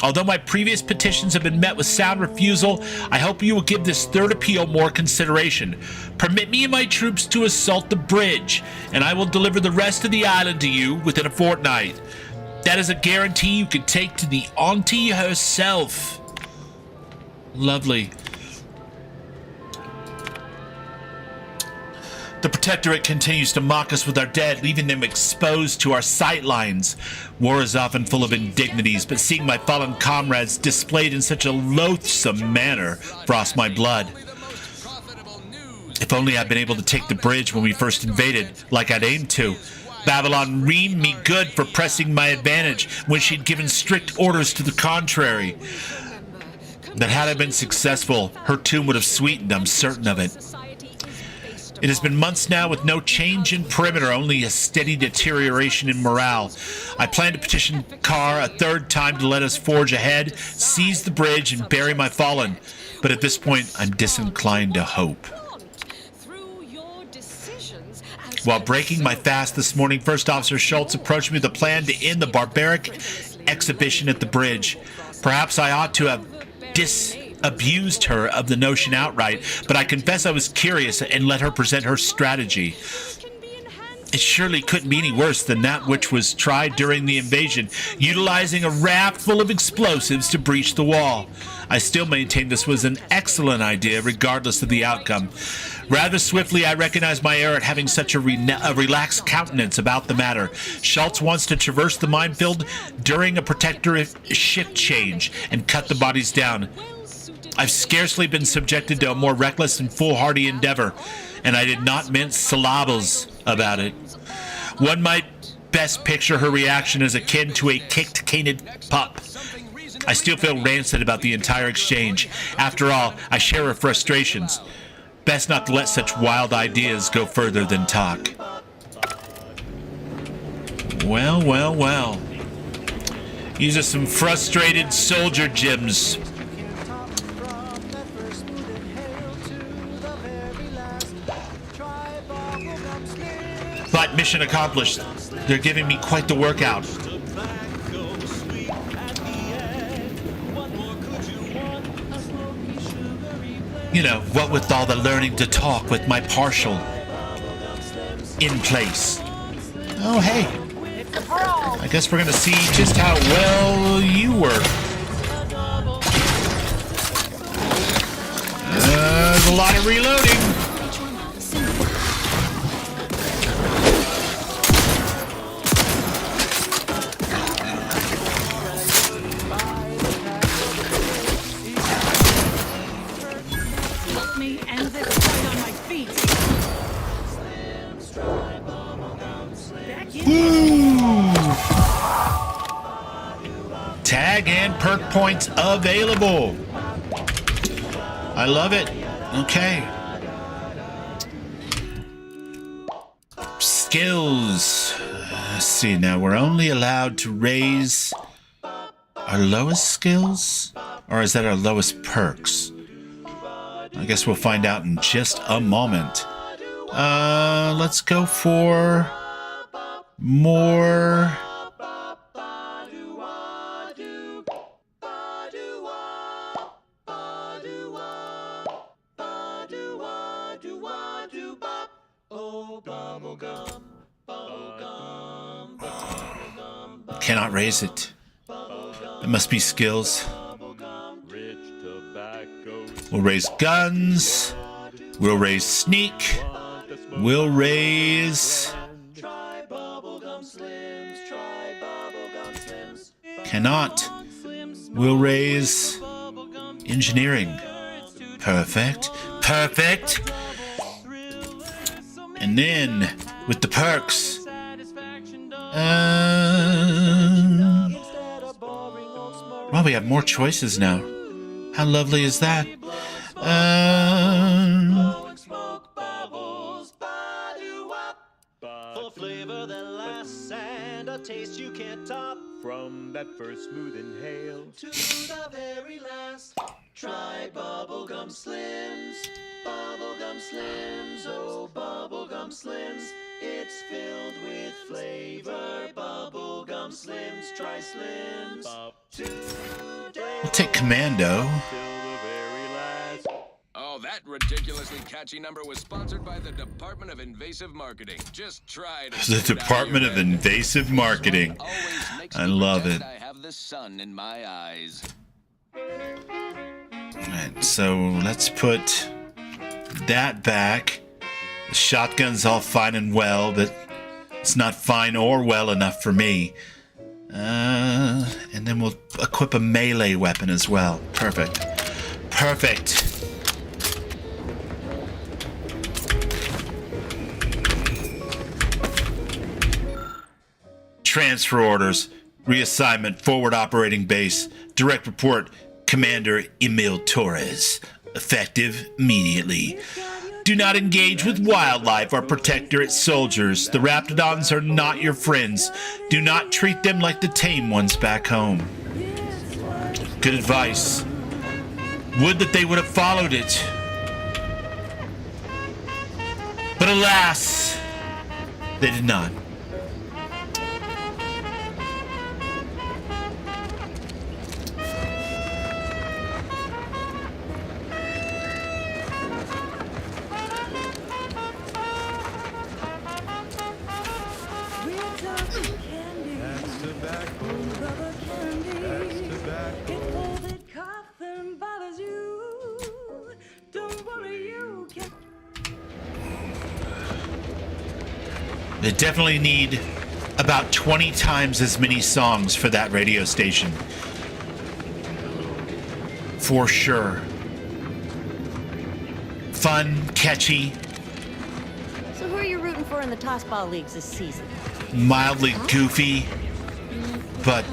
Although my previous petitions have been met with sound refusal, I hope you will give this third appeal more consideration. Permit me and my troops to assault the bridge, and I will deliver the rest of the island to you within a fortnight. That is a guarantee you can take to the auntie herself. Lovely. The Protectorate continues to mock us with our dead, leaving them exposed to our sight lines. War is often full of indignities, but seeing my fallen comrades displayed in such a loathsome manner frosts my blood. If only I'd been able to take the bridge when we first invaded, like I'd aimed to. Babylon reamed me good for pressing my advantage when she'd given strict orders to the contrary. That had I been successful, her tomb would have sweetened, I'm certain of it. It has been months now with no change in perimeter, only a steady deterioration in morale. I plan to petition Carr a third time to let us forge ahead, seize the bridge, and bury my fallen. But at this point, I'm disinclined to hope. While breaking my fast this morning, First Officer Schultz approached me with a plan to end the barbaric exhibition at the bridge. Perhaps I ought to have disabused her of the notion outright, but I confess I was curious and let her present her strategy. It surely couldn't be any worse than that which was tried during the invasion, utilizing a raft full of explosives to breach the wall. I still maintain this was an excellent idea, regardless of the outcome. Rather swiftly, I recognized my error at having such a relaxed countenance about the matter. Schultz wants to traverse the minefield during a Protectorate shift change and cut the bodies down. I've scarcely been subjected to a more reckless and foolhardy endeavor, and I did not mince syllables about it. One might best picture her reaction as akin to a kicked canid pup. I still feel rancid about the entire exchange. After all, I share her frustrations. Best not to let such wild ideas go further than talk. Well, well, well. These are some frustrated soldier gyms. But mission accomplished. They're giving me quite the workout. You know, what with all the learning to talk with my partial in place. Oh, hey. I guess we're gonna see just how well you work. There's a lot of reloading. Tag and perk points available. I love it. Okay. Skills. Let's see now. We're only allowed to raise our lowest skills? Or is that our lowest perks? I guess we'll find out in just a moment. Let's go for more Cannot raise it. It must be skills. We'll raise guns. We'll raise sneak. We'll raise... Cannot. We'll raise engineering. Perfect. Perfect. And then with the perks. Well, we have more choices now. How lovely is that? For flavor that lasts and a taste you can't top. From that first smooth inhale to the very last. Try Bubblegum Slims. Bubblegum Slims. Oh, Bubblegum Slims. It's filled with flavor. Bubblegum Slims. Try Slims. Today. We'll take Commando. Oh, that ridiculously catchy number was sponsored by the Department of Invasive Marketing. Just try to The Department of Invasive Marketing. I love it. I have the sun in my eyes. Alright, so let's put that back. The shotgun's all fine and well, but it's not fine or well enough for me. And then we'll equip a melee weapon as well. Perfect. Perfect. Transfer orders. Reassignment. Forward operating base. Direct report. Commander Emil Torres. Effective immediately. Do not engage with wildlife or Protectorate soldiers. The Raptidons are not your friends. Do not treat them like the tame ones back home. Good advice. Would that they would have followed it. But alas, they did not. They definitely need about 20 times as many songs for that radio station. For sure. Fun, catchy, So who are you rooting for in the Tossball Leagues this season? mildly goofy, but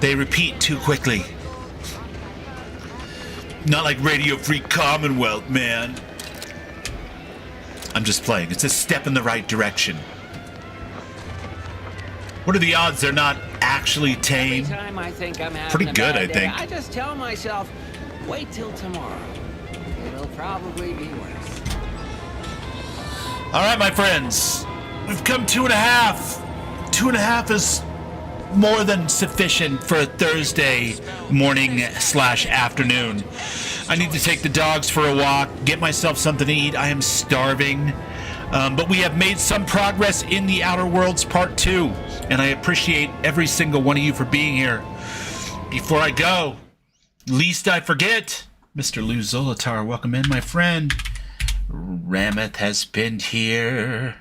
they repeat too quickly. Not like Radio Free Commonwealth, man. I'm just playing. It's a step in the right direction. What are the odds they're not actually tame? Every time I think I'm having Pretty a good, bad I day, think. I just tell myself, wait till tomorrow. It'll probably be worse. All right, my friends. We've come 2.5. 2.5 is more than sufficient for a Thursday morning/afternoon. I need to take the dogs for a walk, get myself something to eat. I am starving. But we have made some progress in the Outer Worlds Part 2, and I appreciate every single one of you for being here. Before I go, least I forget, Mr. Lou Zolotar, welcome in, my friend. Rameth has been here.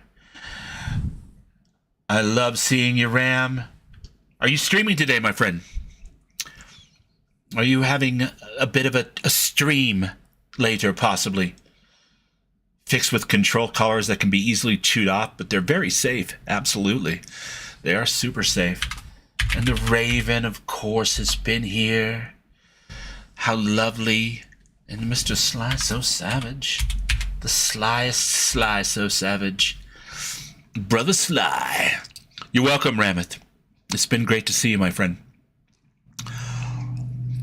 I love seeing you, Ram. Are you streaming today, my friend? Are you having a bit of a stream later, possibly? Fixed with control collars that can be easily chewed off, but they're very safe. Absolutely. They are super safe. And the Raven, of course, has been here. How lovely. And Mr. Sly So Savage. The slyest Sly So Savage. Brother Sly. You're welcome, Rameth. It's been great to see you, my friend.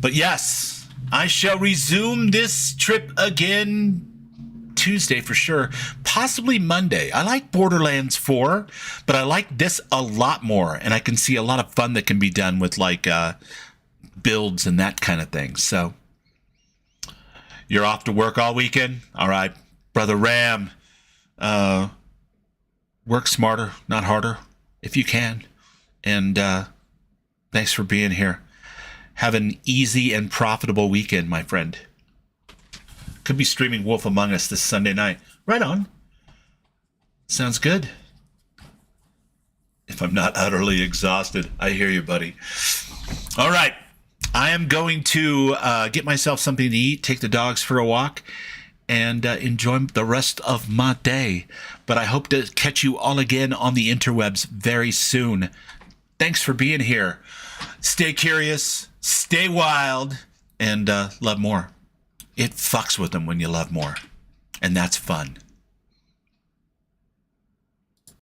But yes, I shall resume this trip again Tuesday for sure. Possibly Monday. I like Borderlands 4, but I like this a lot more. And I can see a lot of fun that can be done with like builds and that kind of thing. So you're off to work all weekend? All right, Brother Ram. Work smarter, not harder. if you can. And thanks for being here. Have an easy and profitable weekend, my friend. Could be streaming Wolf Among Us this Sunday night. Right on. Sounds good. If I'm not utterly exhausted. I hear you, buddy. All right. I am going to get myself something to eat, take the dogs for a walk, and enjoy the rest of my day. But I hope to catch you all again on the interwebs very soon. Thanks for being here. Stay curious, stay wild, and love more. It fucks with them when you love more. And that's fun.